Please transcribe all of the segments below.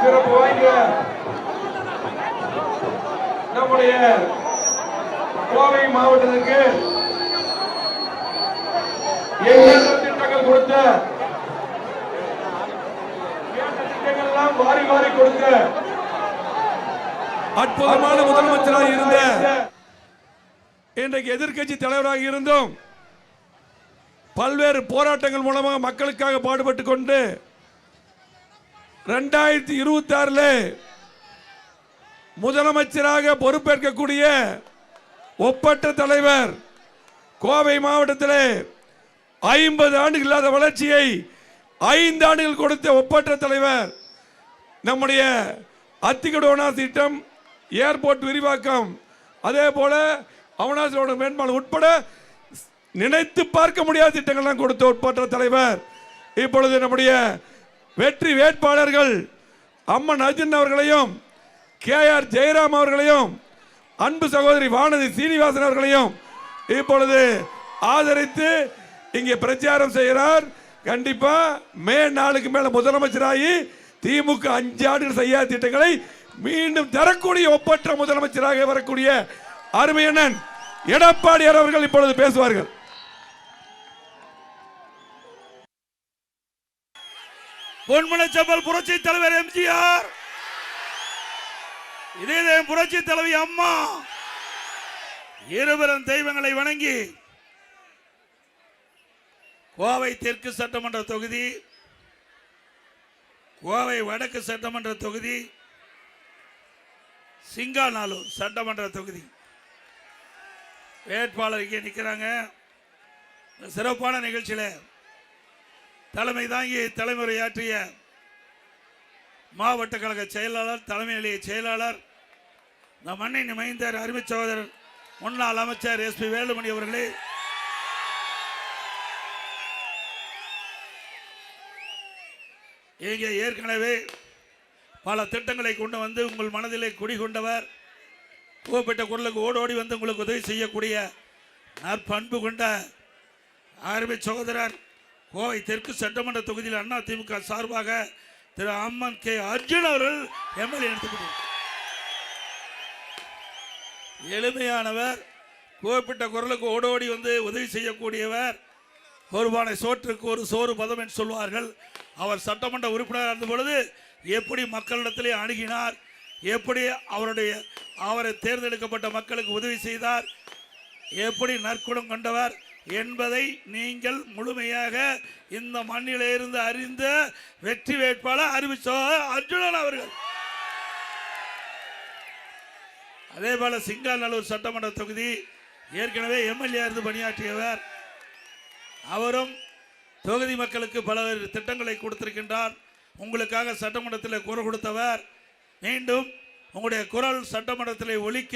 சிறப்பு வாய்ந்த நம்முடைய கோவை மாவட்டத்திற்கு எண்ணற்ற திட்டங்கள் கொடுத்த திட்டங்கள் எல்லாம் வாரி வாரி கொடுத்த அற்புதமான முதலமைச்சராக இருந்த இன்றைக்கு எதிர்க்கட்சி தலைவராக இருந்தும் பல்வேறு போராட்டங்கள் மூலமாக மக்களுக்காக பாடுபட்டு கொண்டு 2026 முதலமைச்சராக பொறுப்பேற்கக்கூடிய ஒப்பற்ற தலைவர், கோவை மாவட்டத்தில் 50 ஆண்டுகள் இல்லாத வளர்ச்சியை 5 ஆண்டுகள் கொடுத்த ஒப்பற்ற தலைவர், நம்முடைய அத்திக்கடோனா திட்டம், ஏர்போர்ட் விரிவாக்கம், அதே போல அவனாசிரோட மேம்பாடு உட்பட நினைத்து பார்க்க முடியாத திட்டங்கள் கொடுத்த ஒப்பற்ற தலைவர். இப்பொழுது நம்முடைய வெற்றி வேட்பாளர்கள் அம்மன் அர்ஜுன் அவர்களையும் KR ஜெயராம் அவர்களையும் அன்பு சகோதரி வானதி சீனிவாசன் அவர்களையும் இப்பொழுது ஆதரித்து இங்கே பிரச்சாரம் செய்கிறார். கண்டிப்பா மே 4க்கு மேல முதலமைச்சராகி திமுக 5 ஆண்டுகள் செய்யாத திட்டங்களை மீண்டும் தரக்கூடிய ஒப்பற்ற முதலமைச்சராக வரக்கூடிய அருமையண்ணன் எடப்பாடியார் அவர்கள் இப்பொழுது பேசுவார்கள். பொன்மனச்செம்மல் புரட்சி தலைவர் MGR, இதே புரட்சி தலைவி அம்மா இருவரும் தெய்வங்களை வணங்கி கோவை தெற்கு சட்டமன்ற தொகுதி, கோவை வடக்கு சட்டமன்ற தொகுதி, சிங்காநல்லூர் சட்டமன்ற தொகுதி வேட்பாளர் இங்கே நிற்கிறாங்க. சிறப்பான நிகழ்ச்சியில் தலைமை தாங்கி தலைமுறையாற்றிய மாவட்ட கழக செயலாளர், தலைமை நிலைய செயலாளர், நம் மண்ணின் மைந்தர் அருமை சகோதரர் முன்னாள் அமைச்சர் SP வேலுமணி அவர்களே, இங்கே ஏற்கனவே பல திட்டங்களை கொண்டு வந்து உங்கள் மனதிலே குடிகொண்டவர், கூப்பிட்ட குரலுக்கு ஓடோடி வந்து உங்களுக்கு உதவி செய்யக்கூடிய நற்பண்பு கொண்ட அருமை சகோதரர், கோவை தெற்கு சட்டமன்ற தொகுதியில் அதிமுக சார்பாக திரு அம்மன் அர்ஜுன் அவர்கள் MLA எடுத்துக்கிட்டார். எளிமையானவர், கூப்பிட்ட குரலுக்கு ஓடோடி வந்து உதவி செய்யக்கூடியவர், ஒரு பானை சோற்றுக்கு ஒரு சோறு பதம் என்று சொல்வார்கள். அவர் சட்டமன்ற உறுப்பினர் இருந்த பொழுது எப்படி மக்களிடத்திலே அணுகினார், எப்படி அவரை தேர்ந்தெடுக்கப்பட்ட மக்களுக்கு உதவி செய்தார், எப்படி நற்குணம் கொண்டவர் என்பதை நீங்கள் முழுமையாக இந்த மண்ணிலே இருந்து அறிந்த வெற்றி வேட்பாளர் அறிவிச்சார் அர்ஜுனன் அவர்கள். அதே போல சிங்காநல்லூர் சட்டமன்ற தொகுதி ஏற்கனவே MLA இருந்து பணியாற்றியவர், அவரும் தொகுதி மக்களுக்கு பல்வேறு திட்டங்களை கொடுத்திருக்கின்றார். உங்களுக்காக சட்டமன்றத்தில் குரல் கொடுத்தவர், மீண்டும் உங்களுடைய குரல் சட்டமன்றத்தில் ஒலிக்க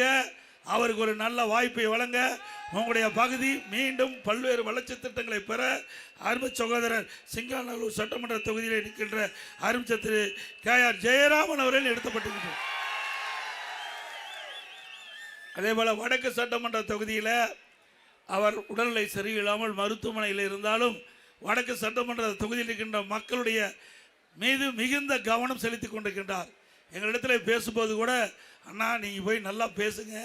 அவருக்கு ஒரு நல்ல வாய்ப்பை வழங்க உங்களுடைய பகுதி மீண்டும் பல்வேறு வளர்ச்சி திட்டங்களை பெற அருமை சகோதரர் சிங்காநல்லூர் சட்டமன்ற தொகுதியில் நிற்கின்ற அருமை திரு KR ஜெயராமன் அவர்கள் எடுக்கப்பட்டிருக்கிறார். அதே போல வடக்கு சட்டமன்ற தொகுதியில் அவர் உடல்நிலை சரியில்லாமல் மருத்துவமனையில் இருந்தாலும் வடக்கு சட்டமன்ற தொகுதியில் இருக்கின்ற மக்களுடைய மீது மிகுந்த கவனம் செலுத்தி கொண்டிருக்கின்றார். எங்களிடத்தில் பேசும்போது கூட, அண்ணா நீங்கள் போய் நல்லா பேசுங்க,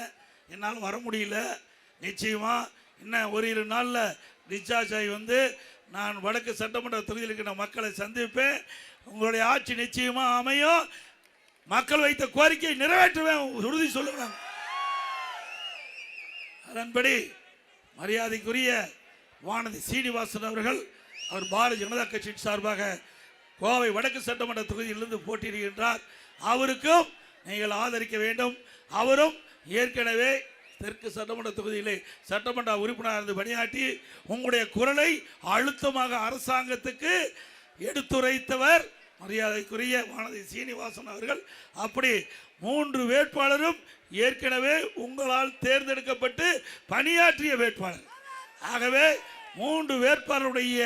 என்னால் வர முடியல, நிச்சயமாக இன்னும் ஒரு 2 நாளில் டிஸ்சார்ஜ் ஆகி வந்து நான் வடக்கு சட்டமன்ற தொகுதியில் இருக்கிற மக்களை சந்திப்பேன், உங்களுடைய ஆட்சி நிச்சயமாக அமையும், மக்கள் வைத்த கோரிக்கையை நிறைவேற்றுவேன் உறுதி சொல்லுவேன். அதன்படி மரியாதைக்குரிய வானதி சீனிவாசன் அவர்கள், அவர் பாரதிய ஜனதா கட்சியின் சார்பாக கோவை வடக்கு சட்டமன்ற தொகுதியிலிருந்து போட்டியிடுகின்றார். அவருக்கும் நீங்கள் ஆதரிக்க வேண்டும். அவரும் ஏற்கனவே தெற்கு சட்டமன்ற தொகுதியிலே சட்டமன்ற உறுப்பினர் இருந்து பணியாற்றி உங்களுடைய குரலை அழுத்தமாக அரசாங்கத்துக்கு எடுத்துரைத்தவர் மரியாதைக்குரிய வானதி சீனிவாசன் அவர்கள். அப்படி 3 வேட்பாளரும் ஏற்கனவே உங்களால் தேர்ந்தெடுக்கப்பட்டு பணியாற்றிய வேட்பாளர். ஆகவே 3 வேட்பாளருடைய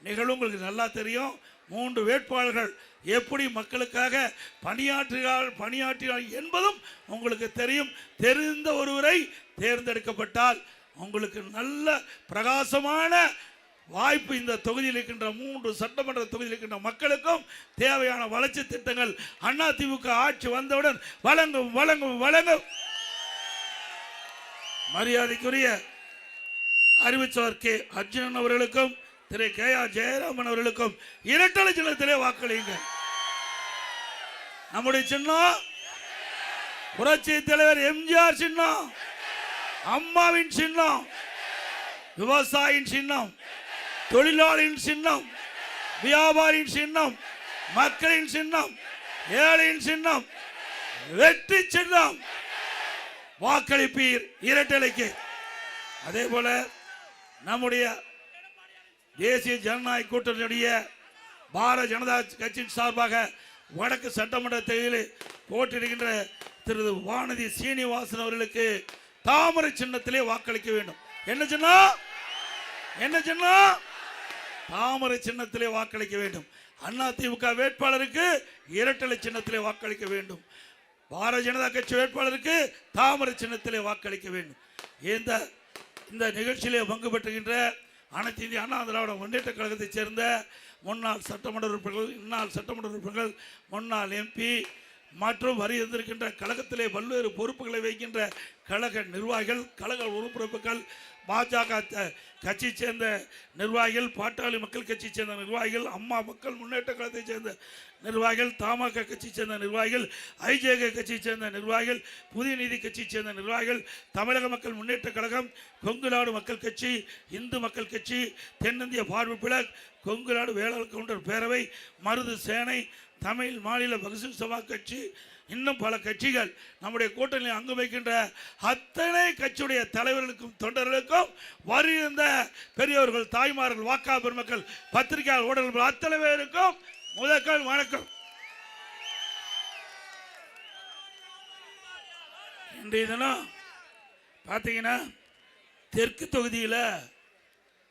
நிகழ்வு உங்களுக்கு நல்லா தெரியும். 3 வேட்பாளர்கள் எப்படி மக்களுக்காக பணியாற்றினார் என்பதும் உங்களுக்கு தெரியும். தெரிந்த ஒருவரை தேர்ந்தெடுக்கப்பட்டால் உங்களுக்கு நல்ல பிரகாசமான வாய்ப்பு இந்த தொகுதியில் இருக்கின்ற 3 சட்டமன்ற தொகுதியில் இருக்கின்ற மக்களுக்கும் தேவையான வளர்ச்சி திட்டங்கள் அதிமுக ஆட்சி வந்தவுடன் வழங்கும் வழங்கும் வழங்கும். மரியாதைக்குரிய அறிவிச்சவர் கே அர்ஜுனன் அவர்களுக்கும் திரு கே.ஆ. ஜெயராமன் அவர்களுக்கும் இரட்டலை சின்னத்திலே வாக்களியுங்கள். நம்முடைய சின்னம் புரட்சி தலைவர் எம்ஜிஆர் சின்னம், அம்மாவின் சின்னம், விவசாயியின் சின்னம், தொழிலாளியின் சின்னம், வியாபாரியின் சின்னம், மக்களின் சின்னம், ஏழையின் சின்னம், வெற்றி சின்னம். வாக்களிப்பீர் இரட்டலைக்கு. அதே போல நம்முடைய தேசிய ஜனநாயக கூட்டணியுடைய பாரதிய ஜனதா கட்சியின் சார்பாக வடக்கு சட்டமன்ற தேர்தலில் போட்டியிடுகின்ற திரு வானதி சீனிவாசன் அவர்களுக்கு தாமரை சின்னத்திலே வாக்களிக்க வேண்டும். என்ன சின்னம்? என்ன சின்னம்? தாமரை சின்னத்திலே வாக்களிக்க வேண்டும். அதிமுக வேட்பாளருக்கு இரட்டலை சின்னத்திலே வாக்களிக்க வேண்டும். பாரதிய ஜனதா கட்சி வேட்பாளருக்கு தாமரை சின்னத்திலே வாக்களிக்க வேண்டும். இந்த நிகழ்ச்சியிலே பங்கு பெற்றுகின்ற அனைத்து இந்திய அண்ணா திராவிட முன்னேற்ற கழகத்தைச் சேர்ந்த முன்னாள் சட்டமன்ற உறுப்பினர்கள், இந்நாள் சட்டமன்ற உறுப்பினர்கள், முன்னாள் எம்பி மற்றும் வருகின்ற கழகத்திலே பல்வேறு பொறுப்புகளை வைக்கின்ற கழக நிர்வாகிகள், கழக உறுப்பினர்கள், பாஜக கட்சியை சேர்ந்த நிர்வாகிகள், பாட்டாளி மக்கள் கட்சியை சேர்ந்த நிர்வாகிகள், அம்மா மக்கள் முன்னேற்ற கழகத்தை சேர்ந்த நிர்வாகிகள், தமாக கட்சியை சேர்ந்த நிர்வாகிகள், ஐஜேகே கட்சியை சேர்ந்த நிர்வாகிகள், புதிய நீதி கட்சியை சேர்ந்த நிர்வாகிகள், தமிழக மக்கள் முன்னேற்ற கழகம், கொங்கு நாடு மக்கள் கட்சி, இந்து மக்கள் கட்சி, தென்னிந்திய பார்வைப்பிழக், கொங்கு நாடு வேளாளர் கவுண்டர் பேரவை, மருது சேனை, தமிழ் மாநில பகுஜன் சபா கட்சி, இன்னும் பல கட்சிகள், நம்முடைய கூட்டணியில் அங்கு வைக்கின்ற அத்தனை கட்சியுடைய தலைவர்களுக்கும் தொண்டர்களுக்கும் வருகின்ற பெரியவர்கள், தாய்மார்கள், வாக்கா பெருமக்கள், பத்திரிகையாளர், ஊடகங்கள் அத்தனை பேருக்கும் முதற்கால் வணக்கம். இன்றைய தினம் பார்த்தீங்கன்னா தெற்கு தொகுதியில்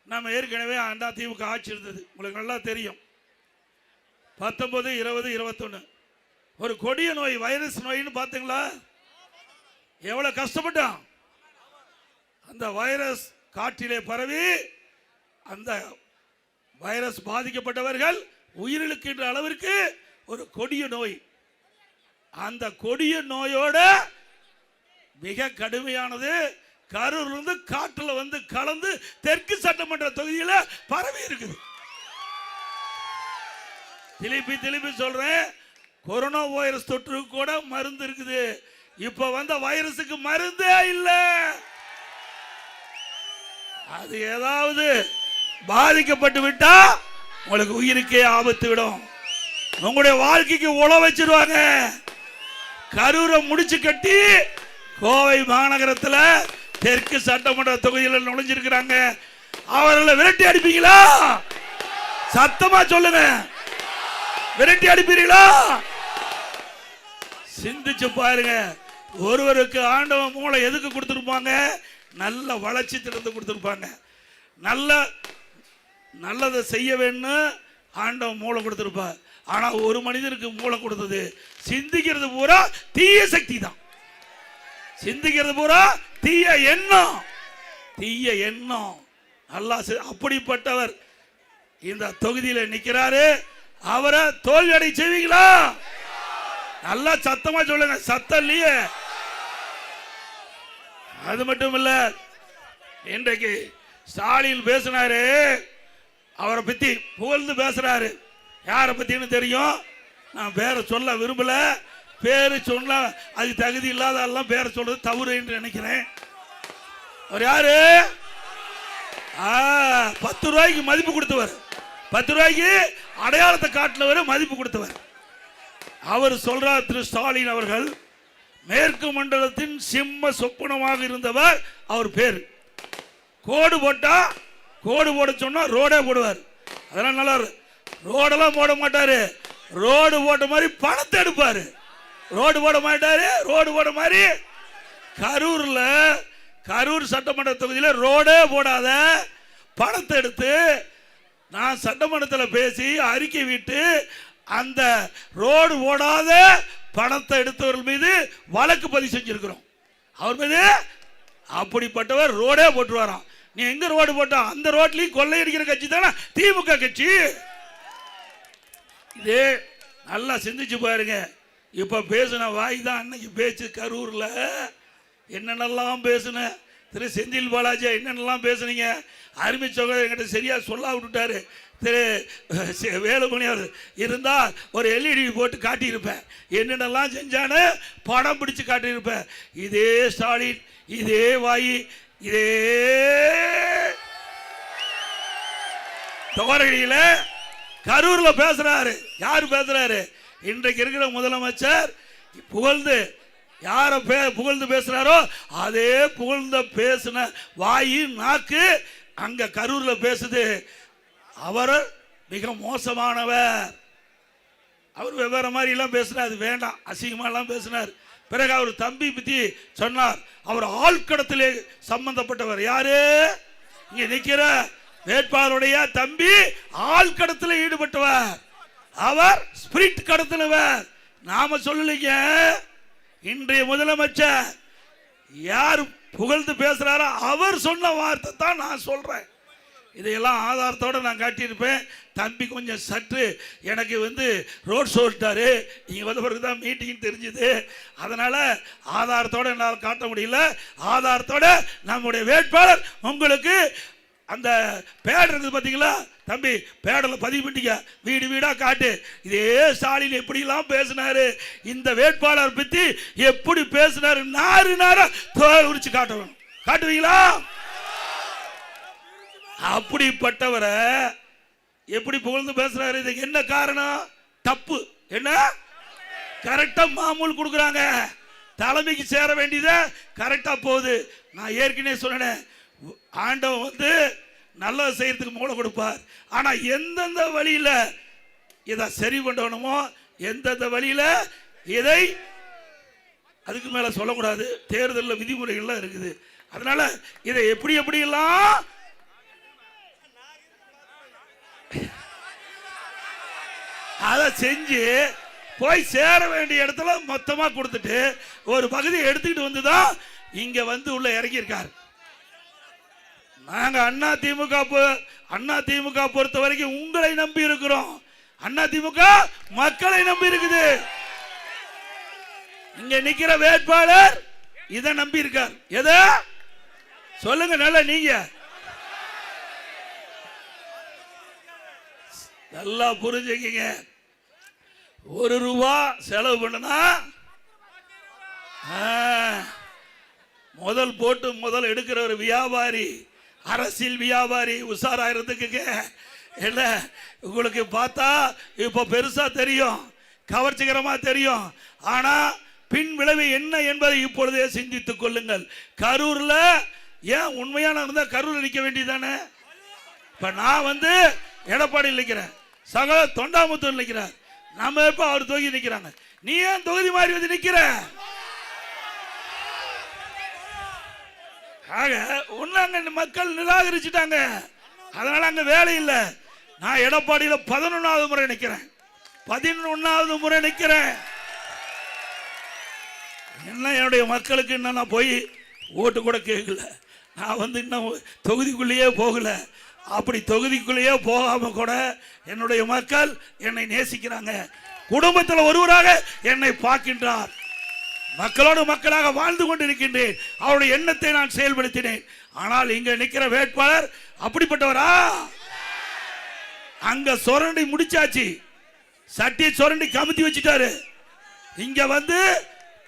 நம்ம ஏற்கனவே அதிமுக ஆட்சி இருந்தது, உங்களுக்கு நல்லா தெரியும். 19, 20, 21 ஒரு கொடிய நோய், வைரஸ் நோயின்னு பார்த்தீங்களா? எவ்வளவு கஷ்டப்பட்டான். அந்த வைரஸ் காற்றிலே பரவி அந்த வைரஸ் பாதிக்கப்பட்டவர்கள் உயிரிழக்கின்ற அளவிற்கு ஒரு கொடிய நோய். அந்த கொடிய நோயோட மிக கடுமையானது கரூர்ல காற்றுல வந்து கலந்து தெற்கு சட்டமன்ற தொகுதியில் பரவி இருக்குது. திருப்பி சொல்றேன், கொரோனா வைரஸ் தொற்று கூட மருந்து இருக்குது. இப்ப வந்த வைரஸுக்கு மருந்தே இல்லை. அது ஏதாவது பாதிக்கப்பட்டு விட்டா உங்களுக்கு உயிருக்கே ஆபத்து விடும், உங்களுடைய வாழ்க்கைக்கு உழ வச்சிருவாங்க. கரூரை முடிச்சு கட்டி கோவை மாநகரத்தில் தெற்கு சட்டமன்ற தொகுதியில் நுழைஞ்சிருக்கிறாங்க. அவர்களை விரட்டி அடிப்பீங்களா? சத்தமா சொல்லுங்க, விரட்டி அடிப்பீங்களா? சிந்திச்சு பாருங்க. ஒருவருக்கு ஆண்டவன் மூளை எதுக்கு கொடுத்திருப்பாங்க? நல்ல வளர்ச்சி திட்டத்தை கொடுத்திருப்பாங்க. நல்லதை செய்ய வேணும் ஆண்டவன் மூளை கொடுத்திருப்பார். ஆனா ஒரு மனிதனுக்கு மூளை கொடுத்தது சிந்திக்கிறது பூரா தீய சக்தி தான். சிந்திக்கிறது பூரா தீய எண்ணம், தீய எண்ணம். அல்லாஹ் அப்படிப்பட்டவர் இந்த தொகுதியில் நிற்கிறாரு. அவரை தோல்வியடை செய்வீங்களா? நல்லா சத்தமா சொல்லுங்க, சத்தம் இல்லையே. அது மட்டும் இல்ல, இன்றைக்கு ஸ்டாலின் பேசினாரு, அவரை பத்தி புகழ்ந்து பேசுறாரு. யாரை பத்தின்னு தெரியும், நான் பேரை சொல்ல விரும்பல. பேரு சொன்ன அது தகுதி இல்லாத எல்லாம் பேரை சொல்றது தவறு என்று நினைக்கிறேன். அவர் யாரு? 10 ரூபாய்க்கு மதிப்பு கொடுத்தவர், 10 ரூபாய்க்கு அடையாளத்தை காட்டினவர், மதிப்பு கொடுத்தவர். அவர் சொல்றார், திரு ஸ்டாலின் அவர்கள் மேற்கு மண்டலத்தின் சிம்ம சொப்பனமாக இருந்தவர். அவர் பேர் கோடு போட்டா, கோடு போட சொன்னா ரோடே போடுவார். அதெல்லாம் நல்லா ரோடெல்லாம் போட மாட்டாரு, ரோடு போட்ட மாதிரி பணத்தை எடுப்பாரு. ரோடு போட மாட்டாரு, ரோடு போட மாதிரி. கரூர் சட்டமன்ற தொகுதியில் ரோடே போடாத பணத்தை எடுத்து நான் சட்டமன்றத்தில் பேசி அறிக்கை விட்டு அந்த ரோடு ஓடாத பணத்தை எடுத்தவர்கள் மீது வழக்கு பதிவு செஞ்சிருக்கிறோம். அவர் மீது அப்படிப்பட்டவர் ரோடே போட்டுருவாராம். நீ எங்க ரோடு போட்டா அந்த ரோட்லயும் கொள்ளையடிக்கிற கட்சி தானே திமுக கட்சி. இதே நல்லா சிந்திச்சு பாருங்க. இப்ப பேசின வாய் தான் அன்னைக்கு பேச்சு. கரூர்ல என்னென்னலாம் பேசுன திரு செந்தில் பாலாஜி, என்னென்னலாம் பேசுனீங்க. அருமை சகோதரர் என்கிட்ட சரியா சொல்ல விட்டுட்டாரு. திரு வேலுமணி அவர் இருந்தால் ஒரு எல்இடி போட்டு காட்டியிருப்பேன். என்னென்னலாம் செஞ்சான்னு படம் பிடிச்சு காட்டியிருப்பேன். இதே ஸ்டாலின், இதே வாயி, இதே தோரடியில கரூர்ல பேசுறாரு. யாரு பேசுறாரு? இன்றைக்கு இருக்கிற முதலமைச்சர் புகழ்ந்து யார புகழ்ந்து பேசுறாரோ அதே புகழ்ந்த பேசின வாயி நாக்கு அங்க கரூர்ல பேசுது. அவர் மிக மோசமானவர். அவர் வெவ்வேறு மாதிரி எல்லாம் பேசினார். அது வேண்டாம், அசிங்கமா எல்லாம் பேசினார். பிறகு அவர் தம்பி பத்தி சொன்னார். அவர் ஆழ்கடத்திலே சம்பந்தப்பட்டவர். யாரு? இங்க நிக்கிற வேட்பாளருடைய தம்பி ஆழ்கடத்தில் ஈடுபட்டவர். அவர் ஸ்பிரிட் கடத்தினவர். நாம சொல்லலைங்க. இன்றைய முதலமைச்சர் யார் புகழ்ந்து பேசுறாரோ அவர் சொன்ன வார்த்தை தான் நான் சொல்றேன். இதையெல்லாம் ஆதாரத்தோடு நான் காட்டியிருப்பேன். தம்பி கொஞ்சம் சற்று எனக்கு ரோட் சொல்லிட்டாரு. இங்கே வந்த பிறகு தான் மீட்டிங் தெரிஞ்சுது. அதனால் ஆதாரத்தோடு என்னால் காட்ட முடியல. ஆதாரத்தோடு நம்முடைய வேட்பாளர் உங்களுக்கு அந்த பேட் இருக்குது பார்த்தீங்களா தம்பி, பேடில் பதிவு பண்ணிக்க, வீடு வீடாக காட்டு. இதே ஸ்டாலின் எப்படிலாம் பேசினாரு, இந்த வேட்பாளர் பற்றி எப்படி பேசினாரு, நாறு நாரா தோல் உரிச்சு காட்டணும். காட்டுவீங்களா? அப்படிப்பட்டவரை எப்படி புகழ்ந்து பேசுறாரு? இதுக்கு என்ன காரணம்? தப்பு. என்ன? கரெக்டா மாமூல் கொடுக்குறாங்க. தலைமைக்கு சேர வேண்டியத கரெக்டா போகுது. நான் ஏற்கனவே சொன்னேன், ஆண்டவன் நல்லது செய்யறதுக்கு மூளை கொடுப்பார். ஆனா எந்தெந்த வழியில இதை சரி பண்ணணுமோ, எந்தெந்த வழியில இதை அதுக்கு மேல சொல்லக்கூடாது. தேர்தலில் விதிமுறைகள்லாம் இருக்குது. அதனால இதை எப்படி எப்படியெல்லாம் அதை செஞ்சு போய் சேர வேண்டிய இடத்துல மொத்தமா கொடுத்துட்டு ஒரு பகுதியை எடுத்துக்கிட்டு வந்துதான் இங்க உள்ள இறங்கி இருக்காரு. நாங்க அண்ணா திமுக பொறுத்த வரைக்கும் உங்களை நம்பி இருக்கிறோம். அண்ணா திமுக மக்களை நம்பி இருக்குது. இங்க நிக்கிற வேட்பாளர் இதை நம்பி இருக்கார். எதை சொல்லுங்க நல்லா, நீங்க நல்லா புரிஞ்சுக்கீங்க. ₹1 செலவு பண்ணனா முதல் போட்டு முதல் எடுக்கிற ஒரு வியாபாரி, அரசியல் வியாபாரி உஷாராயிருந்துக்குங்க. என்ன உங்களுக்கு பார்த்தா இப்ப பெருசா தெரியும், கவர்ச்சிகரமா தெரியும். ஆனா பின் விளைவு என்ன என்பதை இப்பொழுதே சிந்தித்துக் கொள்ளுங்கள். கரூர்ல ஏன் உண்மையான இருந்தா கரூர் நிற்க வேண்டியதானே? இப்ப நான் எடப்பாடியில் நிற்கிறேன், சக தொண்டாமுத்தூர் நிற்கிறார். நம்ம இப்ப அவர் தொகுதி நிற்கிறாங்க. நீ ஏன் தொகுதி மாறி நிற்கிற? ஆக உன்ன மக்கள் நிராகரிச்சுட்டாங்க. அதனால அங்க வேலை இல்லை. நான் எடப்பாடியில் 11வது முறை நிற்கிறேன். 11வது முறை நிற்கிறேன். என்ன என்னுடைய மக்களுக்கு இன்னும் நான் போய் ஓட்டு கூட கேட்கல. நான் இன்னும் தொகுதிக்குள்ளேயே போகல. அப்படி தொகுதிக்குள்ளேயே போகாம கூட என்னுடைய மக்கள் என்னை நேசிக்கிறாங்க. குடும்பத்தில் ஒருவராக என்னை பார்க்கின்றார். மக்களோடு மக்களாக வாழ்ந்து கொண்டிருக்கின்றேன். அவருடைய எண்ணத்தை நான் செயல்படுத்தினேன். ஆனால் இங்க நிக்கிற வேட்பாளர் அப்படிப்பட்டவரா? அங்க சுரண்டி முடிச்சாச்சு, சட்டியை சுரண்டி கமுத்தி வச்சுட்டாரு. இங்க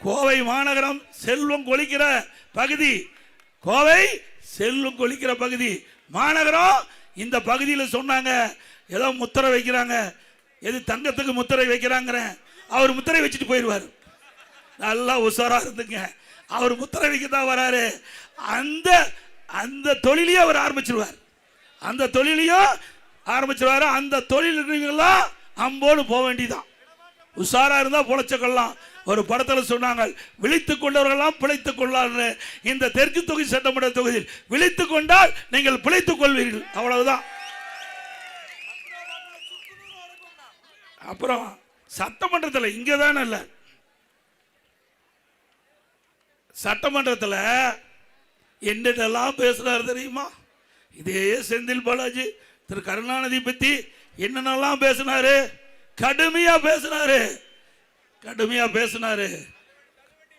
கோவை மாநகரம் செல்வம் கொளிக்கிற பகுதி, கோவை செல்வம் கொளிக்கிற பகுதி மாநகரம். இந்த பகுதியில் சொன்னாங்க ஏதோ முத்திரை வைக்கிறாங்க, எது தங்கத்துக்கு முத்திரை வைக்கிறாங்க. அவர் முத்திரை வச்சுட்டு போயிடுவார். நல்லா உஷாரா இருந்துங்க. அவர் முத்திரை வைக்கத்தான் வராரு. அந்த தொழிலையும் அவர் ஆரம்பிச்சிருவார். அந்த தொழிலையும் ஆரம்பிச்சிருவாரு. அந்த தொழில் அம்போடு போக வேண்டியதான். உஷாரா இருந்தா பொழைச்சக்கொள்ளலாம். ஒரு படத்தில் சொன்னாங்க, விழித்துக் கொண்டவர்களெல்லாம் பிழைத்துக் கொள்ளாரு. இந்த தெற்கு தொகுதி சட்டமன்ற தொகுதியில் விழித்துக் கொண்டால் நீங்கள் பிழைத்துக் கொள்வீர்கள். அவ்வளவுதான். அப்புறம் சட்டமன்றத்தில் இங்கதானே இல்ல, சட்டமன்றத்தில் என்னென்னலாம் பேசுறாரு தெரியுமா? இதே செந்தில் பாலாஜி திரு கருணாநிதி பத்தி என்னென்னலாம் பேசினாரு, கடுமையா பேசினாரு.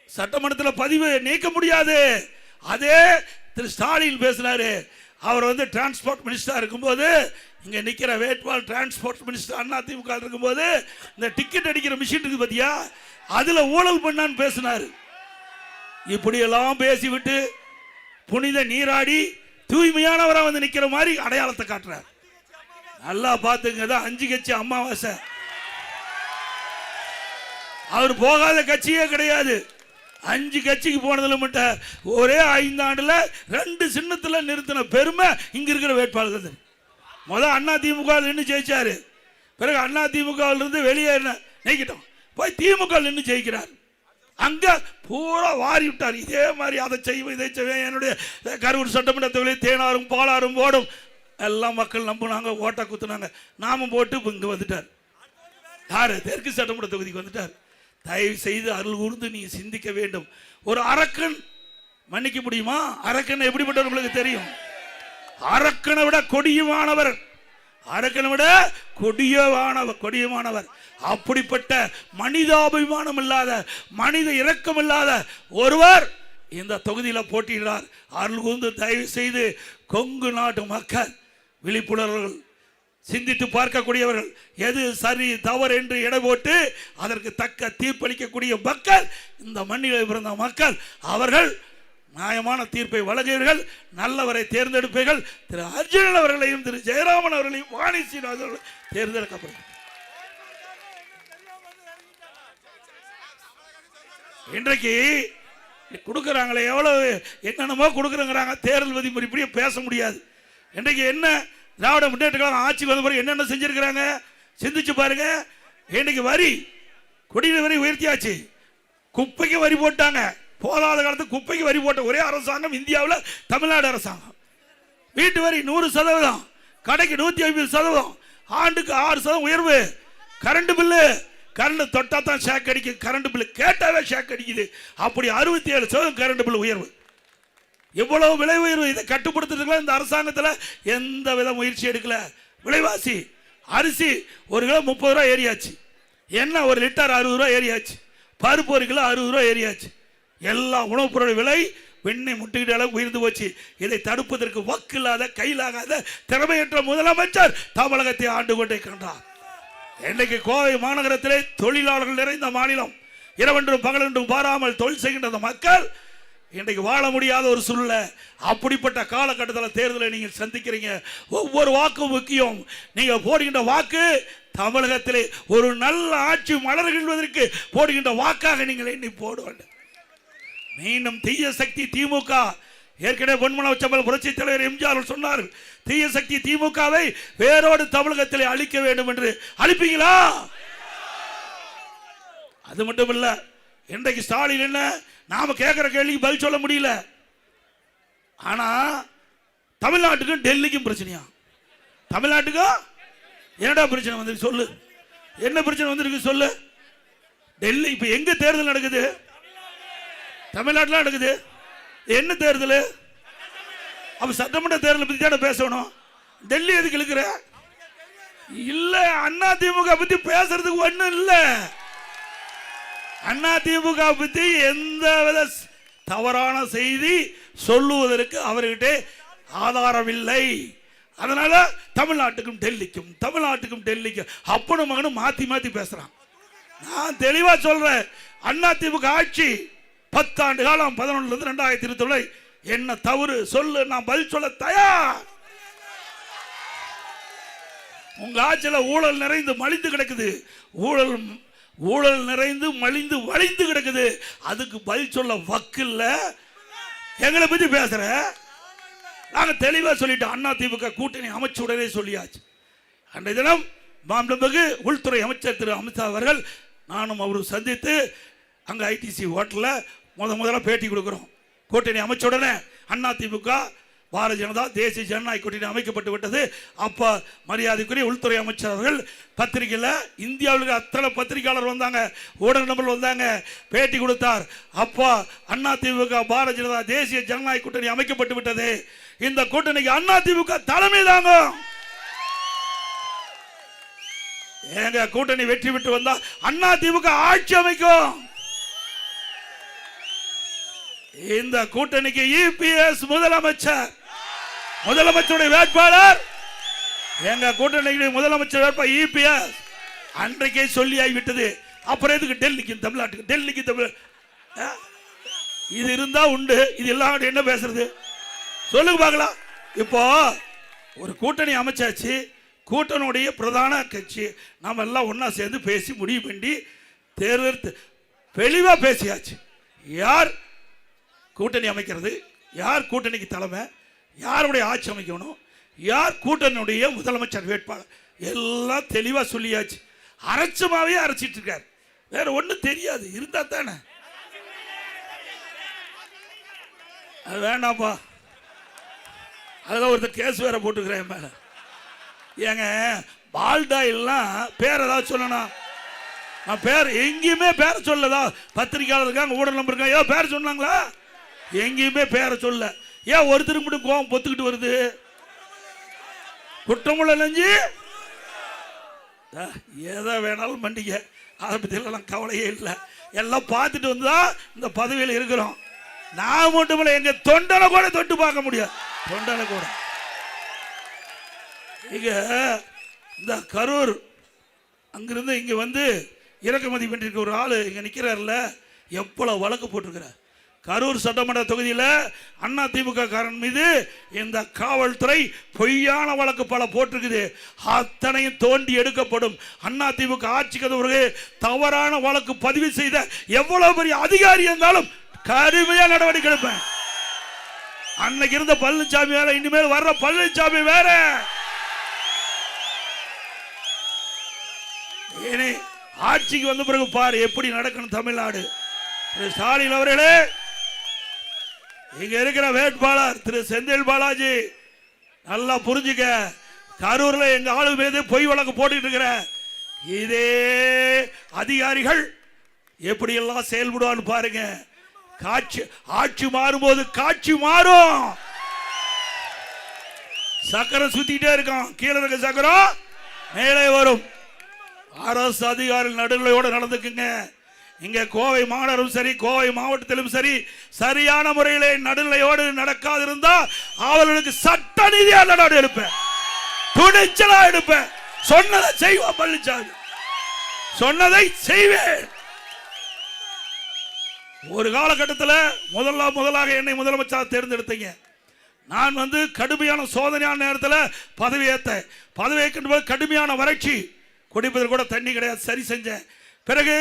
சட்டமன்றத்தில் பதிவு நீக்க முடியாது. அதே திரு ஸ்டாலின் பேசினாரு. அவர் டிரான்ஸ்போர்ட் மினிஸ்டரா இருக்கும்போது, இங்க நிக்கிற வேட்பாளர் டிரான்ஸ்போர்ட் மினிஸ்டர் அதிமுக இருக்கும்போது, இந்த டிக்கெட் அடிக்கிற மிஷின் இருக்கு பாத்தியா, அதுல ஊழல் பண்ணான்னு பேசினாரு. இப்படி எல்லாம் பேசிவிட்டு புனித நீராடி தூய்மையானவரா நிக்கிற மாதிரி அடையாளத்தை காட்டுறார். நல்லா பாத்துங்க, 5 கட்சி அமாவாசை. அவர் போகாத கட்சியே கிடையாது. 5 கட்சிக்கு போனதுல மட்டும் ஒரே 5 ஆண்டுல 2 சின்னத்துல நிறுத்தின பெருமை இங்க இருக்கிற வேட்பாளர்கள். முதல் அதிமுக நின்று ஜெயிச்சாரு, பிறகு அதிமுக இருந்து வெளியே நீக்கிட்டோம், போய் திமுக நின்று ஜெயிக்கிறார். அங்க பூரா வாரி விட்டார். இதே மாதிரி அதை செய்வோம் இதை செய்வேன், என்னுடைய கரூர் சட்டமன்ற தொகுதியில் தேனாரும் பாலாரும் ஓடும் எல்லாம் மக்கள் நம்பினாங்க, ஓட்ட குத்துனாங்க. நாமும் போட்டு இங்க வந்துட்டார். யாரு? தெற்கு சட்டமன்ற தொகுதிக்கு வந்துட்டார். தயவு செய்து அருள் கூர்ந்து நீ சிந்திக்க வேண்டும். ஒரு அரக்கன் மன்னிக்க முடியுமா? அரக்கன் எப்படிப்பட்ட உங்களுக்கு தெரியும்? அரக்கனை விட கொடியமானவர், கொடியமானவர். அப்படிப்பட்ட மனிதாபிமானம் இல்லாத, மனித இரக்கம் இல்லாத ஒருவர் இந்த தொகுதியில் போட்டியிடார். அருள் கூர்ந்து தயவு செய்து கொங்கு நாட்டு மக்கள் விழிப்புணர்வுகள், சிந்தித்து பார்க்கக்கூடியவர்கள், எது சரி தவறு என்று எடை போட்டு அதற்கு தக்க தீர்ப்பளிக்கக்கூடிய மக்கள், இந்த மண்ணில் பிறந்த மக்கள், அவர்கள் நியாயமான தீர்ப்பை வழங்குவீர்கள், நல்லவரை தேர்ந்தெடுப்பீர்கள். திரு அர்ஜுனன் அவர்களையும் திரு ஜெயராமன் அவர்களையும் வாணி சீனிவாசன் தேர்ந்தெடுக்கப்படும். இன்றைக்கு கொடுக்குறாங்களே, எவ்வளவு என்னென்னமோ கொடுக்குறேங்கிறாங்க. தேர்தல் விதிமுறை இப்படியே பேச முடியாது. இன்றைக்கு என்ன திராவிட முன்னேற்ற கழகம் ஆட்சி வந்த பிறகு என்னென்ன செஞ்சிருக்கிறாங்க சிந்திச்சு பாருங்க. இன்னைக்கு வரி, குடிநீர் வரி உயர்த்தியாச்சு, குப்பைக்கு வரி போட்டாங்க. போதாத காலத்துக்கு குப்பைக்கு வரி போட்ட ஒரே அரசாங்கம் இந்தியாவில் தமிழ்நாடு அரசாங்கம். வீட்டு வரி 100%, கடைக்கு 150%, ஆண்டுக்கு 6% உயர்வு. கரண்ட் பில்லு, கரண்ட் தொட்டா தான் ஷாக் அடிக்குது, கரண்ட் பில்லு கேட்டாவே ஷாக் அடிக்குது. அப்படி 67% கரண்ட் பில் உயர்வு. எவ்வளவு விலை உயர்வு! இதை கட்டுப்படுத்துறதுக்குள்ள இந்த அரசாங்கத்தில் எந்த வித முயற்சி எடுக்கல. விலைவாசி அரிசி 1 கிலோ 30 ரூபா ஏறியாச்சு, எண்ணெய் 1 லிட்டர் 60 ரூபா ஏறியாச்சு, பருப்பு 1 கிலோ 60 ரூபா ஏறியாச்சு. எல்லா உணவுப் பொருள் விலை வெண்ணெய் முட்டுக்கிட்ட அளவுக்கு உயர்ந்து போச்சு. இதை தடுப்பதற்கு வக்கில்லாத, கையிலாகாத, திறமையற்ற முதலமைச்சர் தமிழகத்தை ஆண்டு கொண்டே கண்டார். இன்னைக்கு கோவை மாநகரத்திலே தொழிலாளர்கள் நிறைந்த மாநிலம். இரவென்றும் பகலென்றும் பாராமல் தொழில் செய்கின்ற மக்கள் இன்றைக்கு வாழ முடியாத ஒரு சூழ்நிலை. அப்படிப்பட்ட காலகட்டத்தில் தேர்தலை நீங்கள் சந்திக்கிறீங்க. ஒவ்வொரு வாக்கும் முக்கியம். நீங்கள் போடுகின்ற வாக்கு தமிழகத்திலே ஒரு நல்ல ஆட்சி மலர்கின்றதற்கு போடுகின்ற வாக்காக நீங்கள் எண்ணி போட வேண்டும். மீண்டும் தீய சக்தி திமுக, ஏற்கனவே பொன்மனச்சம்பல் புரட்சி தலைவர் எம்ஜிஆர் சொன்னார், தீய சக்தி திமுகவை வேரோடு தமிழகத்திலே அழிக்க வேண்டும் என்று. அழிப்பீங்களா? அது மட்டும் இல்ல, இன்றைக்கு ஸ்டாலின் என்ன, நாம கேட்கிற கேள்விக்கு பதில் சொல்ல முடியல. ஆனா தமிழ்நாட்டுக்கும் டெல்லிக்கும் பிரச்சனையா? தமிழ்நாட்டுக்கும் என்னடா பிரச்சனை வந்து சொல்லு, என்ன பிரச்சனை வந்திருக்கு சொல்லு. டெல்லி இப்ப எங்க தேர்தல் நடக்குது? தமிழ்நாட்டில் நடக்குது. என்ன தேர்தல்? அப்ப சட்டமன்ற தேர்தல் பத்தி தானே பேசணும். டெல்லி எதுக்கு இழுக்கிற? இல்ல, அதிமுக பத்தி பேசுறதுக்கு ஒண்ணும் இல்ல. அதிமுக பத்தி எந்த வித தவறான செய்தி சொல்லுவதற்கு அவர்கிட்ட ஆதாரம் இல்லை. அதனால தமிழ்நாட்டுக்கும் டெல்லிக்கும், தமிழ்நாட்டுக்கும் டெல்லிக்கும் அப்பனும் மகனும் மாத்தி மாத்தி பேசுறான். நான் தெளிவா சொல்றேன், அதிமுக ஆட்சி 10 ஆண்டு காலம் 11 இருந்து 2029 என்ன தவறு சொல்லு, நான் பதில் சொல்ல தயார். உங்க ஆட்சியில் ஊழல் நிறைந்து மலிந்து கிடக்குது, ஊழல் நிறைந்து மலிந்து வழிந்து கிடக்குது. அதுக்கு பதில் சொல்ல வக்கில்ல. எங்களை பத்தி பேசுற, நாங்க தெளிவா சொல்லிட்டோம். அதிமுக கூட்டணி அமைச்சு உடனே சொல்லியாச்சு. அன்றைய தினம் மாண்புமிகு உள்துறை அமைச்சர் திரு அமித்ஷா அவர்கள் நானும் அவரும் சந்தித்து அங்க ஐடிசி ஹோட்டல்ல முதல்ல பேட்டி கொடுக்கிறோம். கூட்டணி அமைச்ச உடனே அதிமுக பாரதிய ஜனதா தேசிய ஜனநாயக கூட்டணி அமைக்கப்பட்டு விட்டது. அப்போ மரியாதைக்குரிய உள்துறை அமைச்சர் அவர்கள் பத்திரிகையில் இந்தியாவில் அத்தனை பத்திரிகையாளர் வந்தாங்க, ஊடக நபர்கள் வந்தாங்க, பேட்டி கொடுத்தார். அப்போ அதிமுக பாரதிய ஜனதா தேசிய ஜனநாயக கூட்டணி அமைக்கப்பட்டு விட்டது. இந்த கூட்டணிக்கு அதிமுக தலைமை தாங்க. எங்க கூட்டணி வெற்றி பெற்று வந்தா அதிமுக ஆட்சி அமைக்கும். இந்த கூட்டணிக்கு இபிஎஸ் முதலமைச்சருடைய வேட்பாளர், எங்க கூட்டணி முதலமைச்சர் வேட்பாளர் இபிஎஸ். அன்றைக்கே சொல்லி ஆகிவிட்டது. அப்புறம் எதுக்கு டெல்லிக்கு தமிழ்நாட்டுக்கு, டெல்லிக்கு தமிழ் இது இருந்தா உண்டு, இது எல்லாம் என்ன பேசுறது சொல்லுங்க பார்க்கலாம். இப்போ ஒரு கூட்டணி அமைச்சாச்சு, கூட்டணியுடைய பிரதான கட்சி நாம எல்லாம் ஒன்னா சேர்ந்து பேசி முடிவு பண்ணி தேர்தல் தெளிவா பேசியாச்சு. யார் கூட்டணி அமைக்கிறது, யார் கூட்டணிக்கு தலைமை, யாருடைய ஆட்சி அமைக்கணும், யார் கூட்டணியுடைய முதலமைச்சர் வேட்பாளர், எல்லாம் தெளிவா சொல்லியாச்சு. அரைச்சமாவே அரைச்சிட்டு இருக்காரு, வேற ஒன்றும் தெரியாது. இருந்தா தானே அது வேண்டாம்ப்பா. அதில் ஒருத்தர் கேஸ் வேற போட்டுக்கிறேன் மேல. ஏங்க பால்டாயில்லாம் பேர் ஏதாவது சொல்லணும், நான் பேர் எங்கேயுமே பேரை சொல்லதா. பத்திரிகையாளர் இருக்காங்க, ஊடக நம்பர் இருக்காங்க, ஏதோ பேர் சொன்னாங்களா? எங்கேயுமே பேரை சொல்ல. ஏன் ஒருத்தருக்கு மட்டும் கோவம் பொத்துக்கிட்டு வருது? குற்றமுள்ள நெஞ்சு எதை வேணாலும் மண்டிக்க, அதை பற்றியெல்லாம் கவலையே இல்லை. எல்லாம் பார்த்துட்டு வந்து தான் இந்த பதவியில் இருக்கிறோம். நான் மட்டும் இல்லை, எங்க தொண்டனை கூட தொட்டு பார்க்க முடியாது. தொண்டனை கூட இங்க இந்த கரூர் அங்கிருந்து இங்க வந்து இறக்குமதி பண்ணிருக்க ஒரு ஆளு இங்க நிக்கிறார்ல, எவ்வளவு வழக்கு போட்டிருக்கிறார். கரூர் சட்டமன்ற தொகுதியில் அதிமுக காரன் மீது இந்த காவல்துறை பொய்யான வழக்கு பல போட்டிருக்குது. அத்தனையும் தோண்டி எடுக்கப்படும். அதிமுக ஆட்சிக்கு பிறகு தவறான வழக்கு பதிவு செய்த எவ்வளவு பெரிய அதிகாரி இருந்தாலும் கடுமையா நடவடிக்கை எடுப்பேன். அன்னைக்கு இருந்த பழனிசாமி வேற, இனிமேல் வர்ற பழனிசாமி வேற. ஆட்சிக்கு வந்த பிறகு பாரு எப்படி நடக்கணும் தமிழ்நாடு. ஸ்டாலின் அவர்களே, இங்க இருக்கிற வேட்பாளர் திரு செந்தில் பாலாஜி நல்லா புரிஞ்சுக்க. கரூர்ல எங்க ஆளு மீது பொய் வழக்கு போட்டுட்டு இருக்கிற இதே அதிகாரிகள் எப்படி எல்லாம் செயல்படுவான்னு பாருங்க. ஆட்சி மாறும்போது காட்சி மாறும். சக்கரம் சுத்திட்டே இருக்கான், கீழே இருக்க சக்கரம் மேலே வரும். அரசு அதிகாரிகள் நடுநிலையோடு நடந்துக்குங்க. இங்க கோவை மாநகரும் சரி, கோவை மாவட்டத்திலும் சரி, சரியான முறையிலே நடுநிலையோடு நடக்காது இருந்தா அவர்களுக்கு சட்ட ரீதியாக நடவடிக்கை எடுப்பேன், துணிச்சலா எடுப்பேன். சொன்னதை செய்வோம். பழனிசாமி சொன்னதை செய்வேன். ஒரு காலகட்டத்தில் முதலாக என்னை முதலமைச்சர் தேர்ந்தெடுத்தீங்க. நான் வந்து கடுமையான சோதனையான நேரத்தில் பதவி ஏற்றேன். பதவி ஏற்கின்ற போது கடுமையான வறட்சி, குடிப்பதில் கூட தண்ணி கிடையாது, சரி செஞ்சேன். பிறகு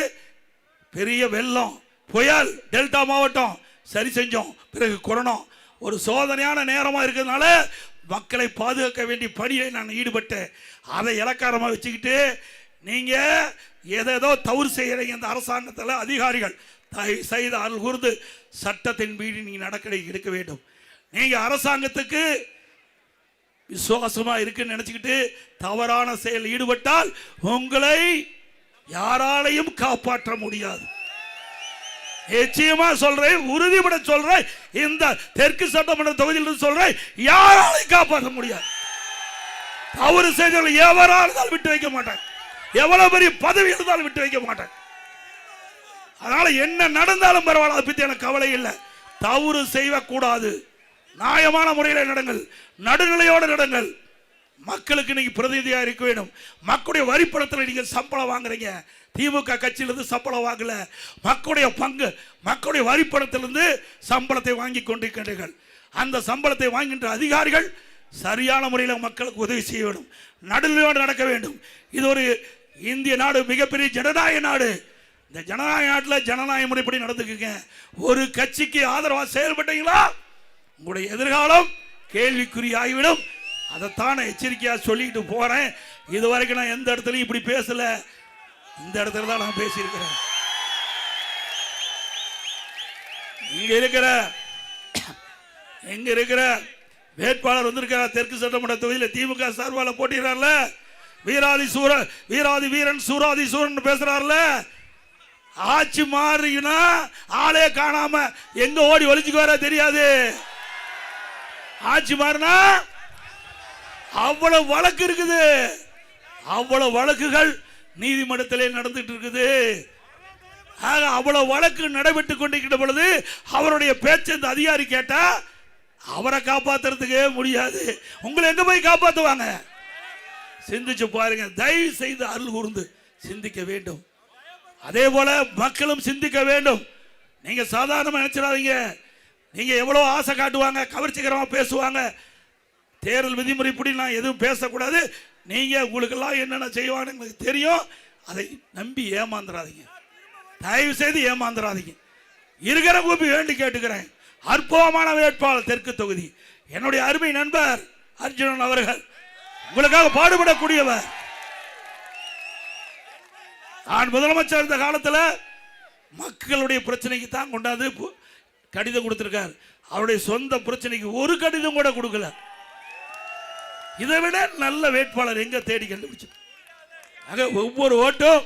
பெரிய வெள்ளம், புயல், டெல்டா மாவட்டம், சரி செஞ்சோம். பிறகு கொரோனா, ஒரு சோதனையான நேரமாக இருக்கிறதுனால மக்களை பாதுகாக்க வேண்டிய பணியை நான் ஈடுபட்டேன். அதை இலக்காரமாக வச்சுக்கிட்டு நீங்கள் ஏதேதோ தவறு செய்கிறீங்க. இந்த அரசாங்கத்தில் அதிகாரிகள் தயவு செய்து அருள் கூர்ந்து சட்டத்தின் மீறி நீங்கள் நடவடிக்கை எடுக்க வேண்டும். நீங்கள் அரசாங்கத்துக்கு விசுவாசமா இருக்குன்னு நினைச்சுக்கிட்டு தவறான செயல் ஈடுபட்டால் உங்களை யாராலையும் காப்பாற்ற முடியாது. நிச்சயமா சொல்றேன், உறுதிபட சொல்றேன். இந்த தெற்கு சட்டமன்ற தொகுதியில் சொல்றேன், யாராலையும் காப்பாற்ற முடியாது. தவறு செய்தவர்கள் எவரால் விட்டு வைக்க மாட்டேன், எவ்வளவு பெரிய பதவி இருந்தாலும் விட்டு வைக்க மாட்டேன். அதனால என்ன நடந்தாலும் பரவாயில்ல, அதை பத்தி எனக்கு கவலை இல்லை. தவறு செய்யக்கூடாது, நியாயமான முறையில் நடங்கள், நடுநிலையோடு நடங்கள். மக்களுக்கு நீங்க பிரதிநிதியா இருக்க வேண்டும். மக்களுடைய வரிப்பணத்தில் நீங்க சம்பளம் வாங்குறீங்க. திமுக கட்சியிலிருந்து சம்பளம் வாங்கல, மக்களுடைய பங்கு, மக்களுடைய வரிப்பணத்திலிருந்து சம்பளத்தை வாங்கி கொண்டிருக்கின்றீர்கள். அந்த சம்பளத்தை வாங்குகின்ற அதிகாரிகள் சரியான முறையில் மக்களுக்கு உதவி செய்ய வேண்டும், நடுநிலையோடு நடக்க வேண்டும். இது ஒரு இந்திய நாடு, மிகப்பெரிய ஜனநாயக நாடு. இந்த ஜனநாயக நாட்டில் ஜனநாயக முறைப்படி நடந்துக்குங்க. ஒரு கட்சிக்கு ஆதரவாக செயல்பட்டீங்களா உங்களுடைய எதிர்காலம் கேள்விக்குறியாகிவிடும். அதைத்தான் எச்சரிக்கையா சொல்லிட்டு போறேன். இதுவரைக்கும் நான் எந்த இடத்துலையும் இப்படி பேசல, இந்த இடத்துல தான் நான் பேசியிருக்கிறேன். இங்க இருக்கிற வேட்பாளர் வந்திருக்கிறார். தெற்கு சட்டமன்ற தொகுதியில் திமுக சார்பால் போட்டிடுறார்ல, வீராதி வீரன் சூராதி சூரன் பேசுறாருல. ஆட்சி மாறினா ஆளே காணாம எங்க ஓடி ஒளிச்சுக்கு வர தெரியாது. ஆட்சி மாறினா அவ்வளவு வழக்கு இருக்குது, அவ்வளவு வழக்குகள் நீதிமன்றத்திலே நடந்துட்டு இருக்குது. அவ்வளவு வழக்கு நடைபெற்றுக் கொண்டிருக்கிற பொழுது அவருடைய பேச்சு இந்த அதிகாரி கேட்டா அவரை காப்பாத்துறதுக்கே முடியாது. உங்களை எங்க போய் காப்பாத்துவாங்க? சிந்திச்சு பாருங்க. தயவு செய்து அருள் கூர்ந்து சிந்திக்க வேண்டும். அதே போல மக்களும் சிந்திக்க வேண்டும். நீங்க சாதாரணமா நினைச்சிடாதீங்க. நீங்க எவ்வளவு ஆசை காட்டுவாங்க, கவர்ச்சிகரமா பேசுவாங்க. தேர்தல் விதிமுறைப்படி நான் எதுவும் பேசக்கூடாது. நீங்க உங்களுக்கெல்லாம் என்னென்ன செய்வான்னு எனக்கு தெரியும். அதை நம்பி ஏமாந்துடாதீங்க, தயவு செய்து ஏமாந்துடாதீங்க. இருக்கிற கூப்பி வேண்டி கேட்டுக்கிறேன். அற்புதமான வேட்பாளர் தெற்கு தொகுதி என்னுடைய அருமை நண்பர் அர்ஜுனன் அவர்கள் உங்களுக்காக பாடுபடக்கூடியவர். நான் முதலமைச்சர் இருந்த காலத்தில் மக்களுடைய பிரச்சனைக்கு தான் கொண்டாந்து கடிதம் கொடுத்திருக்கார். அவருடைய சொந்த பிரச்சனைக்கு ஒரு கடிதம் கூட கொடுக்கல. இதை விட நல்ல வேட்பாளர் எங்க தேடி கண்டுபிடிச்சு. ஆக ஒவ்வொரு ஓட்டும்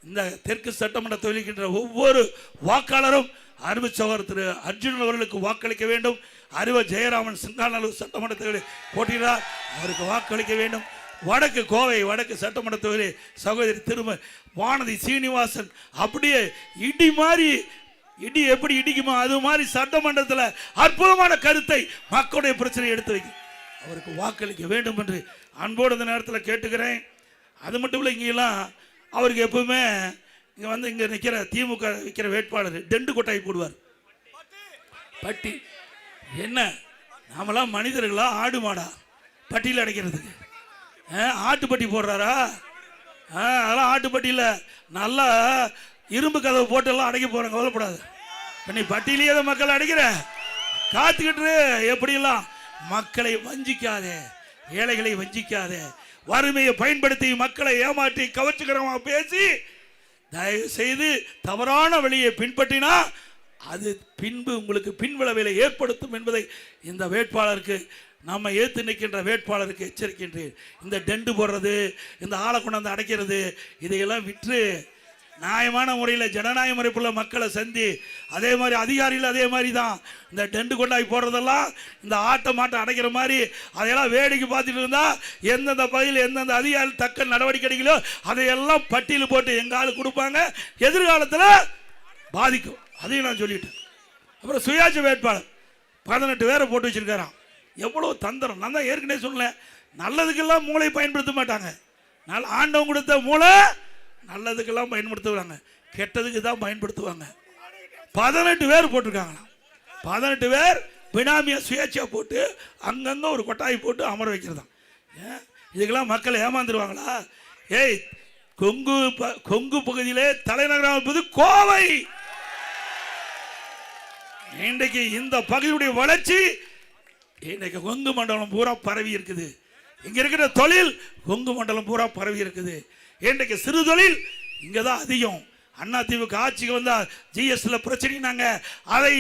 இந்த தெற்கு சட்டமன்ற தொகுதிக்கின்ற ஒவ்வொரு வாக்காளரும் அருமை சகோதரர் திரு அர்ஜுனன் அவர்களுக்கு வாக்களிக்க வேண்டும். அருவ ஜெயராமன் சிங்காநல்லூர் சட்டமன்ற தொகுதியில் போட்டியிடார், அவருக்கு வாக்களிக்க வேண்டும். வடக்கு கோவை வடக்கு சட்டமன்ற தொகுதி சகோதரி திரும வானதி சீனிவாசன் அப்படியே இடி மாதிரி, இடி எப்படி இடிக்குமோ அது மாதிரி சட்டமன்றத்தில் அற்புதமான கருத்தை மக்களுடைய பிரச்சனை எடுத்து வைக்கும். அவருக்கு வாக்களிக்க வேண்டும் என்று அன்போடு இந்த நேரத்தில் கேட்டுக்கிறேன். அது மட்டும் இல்லை, இங்கெல்லாம் அவருக்கு எப்பவுமே இங்கே வந்து இங்கே நிற்கிற திமுக விற்கிற வேட்பாளர் டெண்டு கொட்டாய் போடுவார். பட்டி என்ன நாமெல்லாம் மனிதர்களா ஆடு மாடா பட்டியில் அடைக்கிறதுக்கு? ஆட்டுப்பட்டி போடுறாரா? அதெல்லாம் ஆட்டுப்பட்டியில் நல்லா இரும்பு கதவை போட்டெல்லாம் அடைக்க போகிறாங்க, கவலைப்படாது. நீ பட்டியிலேயே அதை மக்கள் அடைக்கிற காத்துக்கிட்டு எப்படியெல்லாம் மக்களை வஞ்சிக்காதே, ஏழைகளை வஞ்சிக்காதே, வறுமையை பயன்படுத்தி மக்களை ஏமாற்றி கவர்ச்சிகரமாக பேசி தயவு செய்து தவறான வழியை பின்பற்றினா அது பின்பு உங்களுக்கு பின்விளைவை ஏற்படுத்தும் என்பதை இந்த வேட்பாளருக்கு நம்ம ஏற்று நிற்கின்ற வேட்பாளருக்கு எச்சரிக்கின்றேன். இந்த டெண்டு போடுறது, இந்த ஆளை கொண்டாந்து அடைக்கிறது, இதையெல்லாம் விற்று நியாயமான முறையில் ஜனநாயக முறைப்புள்ள மக்களை சந்தி. அதே மாதிரி அதிகாரிகள் அதே மாதிரி தான் இந்த டெண்டு கொண்டாய் போடுறதெல்லாம் இந்த மாட்டை அடைக்கிற மாதிரி அதையெல்லாம் வேடிக்கை பார்த்துட்டு இருந்தா எந்தெந்த பகுதியில் எந்தெந்த அதிகாரி தக்க நடவடிக்கை எடுக்கலோ அதையெல்லாம் பட்டியல் போட்டு எங்க ஆளு கொடுப்பாங்க, எதிர்காலத்தில் பாதிக்கும். அதையும் நான் சொல்லிட்டேன். அப்புறம் சுயாட்சி வேட்பாளர் 18 பேரை போட்டு வச்சிருக்காராம். எவ்வளவு தந்திரம்! நான் தான் ஏற்கனவே சொன்னேன், நல்லதுக்கெல்லாம் மூளை பயன்படுத்த மாட்டாங்க. ஆண்டவன் கொடுத்த மூளை நல்லதுக்கெல்லாம் பயன்படுத்துவாங்க, கெட்டதுக்கு தான் பயன்படுத்துவாங்க. 18 பேர் போட்டிருக்காங்களாம். 18 பேர் பினாமியா சுயேட்சையா போட்டு அங்கங்க ஒரு கொட்டாய் போட்டு அமர வைக்கிறதா. இதுக்கெல்லாம் மக்கள் ஏமாந்துருவாங்களா? ஏய், கொங்கு பகுதியிலே தலைநகரம் இருப்பது கோவை. இன்றைக்கு இந்த பகுதியுடைய வளர்ச்சி இன்றைக்கு கொங்கு மண்டலம் பூரா பரவி இருக்குது. இங்க இருக்கிற தொழில் கொங்கு மண்டலம் பூரா பரவி இருக்குது. இன்றைக்கு சிறு தொழில் இங்கதான் அதிகம். அதிமுக ஆட்சிக்கு வந்தா ஜிஎஸ்டில பிரச்சனைனாங்க. அதை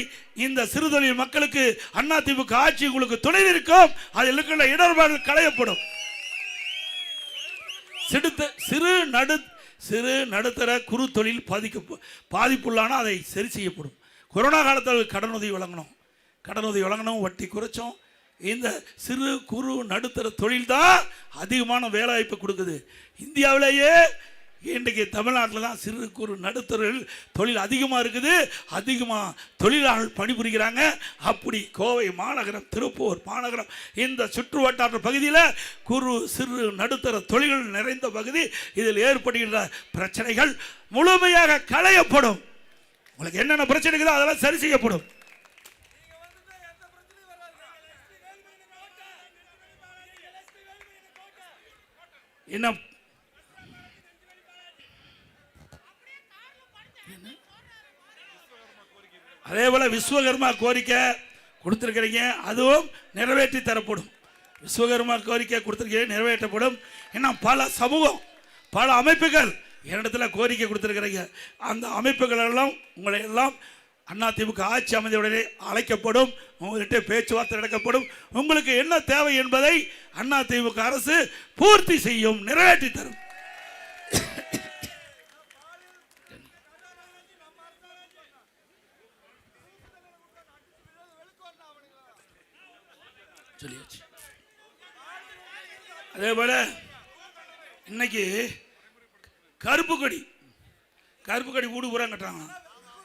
இந்த சிறு தொழில் மக்களுக்கு அதிமுக ஆட்சி உங்களுக்கு துணை இருக்கும். அதில் இருக்கிற இடர்பாடுகள் களையப்படும். சிறு நடுத்தர குறு தொழில் பாதிப்புள்ளான அதை சரி செய்யப்படும். கொரோனா காலத்தில் கடனுதவி வழங்கணும், வட்டி குறைச்சோம். இந்த சிறு குறு நடுத்தர தொழில் தான் அதிகமான வேலை வாய்ப்பு கொடுக்குது. இந்தியாவிலேயே இன்றைக்கு தமிழ்நாட்டில் தான் சிறு குறு நடுத்தர தொழில் அதிகமாக இருக்குது, அதிகமாக தொழிலாளர்கள் பணிபுரிகிறாங்க. அப்படி கோவை மாநகரம், திருப்பூர் மாநகரம், இந்த சுற்று வட்டார பகுதியில் குறு சிறு நடுத்தர தொழில்கள் நிறைந்த பகுதி. இதில் ஏற்படுகின்ற பிரச்சனைகள் முழுமையாக களையப்படும். உங்களுக்கு என்னென்ன பிரச்சனை இருக்குதோ அதெல்லாம் சரி செய்யப்படும். என்ன அதே போல விஸ்வகர்மா கோரிக்கை கொடுத்திருக்கிறீங்க, அதுவும் நிறைவேற்றி தரப்படும். விஸ்வகர்மா கோரிக்கை கொடுத்திருக்கீங்க, நிறைவேற்றப்படும். இன்னும் பல சமூகம், பல அமைப்புகள் என்னிடத்துல கோரிக்கை கொடுத்திருக்கிறீங்க. அந்த அமைப்புகள் எல்லாம் உங்களை எல்லாம் அதிமுக ஆட்சி அமைந்தவுடனே அழைக்கப்படும், உங்கள்கிட்ட பேச்சுவார்த்தை நடக்கப்படும். உங்களுக்கு என்ன தேவை என்பதை அதிமுக அரசு பூர்த்தி செய்யும், நிறைவேற்றி தரும். அதே போல இன்னைக்கு கருப்பு கொடி வீடு பூரா கட்டுறாங்க.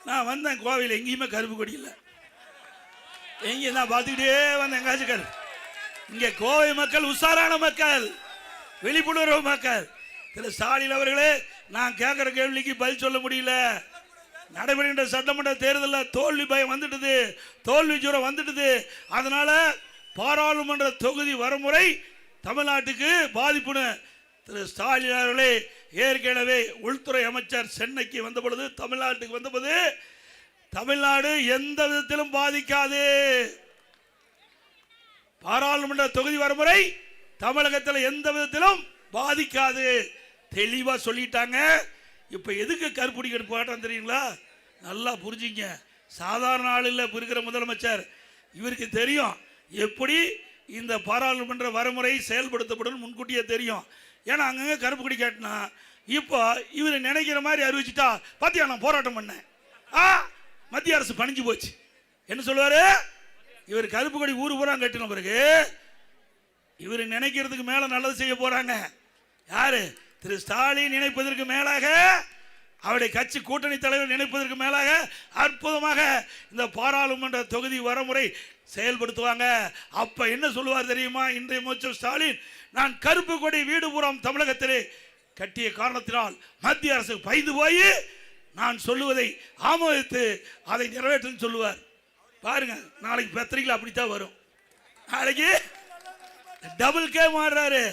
நான் வந்தேன் கோவையில், எங்கேயுமே கருப்பு கொடி இல்லை. எங்கேயும் நான் பார்த்துக்கிட்டே வந்தேன், எங்காச்சும் கருப்பு. இங்கே கோவை மக்கள் உஷாரான மக்கள், விழிப்புணர்வு மக்கள். திரு ஸ்டாலின் அவர்களே, நான் கேட்குற கேள்விக்கு பதில் சொல்ல முடியல. நடைபெறுகின்ற சட்டமன்ற தேர்தலில் தோல்வி பயம் வந்துட்டுது, தோல்வி ஜூரம் வந்துட்டுது. அதனால பாராளுமன்ற தொகுதி வரமுறை தமிழ்நாட்டுக்கு பாதிப்புன்னு திரு ஸ்டாலின் அவர்களே ஏற்கனவே உள்துறை அமைச்சர் சென்னைக்கு வந்த பொழுது, தமிழ்நாட்டுக்கு வந்தபோது, தமிழ்நாடு எந்த விதத்திலும் பாதிக்காது, பாராளுமன்ற தொகுதி வரமுறை தமிழகத்தில் எந்த விதத்திலும் பாதிக்காது தெளிவா சொல்லிட்டாங்க. இப்ப எதுக்கு கருப்புடி போராட்டம் தெரியுங்களா? நல்லா புரிஞ்சுங்க. சாதாரண ஆள் இல்லை இருக்கிற முதலமைச்சர், இவருக்கு தெரியும் எப்படி இந்த பாராளுமன்ற வரமுறை செயல்படுத்தப்படும், முன்கூட்டியே தெரியும். ஏன்னா அங்கங்க கருப்பு கொடி காட்டினா இப்போ இவர் நினைக்கிற மாதிரி அறிவிச்சுட்டா, பாத்தியா நான் போராட்டம் பண்ணேன், மத்திய அரசு பணிஞ்சு போச்சு என்ன சொல்லுவாரு? இவர் கருப்பு கொடி ஊர் பூரா கட்டின பிறகு இவர் நினைக்கிறதுக்கு மேல நல்லது செய்ய போறாங்க. யாரு? திரு ஸ்டாலின் நினைப்பதற்கு மேலாக, அவருடைய கட்சி கூட்டணி தலைவர் நினைப்பதற்கு மேலாக அற்புதமாக இந்த பாராளுமன்ற தொகுதி வரமுறை செயல்படுத்துவாங்க. அப்ப என்ன சொல்லுவார் தெரியுமா? இன்றைய முதலமைச்சர் ஸ்டாலின், நான் கருப்பு கொடி வீடு பூரம் தமிழகத்திலே கட்டிய காரணத்தினால் மத்திய அரசு பயந்து போய் நான் சொல்லுவதை ஆமோதித்து அதை நிறைவேற்றும் சொல்லுவார். பாருங்க, நாளைக்கு பத்திரிகையில் அப்படித்தான் வரும். நாளைக்கு டபுள் கே மாறுறாரு.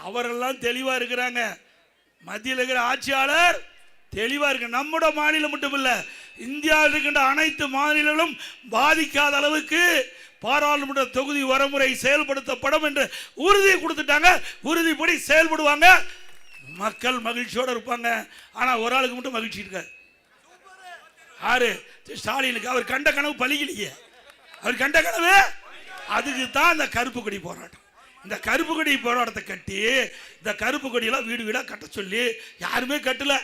அவரெல்லாம் தெளிவா இருக்கிறாங்க. மத்தியில் இருக்கிற ஆட்சியாளர் தெளிவா இருக்கு. நம்முடைய மாநிலம் மட்டுமில்ல, இந்தியாவில் இருக்கின்ற அனைத்து மாநிலங்களும் பாதிக்காத அளவுக்கு பாராளுமன்ற தொகுதி வரமுறை செயல்படுத்தப்படும் என்று உறுதி கொடுத்துட்டாங்க. உறுதிப்படி செயல்படுவாங்க. மக்கள் மகிழ்ச்சியோடு இருப்பாங்க. ஆனா ஒரு ஆளுக்கு மட்டும் மகிழ்ச்சி இருக்காது. யாரு? ஸ்டாலினுக்கு. அவர் கண்ட கனவு பலிக்கலையே. அவர் கண்ட கனவு, அதுக்கு தான் இந்த கருப்பு கொடி போராட்டம். இந்த கருப்பு கொடி போராட்டத்தை கட்டி, இந்த கருப்பு கொடியெல்லாம் வீடு வீடா கட்ட சொல்லி யாருமே கட்டல.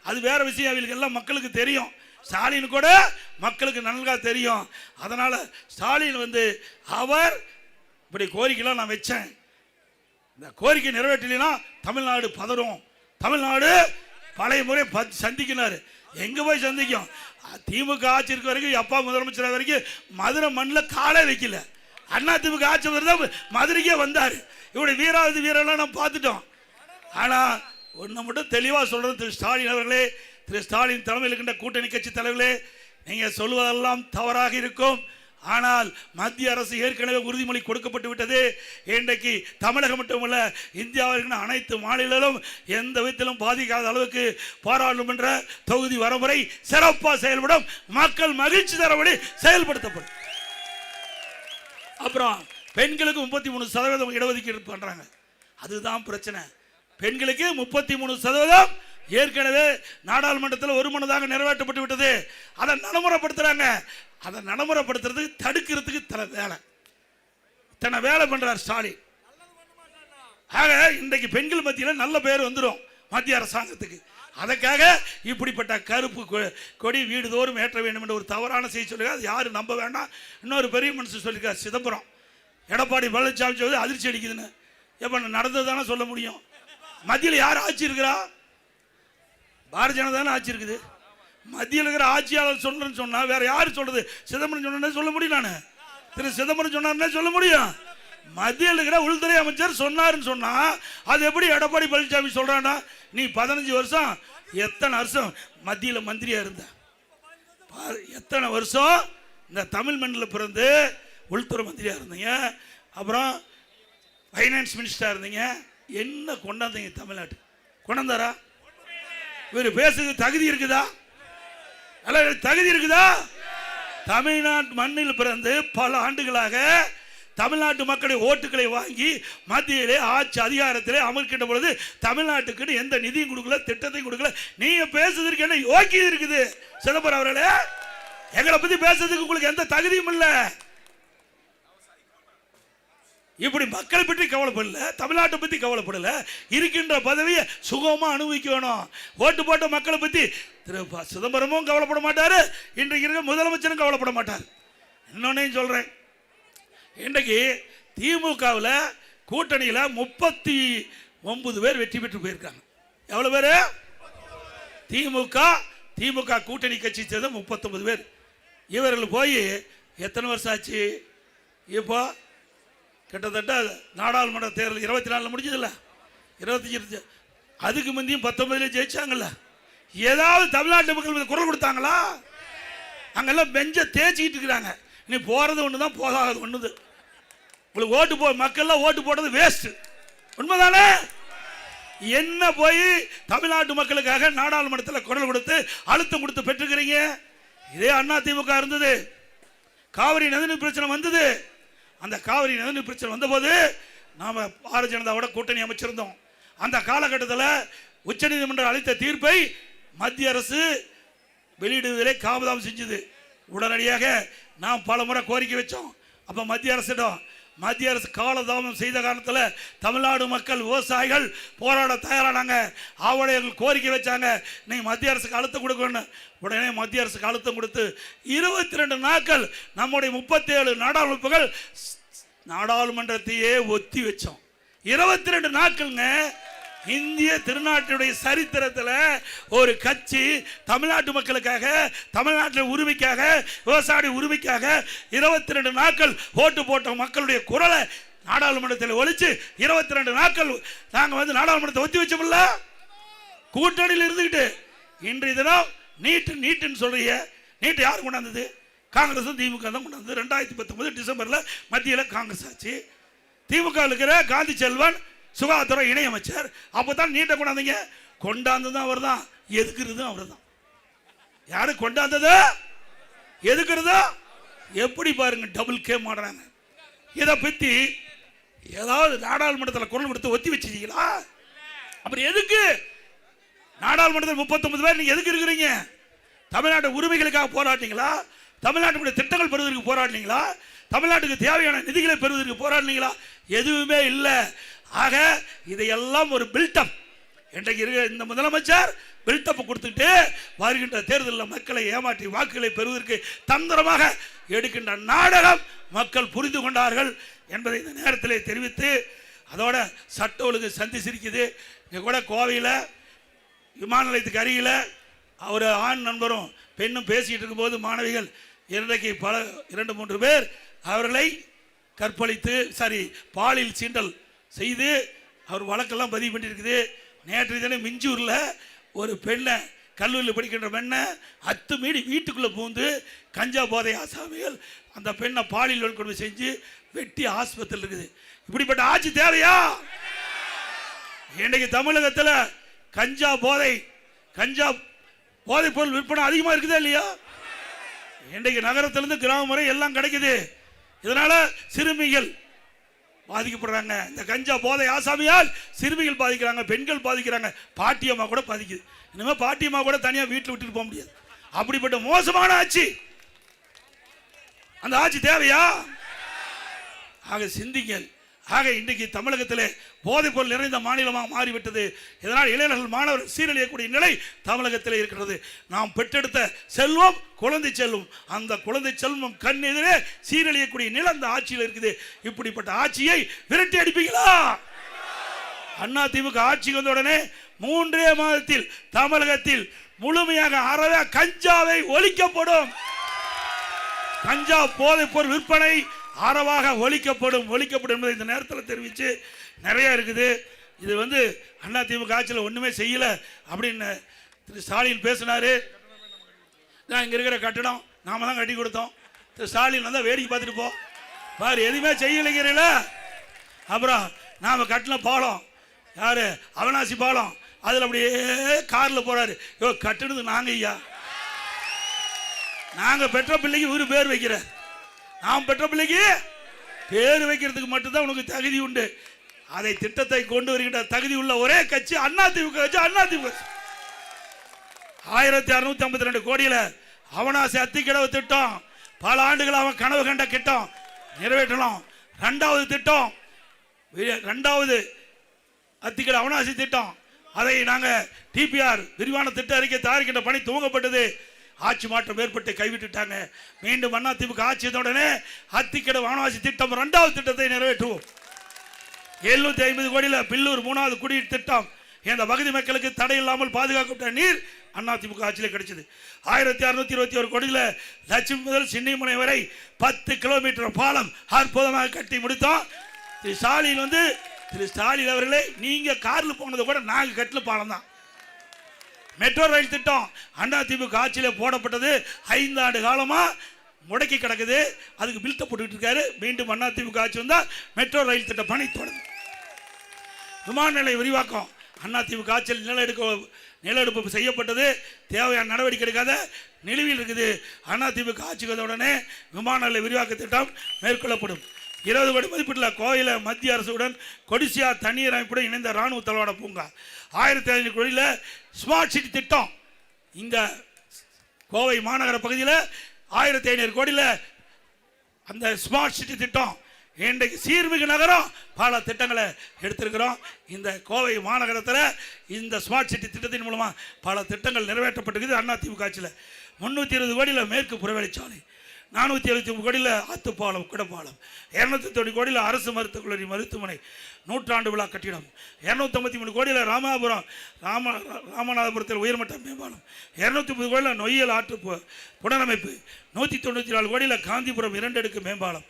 அது வேற விஷயம். அவங்களுக்கு எல்லாம் மக்களுக்கு தெரியும். ஸ்டாலின் கூட மக்களுக்கு நன்கா தெரியும். அதனால ஸ்டாலின் அவர் இப்படி கோரிக்கைலாம் நான் வச்சேன், இந்த கோரிக்கை நிறைவேற்றலைன்னா தமிழ்நாடு பதறும், தமிழ்நாடு பழைய முறை சந்திக்கிறாரு. எங்க போய் சந்திக்கும்? திமுக ஆட்சி இருக்க வரைக்கும், அப்பா முதலமைச்சர் வரைக்கும் மதுரை மண்ணில் காலை வைக்கல. அண்ணா திமுக ஆட்சி மதுரைக்கே வந்தாரு. இவருடைய வீராவது வீரெல்லாம் நம்ம பார்த்துட்டோம். ஆனா ஒன்று மட்டும் தெளிவா சொல்றது, திரு ஸ்டாலின் அவர்களே, திரு ஸ்டாலின் தலைமையில் இருக்கின்ற கூட்டணி கட்சி தலைவர்களே, நீங்க சொல்வதெல்லாம் தவறாக இருக்கும். ஆனால் மத்திய அரசு ஏற்கனவே உறுதிமொழி கொடுக்கப்பட்டு விட்டது. இன்றைக்கு தமிழகம் மட்டுமல்ல, இந்தியாவில் அனைத்து மாநிலங்களும் எந்த விதத்திலும் பாதிக்காத அளவுக்கு பாராளுமன்ற தொகுதி வரமுறை சிறப்பாக செயல்படும், மக்கள் மகிழ்ச்சி தரபடி செயல்படுத்தப்படும். அப்புறம் பெண்களுக்கு 33% இடஒதுக்கீடு பண்றாங்க. அதுதான் பிரச்சனை. பெண்களுக்கு 33% ஏற்கனவே நாடாளுமன்றத்தில் ஒருமனதாக நிறைவேற்றப்பட்டு விட்டது. அதை நடைமுறைப்படுத்துறாங்க. அதை நடைமுறைப்படுத்துறது தடுக்கிறதுக்கு இத்தனை வேலை பண்றார் ஸ்டாலின். ஆக இன்றைக்கு பெண்கள் மத்தியில் நல்ல பேர் வந்துடும் மத்திய அரசாங்கத்துக்கு. அதற்காக இப்படிப்பட்ட கருப்பு கொடி வீடுதோறும் ஏற்ற வேண்டும் என்ற ஒரு தவறான செய்தி சொல்லுங்க. அது யாரும் நம்ப வேண்டாம். இன்னொரு பெரிய மனுஷன் சொல்லியிருக்கார், சிதம்பரம் எடப்பாடி பழனிசாமி சொல்லி அதிர்ச்சி அடிக்குதுன்னு. எப்ப நடந்தது தானே சொல்ல முடியும். மத்தியில் யார் ஆட்சி இருக்கிறா? பாரதிய ஜனதா தானே ஆட்சி இருக்குது. மத்தியில் இருக்கிற ஆட்சியாளர் சொல்றேன்னு சொன்னா வேற யாரு சொல்றது? சிதம்பரம் சொன்ன சொல்ல முடியும். நான் திரு சிதம்பரம் சொன்னார்னே சொல்ல முடியும். மத்தியில் இருக்கிற உள்துறை அமைச்சர் சொன்னாருன்னு சொன்னா அது எப்படி எடப்பாடி பழனிசாமி சொல்றானா? நீ 15 வருஷம், எத்தனை வருஷம் மத்தியில் மந்திரியா இருந்த, எத்தனை வருஷம் இந்த தமிழ் மண்ணில் பிறந்து உள்துறை மந்திரியா இருந்தீங்க, அப்புறம் ஃபைனான்ஸ் மினிஸ்டரா இருந்தீங்க. என்ன கொண்டாந்தீங்க தமிழ்நாட்டு? கொண்டாந்தாரா? இவர் பேசுறது தகுதி இருக்குதா? தகுதி இருக்குதா? தமிழ்நாட்டு மண்ணில் பிறந்து பல ஆண்டுகளாக தமிழ்நாட்டு மக்களுடைய ஓட்டுகளை வாங்கி மத்தியிலே ஆட்சி அதிகாரத்திலே அமர்க்கின்ற பொழுது தமிழ்நாட்டுக்கு எந்த நிதியும் கொடுக்கல, திட்டத்தையும் கொடுக்கல. நீங்க பேசுறதுக்கு என்ன யோக்கியம் இருக்குது? சிதம்பரம் அவர்களே, எங்களை பத்தி பேசுறதுக்கு உங்களுக்கு எந்த தகுதியும் இல்லை. இப்படி மக்களை பற்றி கவலைப்படல, தமிழ்நாட்டை பற்றி கவலைப்படல, இருக்கின்ற பதவியை சுகமாக அனுபவிக்கணும். ஓட்டு போட்ட மக்களை பற்றி திரு சிதம்பரமும் கவலைப்பட மாட்டார், இன்றைக்கு இருக்க முதலமைச்சரும் கவலைப்பட மாட்டார். இன்னொன்னையும் சொல்கிறேன், இன்றைக்கு திமுகவில் கூட்டணியில் 39 பேர் வெற்றி பெற்று போயிருக்காங்க. எவ்வளோ பேர்? திமுக கூட்டணி கட்சி சேர்ந்த 39 பேர். இவர்கள் போய் எத்தனை வருஷம் ஆச்சு? இப்போ கிட்டத்தட்ட நாடாளுமன்ற தேர்தல் 24 முடிஞ்சதில்ல, 25. அதுக்கு முந்தையும் 19 ஜெயிச்சாங்கல்ல. ஏதாவது தமிழ்நாட்டு மக்கள் குரல் கொடுத்தாங்களா? அங்கெல்லாம் பெஞ்சை தேய்ச்சிக்கிட்டு இருக்கிறாங்க. நீ போறது ஒன்று தான், போகாதது ஒன்று. உங்களுக்கு ஓட்டு மக்கள்லாம் ஓட்டு போடுறது வேஸ்ட். உண்மைதானே? என்ன போய் தமிழ்நாட்டு மக்களுக்காக நாடாளுமன்றத்தில் குரல் கொடுத்து அழுத்தம் கொடுத்து பெற்றுக்கிறீங்க? இதே அண்ணா திமுக இருந்தது, காவிரி நதிநீர் பிரச்சனை வந்தது. அந்த காவிரி நதிநீர் பிரச்சனை வந்தபோது நாம பாரதிய ஜனதாவோட கூட்டணி அமைச்சிருந்தோம். அந்த காலகட்டத்தில் உச்சநீதிமன்றம் அளித்த தீர்ப்பை மத்திய அரசு வெளியிடுவதிலே காபதாம் செஞ்சது. உடனடியாக நாம் பல முறை கோரிக்கை வச்சோம். அப்போ மத்திய அரசு காலதாமம் செய்த காரணத்தில் தமிழ்நாடு மக்கள் விவசாயிகள் போராட தயாரானாங்க. அவர்கள் கோரிக்கை வச்சாங்க, நீங்கள் மத்திய அரசுக்கு அழுத்தம் கொடுக்கணும். உடனே மத்திய அரசுக்கு அழுத்தம் கொடுத்து 22 நாட்கள் நம்முடைய 37 நாடாளுமன்றத்தையே ஒத்தி வச்சோம். 22 நாட்கள்ங்க. இந்திய திருநாட்டுடைய சரித்திரத்தில் ஒரு கட்சி தமிழ்நாட்டு மக்களுக்காக, தமிழ்நாட்டில் உரிமைக்காக, விவசாய உரிமைக்காக 22 நாட்கள் ஓட்டு போட்ட மக்களுடைய குரலை நாடாளுமன்றத்தில் ஒழிச்சு 22 நாட்கள் நாங்கள் நாடாளுமன்றத்தை ஒத்தி வச்சோம்ல, கூட்டணியில் இருந்துக்கிட்டு. இன்றைய தினம் நீட்டுன்னு சொல்றீங்க. நீட்டு யார் கொண்டாந்தது? காங்கிரஸும் திமுக தான் கொண்டாந்தது. 2019 டிசம்பரில் மத்தியில் காங்கிரஸ் ஆச்சு. திமுக இருக்கிற காந்தி செல்வன் சுகாதார இணையமைச்சர். அப்பதான் நீட்டை கொண்டாந்தீங்க. கொண்டாந்ததும் அவர் தான், எதுக்குறதும் அவர் தான். யாரு கொண்டாந்தது, எதுக்குறதோ எப்படி பாருங்க, டபுள் கேம் ஆடுறாங்க. இதை பத்தி ஏதாவது நாடாளுமன்றத்தில் குரல் கொடுத்து ஒத்தி வச்சிருக்கீங்களா? அப்புறம் எதுக்கு நாடாளுமன்றத்தில் 39 பேர் நீங்க எதுக்கு இருக்கிறீங்க? தமிழ்நாட்டு உரிமைகளுக்காக போராட்டிங்களா? தமிழ்நாட்டுடைய திட்டங்கள் பெறுவதற்கு போராடினீங்களா? தமிழ்நாட்டுக்கு தேவையான நிதிகளை பெறுவதற்கு போராடினீங்களா? எதுவுமே இல்லை. ஆக இதையெல்லாம் ஒரு பில்டப். இன்றைக்கு இருக்க இந்த முதலமைச்சர் பில்டப் கொடுத்துட்டு வருகின்ற தேர்தலில் மக்களை ஏமாற்றி வாக்குகளை பெறுவதற்கு தந்திரமாக எடுக்கின்ற நாடகம் மக்கள் புரிந்து கொண்டார்கள் என்பதை இந்த நேரத்தில் தெரிவித்து, அதோட சட்ட ஒழுங்கு சந்தி சிரிக்குது. இங்கே கூட கோவையில் விமான நிலையத்துக்கு அருகில் ஒரு ஆண் நண்பரும் பெண்ணும் பேசிகிட்டு இருக்கும்போது மாணவிகள் இன்றைக்கு 2-3 பேர் அவர்களை கற்பழித்து பாலியல் சீண்டல் செய்து அவர் வழக்கெல்லாம் பதிவு பண்ணியிருக்குது. நேற்று தினம் மிஞ்சூரில் ஒரு பெண்ணை, கல்லூரியில் படிக்கின்ற பெண்ணை அத்துமீறி வீட்டுக்குள்ளே பூந்து கஞ்சா போதை ஆசாமிகள் அந்த பெண்ணை பாலியல் வன்கொடுமை செஞ்சு வெட்டி ஆஸ்பத்திரியில் இருக்குது. இப்படிப்பட்ட ஆட்சி தேவையா? இன்றைக்கு தமிழகத்தில் கஞ்சா போதை பொருள் விற்பனை அதிகமாக இருக்குதா இல்லையா? இன்றைக்கு நகரத்திலிருந்து கிராமம் வரை எல்லாம் கிடைக்குது. இதனால சிறுமிகள் பாதிக்கப்படுறாங்க. இந்த கஞ்சா போதை ஆசாமியால் சிறுமிகள் பாதிக்கிறாங்க, பெண்கள் பாதிக்கிறாங்க, பாட்டியம்மா கூட பாதிக்குது. இனிமேல் பாட்டியம்மா கூட தனியாக வீட்டில் விட்டுட்டு போக முடியாது. அப்படிப்பட்ட மோசமான ஆட்சி. அந்த ஆட்சி தேவையா? ஆக சிந்திங்கள். ஆக இன்றைக்கு தமிழகத்திலே போதைப் பொருள் நிறைந்த மாநிலமாக மாறிவிட்டது. இதனால் இளைஞர்கள், மாணவர்கள் சீரழியக்கூடிய நிலை தமிழகத்தில் இருக்கிறது. நாம் பெற்றெடுத்த செல்வம் குழந்தை செல்வம், அந்த குழந்தை செல்வம் கண் எதிரே சீரழியக்கூடிய நிலை அந்த ஆட்சியில் இருக்குது. இப்படிப்பட்ட ஆட்சியை விரட்டி அடிப்பீங்களா? அண்ணா திமுக ஆட்சிக்கு வந்த உடனே 3 மாதத்தில் தமிழகத்தில் முழுமையாக அறவே கஞ்சாவை ஒழிக்கப்படும். கஞ்சா போதைப் பொருள் விற்பனை அறவாக ஒழிக்கப்படும் என்பதை இந்த நேரத்தில் தெரிவித்து, நிறைய இருக்குது. இது அண்ணா திமுக ஆட்சியில் ஒன்றுமே செய்யலை அப்படின்னு திரு ஸ்டாலின் பேசினாரு. நான் இங்கே இருக்கிற கட்டடம் நாம தான் கட்டி கொடுத்தோம். திரு ஸ்டாலின் வந்தால் வேடிக்கை பார்த்துட்டு போ பாரு, எதுவுமே செய்யலைங்கிறீங்கள. அப்புறம் நாம் கட்டின பாலம் யாரு, அவினாசி பாலம், அதில் அப்படியே காரில் போறாரு. கட்டுனது நாங்கள் ஐயா, நாங்கள் பெற்ற பிள்ளைக்கு ஒரு பேர் வைக்கிற, நாம் பெற்ற பிள்ளைக்கு பேர் வைக்கிறதுக்கு மட்டும்தான் உனக்கு தகுதி உண்டு. அதை திட்டத்தை கொண்டு வருகின்ற தகுதி உள்ள ஒரே கட்சி அதிமுக கட்சி. அதிமுக 1652 கோடியில் அவனாசி அத்திக்கடவு திட்டம் பல ஆண்டுகள் அவன் கனவு கண்ட திட்டம் நிறைவேற்றலாம். இரண்டாவது திட்டம், இரண்டாவது அத்திக்கடவு அவனாசி திட்டம், அதை நாங்கள் டிபிஆர் விரிவான திட்ட அறிக்கை தயாரிக்கின்ற பணி துவங்கப்பட்டது. ஆட்சி மாற்றம் ஏற்பட்டு கைவிட்டுட்டாங்க. மீண்டும் அதிமுக ஆட்சி உடனே அத்திக்கடவு அவனாசி திட்டம் இரண்டாவது திட்டத்தை நிறைவேற்றுவோம். 750 கோடியில் பில்லூர் 3வது குடிநீர் திட்டம் இந்த பகுதி மக்களுக்கு தடை இல்லாமல் பாதுகாக்கப்பட்ட நீர் அதிமுக ஆட்சியில் கிடைச்சது. 1621 கோடியில் லட்சுமி முதல் சின்னிமலை வரை 10 கிலோமீட்டர் பாலம் அற்புதமாக கட்டி முடித்தோம். திரு ஸ்டாலின் அவர்களே, நீங்க காரில் போனதை கூட நாங்கள் கட்டில பாலம் தான். மெட்ரோ ரயில் திட்டம் அதிமுக ஆட்சியில் போடப்பட்டது. 5 ஆண்டு காலமா முடக்கி கிடக்குது. அதுக்கு பில்ட்ட போட்டுக்கிட்டு இருக்காரு. மீண்டும் அதிமுக ஆட்சி வந்தால் மெட்ரோ ரயில் திட்ட பணி தொடங்கும். விமான நிலைய விரிவாக்கம் அதிமுக ஆட்சியில் நிலஎடுப்பு செய்யப்பட்டது. தேவையான நடவடிக்கை எடுக்காத நிலுவையில் இருக்குது. அதிமுக ஆட்சிக்கு வந்த உடனே விமான நிலைய விரிவாக்க திட்டம் மேற்கொள்ளப்படும். 20 கோடி மதிப்பீட்டில் கோயில மத்திய அரசுடன் கொடிசியா தண்ணீர் அமைப்புடன் இணைந்த ராணுவ தளவாட பூங்கா. 1500 கோடியில் ஸ்மார்ட் சிட்டி திட்டம். இந்த கோவை மாநகர பகுதியில் 1500 கோடியில் அந்த ஸ்மார்ட் சிட்டி திட்டம். இன்றைக்கு சீர்மிகு நகரம் பல திட்டங்களை எடுத்திருக்கிறோம். இந்த கோவை மாநகரத்தில் இந்த ஸ்மார்ட் சிட்டி திட்டத்தின் மூலமாக பல திட்டங்கள் நிறைவேற்றப்பட்டிருக்குது. அதிமுக ஆட்சியில் 320 கோடியில் மேற்கு புறவழிச்சாலை, 473 கோடியில் ஆத்துப்பாலம் குடப்பாலம், 290 கோடியில் அரசு மருத்துவக் கல்லூரி மருத்துவமனை 100 விழா கட்டிடம், 253 கோடியில் ராமநாதபுரத்தில் உயர்மட்ட மேம்பாலம், 230 கோடியில் நொய்யல் ஆற்று புனரமைப்பு, 194 கோடியில் காந்திபுரம் 2 அடுக்கு மேம்பாலம்,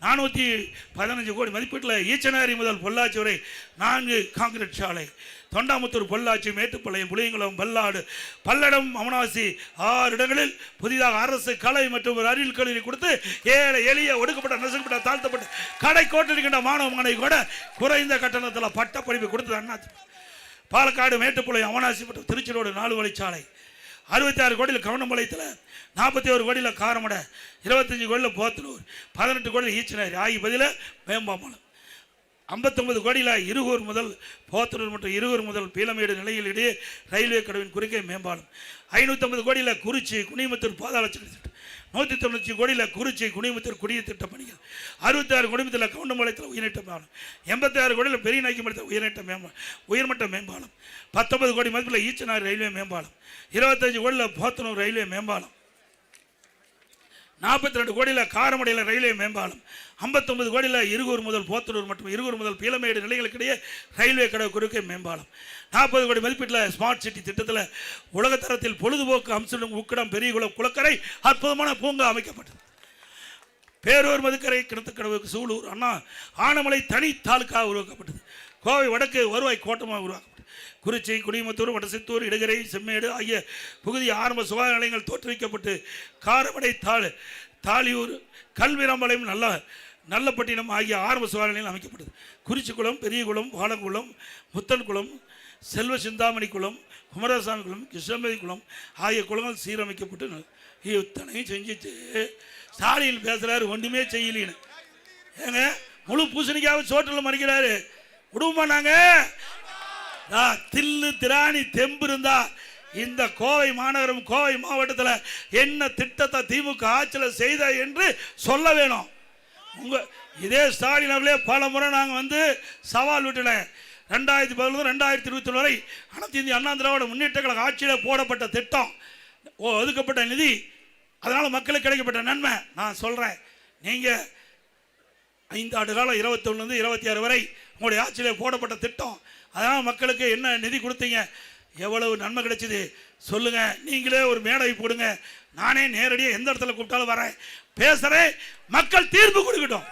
415 கோடி மதிப்பீட்டில் ஈச்சனாரி முதல் பொள்ளாச்சி வரை 4 கான்கிரீட் சாலை, தொண்டாமுத்தூர் பொள்ளாச்சி மேட்டுப்பாளையம் புளியங்குளம் பல்லாடு பல்லடம் அவனாசி 6 இடங்களில் புதிதாக அரசு கலை மற்றும் ஒரு அறிவியல் கல்லூரி கொடுத்து ஏழை எளிய ஒடுக்கப்பட்ட நசுக்கப்பட்ட தாழ்த்தப்பட்ட கடை கோட்டிருக்கின்ற மாணவ மாணவி கூட குறைந்த கட்டணத்தில் பட்ட படிப்பு கொடுத்தது அதிமுக. பாலக்காடு மேட்டுப்பாளையம் அவனாசி மற்றும் திருச்சி ரோடு 4 வழிச்சாலை, 66 கோடியில் கவனம்பாளையத்தில், 41 கோடியில் காரமடை, 25 கோடியில் போத்தனூர், 18 கோடியில் ஈச்சனாரி ஆகிய பதில மேம்பாலம், 59 கோடியில் இருகூர் முதல் போத்தனூர் மற்றும் இருகூர் முதல் பீலமேடு நிலையில் இடையே ரயில்வே கடவின் குறுக்கே மேம்பாலம், 550 கோடியில் குறிச்சி குனிமுத்தூர் பாதாளச்சாலை திட்டம், 190 கோடியில் குறிச்சி குனிமுத்தூர் குடிநீர் திட்ட பணிகள், 66 கோடிமத்தில் கவுண்டம்பாளையத்தில் உயர்நீட்ட மேம்பாலம், 86 கோடியில் பெரிய நாய்க்குமலத்தில் உயர்மட்ட மேம்பாலம், 19 கோடி மதிப்பில் ஈச்சனார் ரயில்வே மேம்பாலம், 25 கோடியில் போத்தனூர் ரயில்வே மேம்பாலம், 42 கோடியில் காரமடையில் ரயில்வே மேம்பாலம், 59 கோடியில் இருகூர் முதல் போத்தனூர் மற்றும் இருகூர் முதல் பீலமேடு நிலைகளுக்கிடையே ரயில்வே கடவு குறுக்கே மேம்பாலம், 40 கோடி மதிப்பீட்டில் ஸ்மார்ட் சிட்டி திட்டத்தில் உலகத்தரத்தில் பொழுதுபோக்கு அம்சம் உக்கடம் பெரியகுளம் குளக்கரை அற்புதமான பூங்கா அமைக்கப்பட்டது. பேரூர் மதுக்கரை கிணத்துக்கடவு சூலூர் அண்ணா ஆனமலை தனி தாலுக்கா உருவாக்கப்பட்டது. கோவை வடக்கு வருவாய் கோட்டமாக உருவாக்கப்பட்டது. குறிச்சி குடிமுத்தூர் வடசித்தூர் இடுகரை செம்மேடு ஆகிய பகுதி ஆரம்ப சுகாதார நிலையங்கள் தோற்றுவிக்கப்பட்டு காரமடை தாலியூர் கல்விராம்பாளையம் நல்லப்பட்டினம் ஆகிய ஆரம்ப சுகாதார நிலையங்கள் அமைக்கப்பட்டது. குறிச்சிக்குளம் பெரியகுளம் வாழங்குளம் முத்தன்குளம் செல்வ சிந்தாமணி குளம் குமரசாமி குளம் கிருஷ்ணமதி குளம் ஆகிய குளங்கள் சீரமைக்கப்பட்டு இத்தனையும் செஞ்சுட்டு ஸ்டாலின் பேசுறாரு ஒன்றுமே செய்யலின்னு. ஏங்க முழு பூசணிக்காக சோற்றில் மறிக்கிறாரு. விடுவோமா நாங்க? தில்லு திராணி தெம்பு இருந்தா இந்த கோவை மாநகரம் கோவை மாவட்டத்தில் என்ன திட்டத்தை திமுக ஆட்சியில் செய்த என்று சொல்ல வேணும். இதே ஸ்டாலின் அவர்களே பல முறை நாங்கள் வந்து சவால் விட்டுனேன். 2011 2021 வரை அனைத்து இந்திய அண்ணா திராவிட முன்னேற்ற கழக ஆட்சியில் போடப்பட்ட திட்டம், ஒதுக்கப்பட்ட நிதி, அதனால் மக்களுக்கு கிடைக்கப்பட்ட நன்மை நான் சொல்கிறேன். நீங்கள் 5 ஆண்டு காலம் 21 26 வரை உங்களுடைய ஆட்சியில் போடப்பட்ட திட்டம், அதனால் மக்களுக்கு என்ன நிதி கொடுத்தீங்க, எவ்வளவு நன்மை கிடைச்சிது சொல்லுங்க. நீங்களே ஒரு மேடை போடுங்க, நானே நேரடியாக எந்த இடத்துல கூப்பிட்டாலும் வரேன், பேசுறேன், மக்கள் தீர்ப்பு கொடுக்கட்டும்.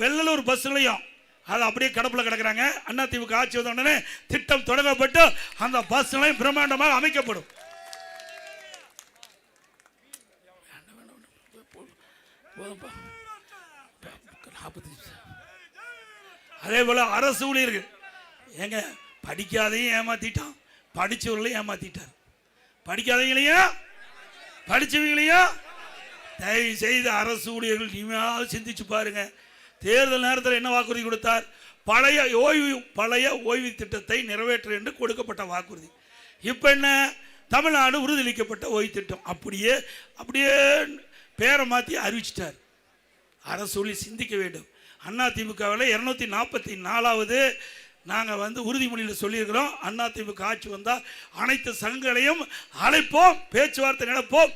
வெள்ளலூர் பஸ்லையும் அது அப்படியே கடப்பில் கிடக்கிறாங்க. அதிமுக ஆட்சி வந்த உடனே திட்டம் தொடங்கப்பட்டு அந்த பஸ்லையும் பிரம்மாண்டமாக அமைக்கப்படும். அதே போல அரசு ஊழியர்கள் எங்க படிக்காதையும் ஏமாத்திட்டான், படிச்சவர்களையும் ஏமாத்திட்டார். படிக்காதவங்களையும் படிச்சவங்களையும் தயவு செய்து அரசு ஊழியர்கள் இனிமையாக சிந்திச்சு பாருங்க. தேர்தல் நேரத்தில் என்ன வாக்குறுதி கொடுத்தார்? பழைய ஓய்வு திட்டத்தை நிறைவேற்ற என்று கொடுக்கப்பட்ட வாக்குறுதி. இப்போ என்ன? தமிழ்நாடு உறுதியளிக்கப்பட்ட ஓய்வு திட்டம் அப்படியே பேரை மாற்றி அறிவிச்சிட்டார். அரசு ஊழியர் சிந்திக்க வேண்டும். அதிமுகவில் 244வது நாங்கள் உறுதிமொழியில் சொல்லியிருக்கிறோம். அதிமுக ஆட்சி வந்தால் அனைத்து சங்கங்களையும் அழைப்போம், பேச்சுவார்த்தை நடப்போம்,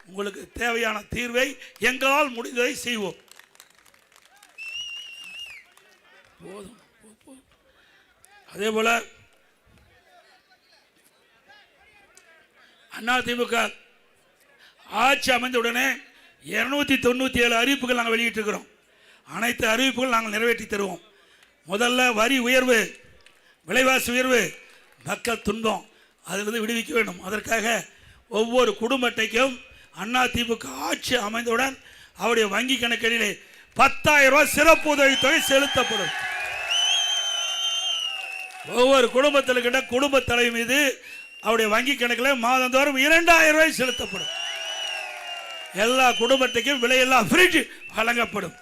உங்களுக்கு தேவையான தீர்வை எங்களால் முடிந்ததை செய்வோம். போதும். அதே போல அதிமுக ஆட்சி அமைந்தவுடனே 297 அறிவிப்புகள் நாங்கள் வெளியிட்டிருக்கிறோம். அனைத்து அறிவிப்புகள் நாங்கள் நிறைவேற்றி தருவோம். முதல்ல வரி உயர்வு, விலைவாசி உயர்வு, மக்கள் துன்பம், அதிலிருந்து விடுவிக்க வேண்டும். அதற்காக ஒவ்வொரு குடும்ப அட்டைக்கும் அதிமுக ஆட்சி அமைந்தவுடன் அவருடைய வங்கி கணக்கிலே 10,000 ரூபாய் சிறப்பு உதவித்தொகை செலுத்தப்படும். ஒவ்வொரு குடும்பத்திற்கிட்ட குடும்ப தலைவி மீது அவருடைய வங்கி கணக்கில் மாதந்தோறும் 2,000 ரூபாய் செலுத்தப்படும். எல்லா குடும்பத்துக்கும் விலையில்லா ஃப்ரிட்ஜ் வழங்கப்படும்.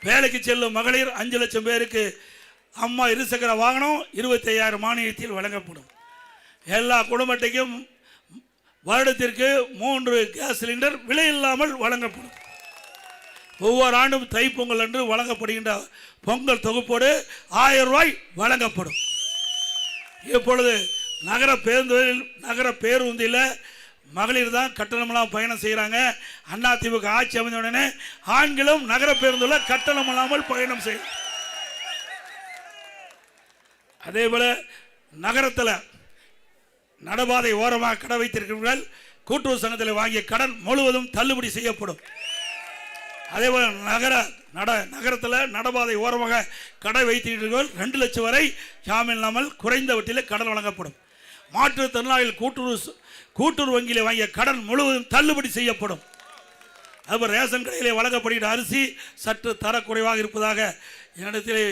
வேலைக்கு செல்லும் மகளிர் 5 லட்சம் பேருக்கு அம்மா இருசக்கர வாகனம் 25,000 மானியத்தில் வழங்கப்படும். எல்லா குடும்பத்துக்கும் வருடத்திற்கு 3 கேஸ் சிலிண்டர் விலையில்லாமல் வழங்கப்படும். ஒவ்வொரு ஆண்டும் தைப்பொங்கல் அன்று வழங்கப்படுகின்ற பொங்கல் தொகுப்போடு 1000 ரூபாய் வழங்கப்படும். இப்பொழுது நகர பேருந்தில் மகளிர் தான் கட்டணமெல்லாம் பயணம் செய்கிறாங்க. அதிமுக ஆட்சி அமைந்த உடனே ஆண்களும் நகர பேருந்தில் கட்டணம் இல்லாமல் பயணம் செய்யும். அதே போல நகரத்தில் நடபாதை ஓரமாக கடை வைத்திருக்கிறவர்கள் கூட்டுறவு சங்கத்தில் வாங்கிய கடன் முழுவதும் தள்ளுபடி செய்யப்படும். அதே போல நகரத்தில் நடபாதை ஓரமாக கடை வைத்திருக்கிறவர்கள் 2 லட்சம் வரை ஜாமீன் இல்லாமல் குறைந்த வட்டியில் கடன் வழங்கப்படும். மாற்றுத்திறனாளிகள் கூட்டுறவு வங்கியில் வாங்கிய கடன் முழுவதும் தள்ளுபடி செய்யப்படும். அதுபோல் ரேஷன் கடையிலே வழங்கப்படுகிற அரிசி சற்று தரக்குறைவாக இருப்பதாக என்னிடத்திலே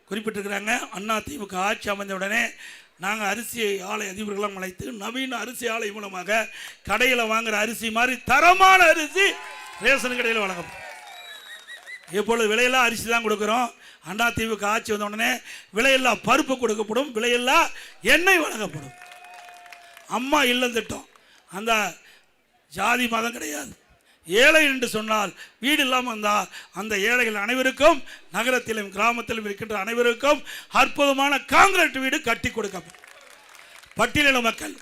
குறிப்பிட்டிருக்கிறாங்க. அதிமுக ஆட்சி அமைந்தவுடனே நாங்கள் அரிசி ஆலை அதிபர்களெல்லாம் அழைத்து நவீன அரிசி ஆலை மூலமாக கடையில் வாங்குகிற அரிசி மாதிரி தரமான அரிசி ரேஷன் கடையில் வழங்கப்படும். இப்பொழுது விலையில்லா அரிசி தான் கொடுக்குறோம். அதிமுக ஆட்சி வந்த உடனே விலையில்லா பருப்பு கொடுக்கப்படும், விலையில்லா எண்ணெய் வழங்கப்படும். அம்மா இல்லம் திட்டம் அந்த ஜாதி மதம் கிடையாது. ஏழை என்று சொன்னால் வீடு இல்லாமல் வந்தால் அந்த ஏழைகள் அனைவருக்கும் நகரத்திலும் கிராமத்திலும் இருக்கின்ற அனைவருக்கும் அற்புதமான காங்கிரீட் வீடு கட்டி கொடுக்கப்படும். பட்டியலின மக்கள்,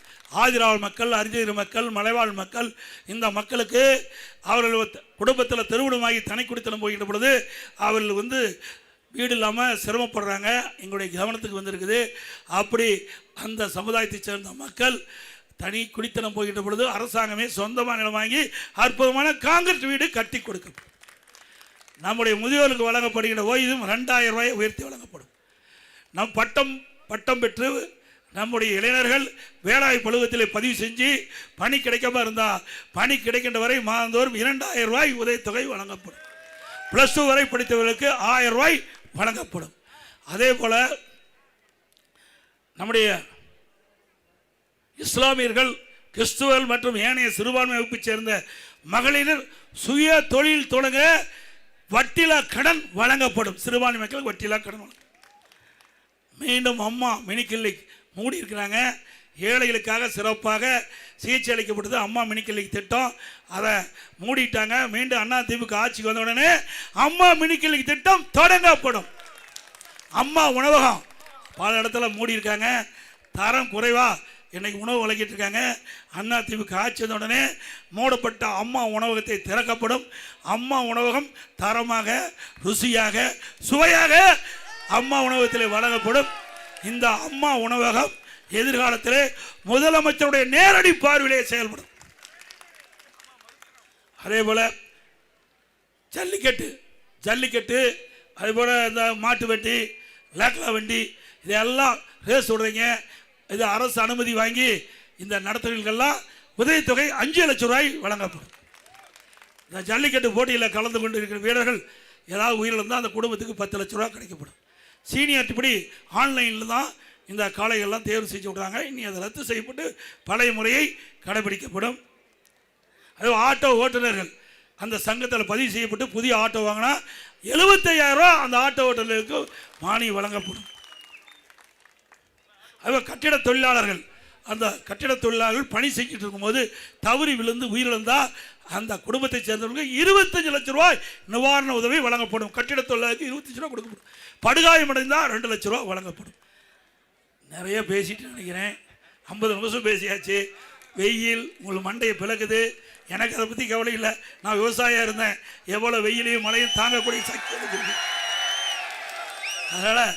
ஆதிராவல் மக்கள், அரிஜன மக்கள், மலைவாழ் மக்கள், இந்த மக்களுக்கு அவர்கள் குடும்பத்தில் திருமணமாகி தனி குடித்தனம் போகின்ற பொழுது அவர்கள் வீடு இல்லாமல் சிரமப்படுறாங்க. எங்களுடைய கவனத்துக்கு வந்திருக்குது. அப்படி அந்த சமுதாயத்தை சேர்ந்த மக்கள் தனி குடித்தனம் போகின்ற பொழுது அரசாங்கமே சொந்தமாக நிலம் வாங்கி அற்புதமான காங்கிரீட் வீடு கட்டி கொடுக்கப்படும். நம்முடைய முதியோருக்கு வழங்கப்படுகின்ற ஓய்வும் 2,000 ரூபாயை உயர்த்தி வழங்கப்படும். நம் பட்டம் பெற்று நம்முடைய இளைஞர்கள் வேளாண் பழுவத்தில் பதிவு செஞ்சு பணி கிடைக்காம இருந்தால் பணி கிடைக்கின்ற வரை மாதந்தோறும் 2,000 ரூபாய் உதவித்தொகை வழங்கப்படும். +2 வரை படித்தவர்களுக்கு 1000 ரூபாய் வழங்கப்படும். அதே போல நம்முடைய இஸ்லாமியர்கள், கிறிஸ்துவர்கள் மற்றும் ஏனைய சிறுபான்மை வகுப்பைச் சேர்ந்த மகளிர் சுய தொழில் தொடங்க வட்டிலா கடன் வழங்கப்படும். சிறுபான்மை மக்களுக்கு வட்டிலா கடன் வழங்கும். மீண்டும் அம்மா மினி கிளினிக் மூடி இருக்கிறாங்க. ஏழைகளுக்காக சிறப்பாக சிகிச்சை அளிக்கப்பட்டது அம்மா மினி கிளினிக் திட்டம். அதை மூடிட்டாங்க. மீண்டும் அதிமுக ஆட்சிக்கு வந்த உடனே அம்மா மினி கிளினிக் திட்டம் தொடங்கப்படும். அம்மா உணவகம் பல இடத்துல மூடி இருக்காங்க. தரம் குறைவா இன்னைக்கு உணவு வழங்கிட்டு இருக்காங்க. அதிமுக ஆட்சி வந்த உடனே மூடப்பட்ட அம்மா உணவகத்தை திறக்கப்படும். அம்மா உணவகம் தரமாக, ருசியாக, சுவையாக அம்மா உணவகத்தில் வழங்கப்படும். இந்த அம்மா உணவகம் எதிர்காலத்தில் முதலமைச்சருடைய நேரடி பார்வையிலே செயல்படும். அதே போல ஜல்லிக்கட்டு அதே போல இந்த மாட்டு வண்டி, லேக்லா வண்டி, இதெல்லாம் ரேஸ் விடுறீங்க. இது அரசு அனுமதி வாங்கி இந்த நடத்துகிறவர்களுக்கெல்லாம் உதவித்தொகை 5 லட்சம் ரூபாய் வழங்கப்படும். இந்த ஜல்லிக்கட்டு போட்டியில் கலந்து கொண்டு இருக்கிற வீரர்கள் ஏதாவது உயிரிழந்தால் அந்த குடும்பத்துக்கு 10 லட்சம் ரூபாய் கிடைக்கப்படும். சீனியாரிட்டி படி ஆன்லைனில் தான் இந்த காளைகள்லாம் தேர்வு செஞ்சு விட்றாங்க. இனி அதை ரத்து செய்யப்பட்டு பழைய முறையை கடைபிடிக்கப்படும். அது ஆட்டோ ஓட்டுநர்கள் அந்த சங்கத்தில் பதிவு செய்யப்பட்டு புதிய ஆட்டோ வாங்கினா 75,000 ரூபா அந்த ஆட்டோ ஓட்டலுக்கு மானியம் வழங்கப்படும். அதுவும் கட்டிட தொழிலாளர்கள், அந்த கட்டிட தொழிலாளர்கள் பணி செஞ்சுட்டு இருக்கும்போது தவறி விழுந்து உயிரிழந்தால் அந்த குடும்பத்தை சேர்ந்தவர்களுக்கு 25 லட்சம் ரூபாய் நிவாரண உதவி வழங்கப்படும். கட்டிட தொழிலாளருக்கு 25 ரூபா கொடுக்கப்படும். படுகாயமடைந்தால் 2 லட்சம் ரூபா வழங்கப்படும். நிறைய பேசிட்டு நினைக்கிறேன், 50 நிமிஷம் பேசியாச்சு. வெயில் உங்களுக்கு மண்டையை பிளக்குது. எனக்கு அதை பற்றி கவலை இல்லை. நான் விவசாயியாக இருந்தேன். எவ்வளோ வெயிலையும் மழையும் தாங்கக்கூடிய சக்தி இருக்குது. அதனால்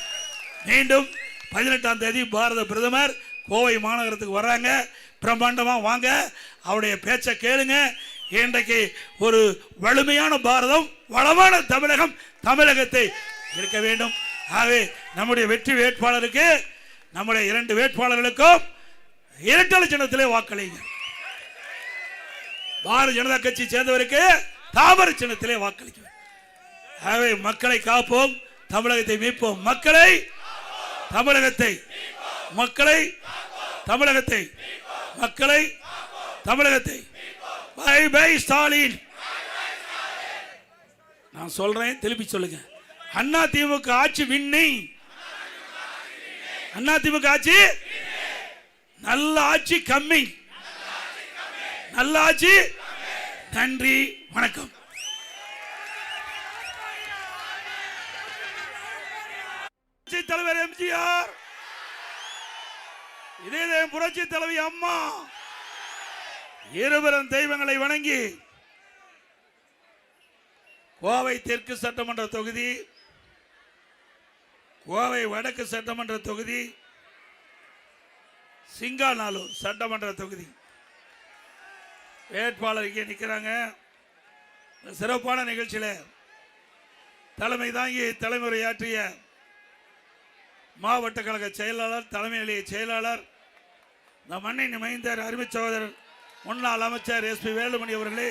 மீண்டும் 18ஆம் தேதி பாரத பிரதமர் கோவை மாநகரத்துக்கு வர்றாங்க. பிரம்மாண்டமாக வாங்க, அவருடைய பேச்சை கேளுங்க. இன்றைக்கு ஒரு வலிமையான பாரதம், வளமான தமிழகம், தமிழகத்தை இருக்க வேண்டும். ஆகவே நம்முடைய வெற்றி வேட்பாளருக்கு, நம்முடைய 2 வேட்பாளர்களுக்கும் இரட்டை சின்னத்திலே வாக்களிங்க. பாரதிய ஜனதா கட்சி சேர்ந்தவருக்கு தாமரை சின்னத்திலே வாக்களிக்க. ஆகவே மக்களை காப்போம், தமிழகத்தை மீட்போம். மக்களை, தமிழகத்தை, மக்களை, தமிழகத்தை, மக்களை, தமிழகத்தை. Bye bye Stalin. நான் சொல்றேன், திருப்பி சொல்லுங்க. அண்ணா திமுக ஆட்சி வின்னிங். அண்ணா திமுக ஆட்சி நல்ல ஆட்சி கம்மி. நல்ல ஆட்சி. நன்றி, வணக்கம். தலைவர் எம்ஜிஆர், இதே புரட்சி தலைவி அம்மா இருவரும் தெய்வங்களை வணங்கி கோவை தெற்கு சட்டமன்ற தொகுதி, கோவை வடக்கு சட்டமன்ற தொகுதி, சிங்காநல்லூர் சட்டமன்ற தொகுதி வேட்பாளர் இங்கே நிற்கிறாங்க. சிறப்பான நிகழ்ச்சியில் தலைமை தாங்கி தலைமுறையாற்றிய மாவட்ட கழக செயலாளர், தலைமை நிலைய செயலாளர், இந்த மண்ணின் மைந்தர் அருமை சகோதரர் முன்னாள் அமைச்சர் SP வேலுமணி அவர்களே,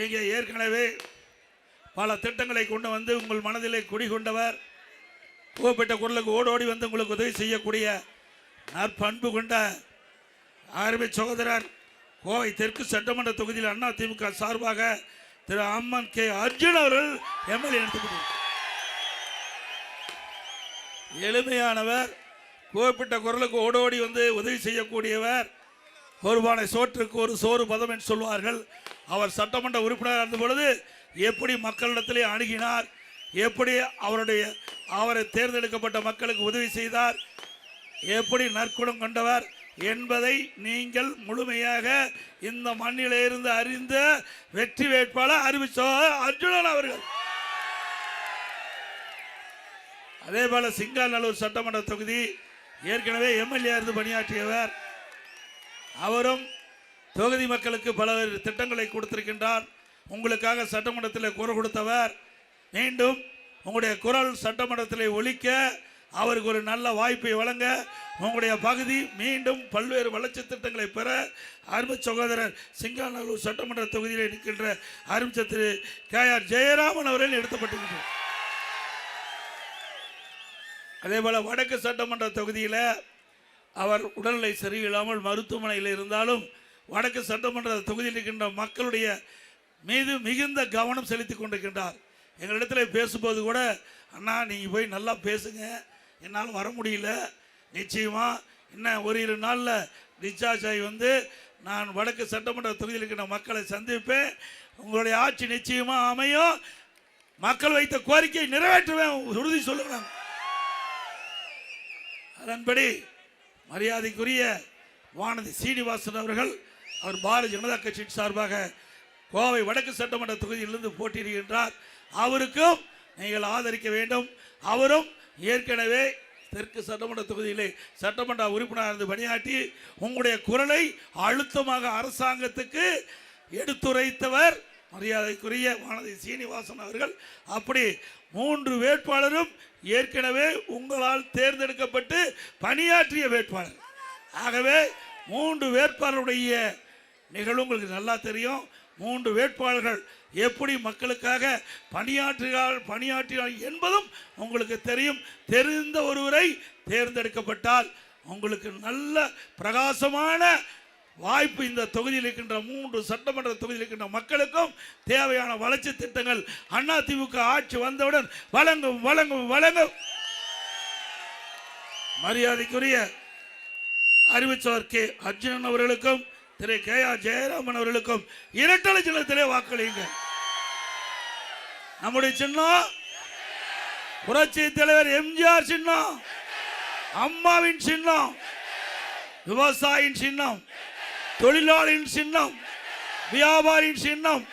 இங்கே ஏற்கனவே பல திட்டங்களை கொண்டு வந்து உங்கள் மனதிலே குடிகொண்டவர், கூப்பிட்ட குரலுக்கு ஓடோடி வந்து உங்களுக்கு உதவி செய்யக்கூடிய நற்பண்பு கொண்ட அருமை சகோதரர், கோவை தெற்கு சட்டமன்ற தொகுதியில் அண்ணா திமுக சார்பாக திரு அம்மன் கே அர்ஜுன் அவர்கள் MLA எடுத்துக்கொண்டார். எளிமையானவர், கூப்பிட்ட குரலுக்கு ஓடோடி வந்து உதவி செய்யக்கூடியவர். ஒரு பானை சோற்றுக்கு ஒரு சோறு பதம் என்று சொல்வார்கள். அவர் சட்டமன்ற உறுப்பினர் இருந்த பொழுது எப்படி மக்களிடத்திலே அணுகினார், எப்படி அவரை தேர்ந்தெடுக்கப்பட்ட மக்களுக்கு உதவி செய்தார், எப்படி நற்குணம் கொண்டவர் என்பதை நீங்கள் முழுமையாக இந்த மண்ணிலே இருந்து அறிந்த வெற்றி வேட்பாளர் அறிவிச்சவர் அர்ஜுனன் அவர்கள். அதே போல சிங்காநல்லூர் சட்டமன்ற தொகுதி ஏற்கனவே MLA இருந்து பணியாற்றியவர். அவரும் தொகுதி மக்களுக்கு பல திட்டங்களை கொடுத்திருக்கின்றார். உங்களுக்காக சட்டமன்றத்தில் குரல் கொடுத்தவர். மீண்டும் உங்களுடைய குரல் சட்டமன்றத்தில் ஒலிக்க அவருக்கு ஒரு நல்ல வாய்ப்பை வழங்க, உங்களுடைய பகுதி மீண்டும் பல்வேறு வளர்ச்சி திட்டங்களை பெற அருமை சகோதரர் சிங்காநல்லூர் சட்டமன்ற தொகுதியில் இருக்கின்ற அருமை திரு KR ஜெயராமன் அவர்கள் எடுக்கப்பட்டிருக்கிறார். அதே போல வடக்கு சட்டமன்ற தொகுதியில் அவர் உடல்நிலை சரியில்லாமல் மருத்துவமனையில் இருந்தாலும் வடக்கு சட்டமன்ற தொகுதியில் இருக்கின்ற மக்களுடைய மீது மிகுந்த கவனம் செலுத்தி கொண்டிருக்கின்றார். எங்களிடத்தில் பேசும்போது கூட, அண்ணா நீங்கள் போய் நல்லா பேசுங்க, என்னால் வர முடியல, நிச்சயமாக இன்னும் ஒரு 2 நாளில் டிஸ்சார்ஜ் ஆகி வந்து நான் வடக்கு சட்டமன்ற தொகுதியில் இருக்கின்ற மக்களை சந்திப்பேன், உங்களுடைய ஆட்சி நிச்சயமாக அமையும், மக்கள் வைத்த கோரிக்கையை நிறைவேற்றுவேன் உறுதி சொல்லுவேன். அதன்படி மரியாதைக்குரிய வானதி சீனிவாசன் அவர்கள், அவர் பாரதிய ஜனதா கட்சியின் சார்பாக கோவை வடக்கு சட்டமன்ற தொகுதியிலிருந்து போட்டியிடுகின்றார். அவருக்கும் நீங்கள் ஆதரிக்க வேண்டும். அவரும் ஏற்கனவே தெற்கு சட்டமன்ற தொகுதியிலே சட்டமன்ற உறுப்பினர் இருந்து பணியாற்றி உங்களுடைய குரலை அழுத்தமாக அரசாங்கத்துக்கு எடுத்துரைத்தவர் மரியாதைக்குரிய வானதி சீனிவாசன் அவர்கள். அப்படி 3 வேட்பாளரும் ஏற்கனவே உங்களால் தேர்ந்தெடுக்கப்பட்டு பணியாற்றிய வேட்பாளர். ஆகவே 3 வேட்பாளருடைய நிகழ்வு உங்களுக்கு நல்லா தெரியும். 3 வேட்பாளர்கள் எப்படி மக்களுக்காக பணியாற்றினார் என்பதும் உங்களுக்கு தெரியும். தெரிந்த ஒருவரை தேர்ந்தெடுக்கப்பட்டால் உங்களுக்கு நல்ல பிரகாசமான வாய்ப்பு. இந்த தொகுதியில் இருக்கின்ற 3 சட்டமன்ற தொகுதியில் இருக்கின்ற மக்களுக்கும் தேவையான வளர்ச்சி திட்டங்கள் அதிமுக ஆட்சி வந்தவுடன் வழங்கும் வழங்கும் வழங்கும். மரியாதைக்குரிய அறிவிச்சவர் கே அர்ஜுனன் அவர்களுக்கும் திரு கே.ஆர். ஜெயராமன் அவர்களுக்கும் இரட்டலை சின்னத்திலே வாக்களிங்க. நம்முடைய சின்னம் புரட்சி தலைவர் எம்ஜிஆர் சின்னம், அம்மாவின் சின்னம், விவசாயியின் சின்னம், தொழிலாளியின் சின்னம், வியாபாரியின் சின்னம்,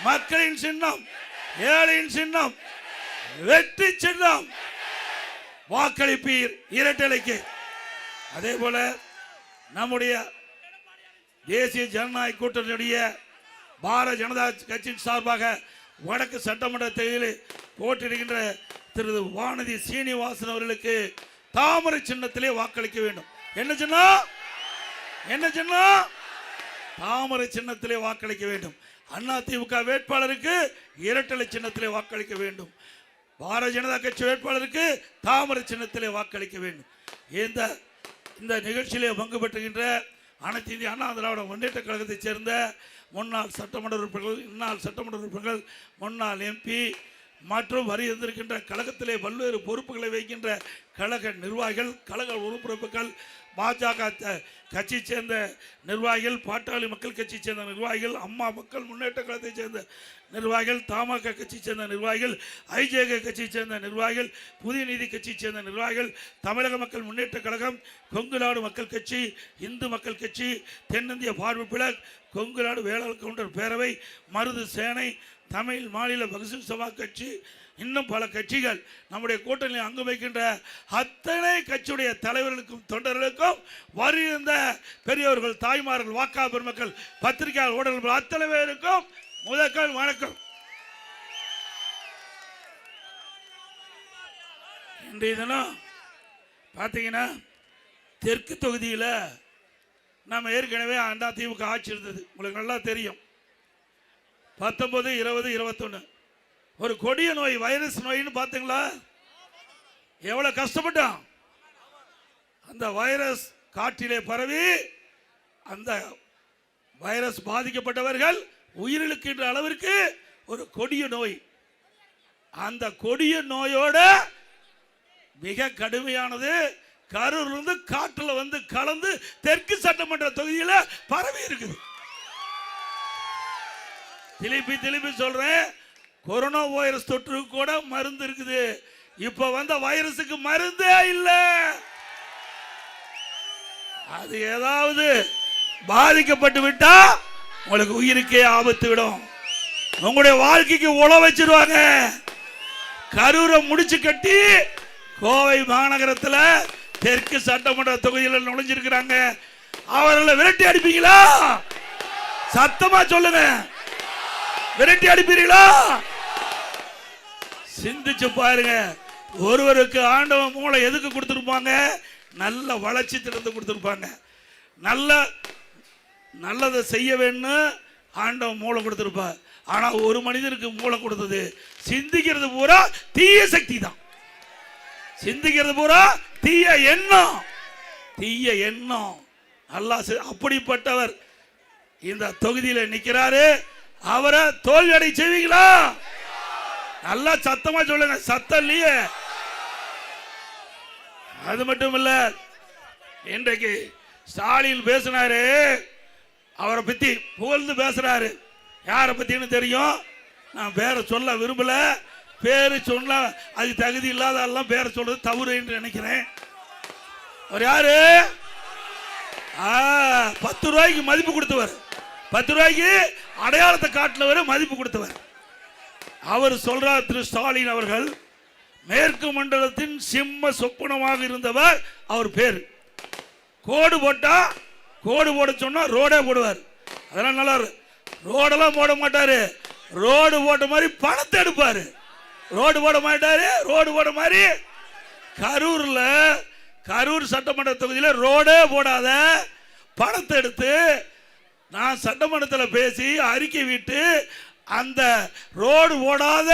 மக்களின் சின்னம், ஏழையின் சின்னம், வெற்றி சின்னம். வாக்களிப்பீர் இரட்டலைக்கு. அதே போல நம்முடைய தேசிய ஜனநாயக கூட்டணியுடைய பாரதிய ஜனதா கட்சியின் சார்பாக வடக்கு சட்டமன்ற தேர்தலில் போட்டியிடுகின்ற திரு வானதி சீனிவாசன் அவர்களுக்கு தாமரை சின்னத்திலே வாக்களிக்க வேண்டும். என்ன சின்னம்? என்ன சின்னம்? தாமரை சின்னத்திலே வாக்களிக்க வேண்டும். அதிமுக வேட்பாளருக்கு இரட்டலை சின்னத்திலே வாக்களிக்க வேண்டும். பாரதிய ஜனதா கட்சி வேட்பாளருக்கு தாமரை சின்னத்திலே வாக்களிக்க வேண்டும். இந்த நிகழ்ச்சியிலே பங்கு பெற்றுகின்ற அனைத்து இந்திய அண்ணா திராவிட முன்னேற்ற கழகத்தைச் சேர்ந்த முன்னாள் சட்டமன்ற உறுப்பினர்கள், இந்நாள் சட்டமன்ற உறுப்பினர்கள், முன்னாள் எம்பி மற்றும் வந்திருக்கின்ற கழகத்திலே பல்வேறு பொறுப்புகளை வைக்கின்ற கழக நிர்வாகிகள், கழக உறுப்பினர்கள், பாஜக கட்சியை சேர்ந்த நிர்வாகிகள், பாட்டாளி மக்கள் கட்சியை சேர்ந்த நிர்வாகிகள், அம்மா மக்கள் முன்னேற்ற கழகத்தை சேர்ந்த நிர்வாகிகள், தமாக கட்சியை சேர்ந்த நிர்வாகிகள், ஐஜேகே கட்சியை சேர்ந்த நிர்வாகிகள், புதிய நீதி கட்சியை சேர்ந்த நிர்வாகிகள், தமிழக மக்கள் முன்னேற்ற கழகம், கொங்கு நாடு மக்கள் கட்சி, இந்து மக்கள் கட்சி, தென்னிந்திய பார்வையாளர், கொங்கு நாடு வேளாளர் கவுண்டர் பேரவை, மருது சேனை, தமிழ் மாநில பகுஜன் சபா கட்சி, இன்னும் பல கட்சிகள், நம்முடைய கூட்டணியில் அங்கு வைக்கின்ற அத்தனை கட்சியுடைய தலைவர்களுக்கும் தொண்டர்களுக்கும் வருகின்ற பெரியவர்கள், தாய்மார்கள், வாக்கா பெருமக்கள், பத்திரிகையாளர், ஊடகங்கள் அத்தனை பேருக்கும் முதற்கால் வணக்கம். இன்றைய தினம் பார்த்தீங்கன்னா தெற்கு தொகுதியில் நம்ம ஏற்கனவே அதிமுக ஆட்சி இருந்தது, உங்களுக்கு நல்லா தெரியும். 19, 20, 21 ஒரு கொடிய நோய், வைரஸ் நோயின்னு பார்த்தீங்களா? எவ்வளவு கஷ்டப்பட்டோம். அந்த வைரஸ் காற்றிலே பரவி அந்த வைரஸ் பாதிக்கப்பட்டவர்கள் உயிரிழக்கின்ற அளவிற்கு ஒரு கொடிய நோய். அந்த கொடிய நோயோட மிக கடுமையானது கரூர்ல காற்றுல வந்து கலந்து தெற்கு சட்டமன்ற தொகுதியில் பரவி இருக்குது. திருப்பி சொல்றேன், கொரோனா வைரஸ் தொற்று கூட மருந்து இருக்குது. இப்ப வந்த வைரஸுக்கு மருந்தே இல்லை. அது ஏதாவது பாதிக்கப்பட்டு விட்டா உங்களுக்கு உயிருக்கே ஆபத்து விடும், உங்களுடைய வாழ்க்கைக்கு உழ வச்சிருவாங்க. கரூரை முடிச்சு கட்டி கோவை மாநகரத்தில் தெற்கு சட்டமன்ற தொகுதியில் நுழைஞ்சிருக்கிறாங்க. அவர்களை விரட்டி அடிப்பீங்களா? சத்தமா சொல்லுங்க, விரட்டி அடிப்பீங்களா? சிந்திச்சு பாருங்க. ஒருவருக்கு ஆண்டவன் மூளை எதுக்கு கொடுத்திருப்பாங்க? நல்ல வளர்ச்சி திறந்து கொடுத்திருப்பாங்க. நல்லதை செய்ய வேணும் ஆண்டவன் மூளை கொடுத்திருப்பார். ஆனா ஒரு மனிதனுக்கு மூளை கொடுத்தது சிந்திக்கிறது பூரா தீய சக்தி தான். சிந்திக்கிறது பூரா தீய எண்ணம், தீய எண்ணம். நல்லா அப்படிப்பட்டவர் இந்த தொகுதியில் நிற்கிறாரு. அவரை தோல்வியடை செய்வீங்களா? நல்லா சத்தமா சொல்லுங்க. சத்தம் இல்லையே. அது மட்டும் இல்ல, இன்றைக்கு ஸ்டாலின் பேசினாரு, அவரை பத்தி புகழ்ந்து பேசுறாரு. யாரை பத்தின்னு தெரியும், நான் பேரை சொல்ல விரும்பல. பேரு சொன்ன அது தகுதி இல்லாத எல்லாம் பேரை சொல்றது தவறு என்று நினைக்கிறேன். அவர் யாரு? 10 ரூபாய்க்கு மதிப்பு கொடுத்தவர், 10 ரூபாய்க்கு அடையாளத்தை காட்டினவர், மதிப்பு கொடுத்தவர். அவர் சொல்றார், திரு ஸ்டாலின் அவர்கள் மேற்கு மண்டலத்தின் சிம்ம சொப்பனமாக இருந்தவர். அவர் பேர் கோடு போட்டா, கோடு போட சொன்னா ரோடே போடுவார். அதெல்லாம் நல்லா ரோடெல்லாம் போட மாட்டாரு, ரோடு போட்ட மாதிரி பணத்தை எடுப்பாரு. ரோடு போட மாட்டாரு, ரோடு போட மாதிரி. கரூர் சட்டமன்ற தொகுதியில் ரோடே போடாத பணத்தை எடுத்து நான் சட்டமன்றத்தில் பேசி அறிக்கை விட்டு அந்த ரோடு போடாத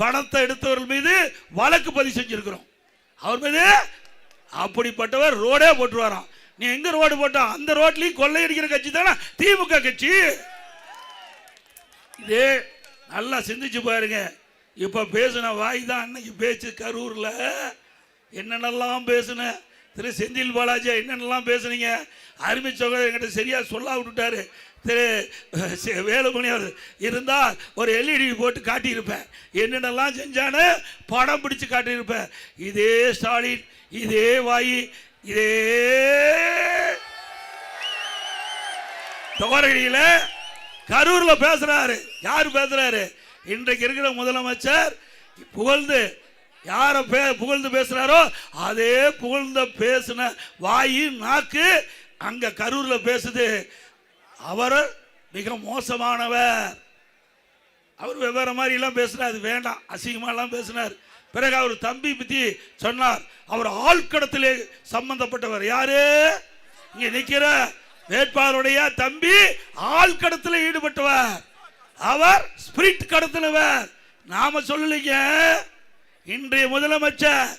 பணத்தை எடுத்தவர்கள் மீது வழக்கு பதிவு செஞ்சிருக்கிறோம். அவர் மீது அப்படிப்பட்டவர் ரோடே போட்டுருவாராம். நீ எங்க ரோடு போட்டா அந்த ரோட்லயும் கொள்ளையடிக்கிற கட்சி தானே திமுக கட்சி. இதே நல்லா சிந்திச்சு பாருங்க. இப்ப பேசின வாய் தான் அன்னைக்கு பேச்சு. கரூர்ல என்னென்னலாம் பேசுன திரு செந்தில் பாலாஜி, என்னென்னலாம் பேசுனீங்க. அருமை சகோதரர் என்கிட்ட சரியா சொல்ல விட்டுட்டாரு. திரு வேலுமணி அவர் இருந்தால் ஒரு எல்இடி போட்டு காட்டியிருப்பேன். என்னென்னலாம் செஞ்சானு படம் பிடிச்சு காட்டியிருப்பேன். இதே ஸ்டாலின், இதே வாயி, இதே தோரடியில கரூர்ல பேசுறாரு. யாரு பேசுறாரு? இன்றைக்கு இருக்கிற முதலமைச்சர் புகழ்ந்து யார புகழ்ந்து பேசுறாரோ அதே புகழ்ந்த பேசின வாயி நாக்கு அங்க கரூர்ல பேசுது. அவர் மிக மோசமானவர். அவர் வெவ்வேறு மாதிரி எல்லாம் பேசினார். அது வேண்டாம், அசிங்கமா எல்லாம் பேசினார். பிறகு அவர் தம்பி பத்தி சொன்னார். அவர் ஆழ்கடத்திலே சம்பந்தப்பட்டவர். யாரு? இங்க நிக்கிற வேட்பாளருடைய தம்பி ஆழ்கடத்தில் ஈடுபட்டவர். அவர் ஸ்பிரிட் கடத்தினவர். நாம சொல்லலைங்க. இன்றைய முதலமைச்சர்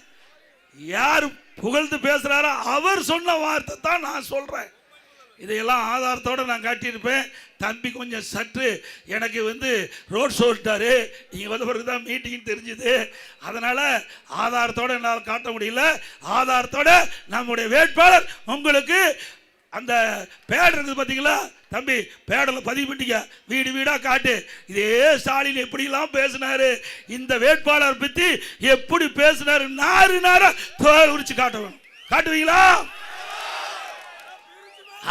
யார் புகழ்ந்து பேசுறாரோ அவர் சொன்ன வார்த்தை தான் நான் சொல்றேன். இதையெல்லாம் ஆதாரத்தோட நான் காட்டியிருப்பேன். தம்பி கொஞ்சம் சற்று எனக்கு ரோட் ஷோட்டாரு. இங்கே வந்த பிறகு தான் மீட்டிங் தெரிஞ்சுது. அதனால ஆதாரத்தோட என்னால் காட்ட முடியல. ஆதாரத்தோட நம்முடைய வேட்பாளர் உங்களுக்கு அந்த பேட் இருக்குது பார்த்தீங்களா தம்பி, பேடில் பதிவு பண்ணிக்க, வீடு வீடா காட்டு. இதே ஸ்டாலின் எப்படிலாம் பேசினாரு, இந்த வேட்பாளர் பத்தி எப்படி பேசினாரு, நாறு நாரா தோல் உரிச்சு காட்டணும். காட்டுவீங்களா?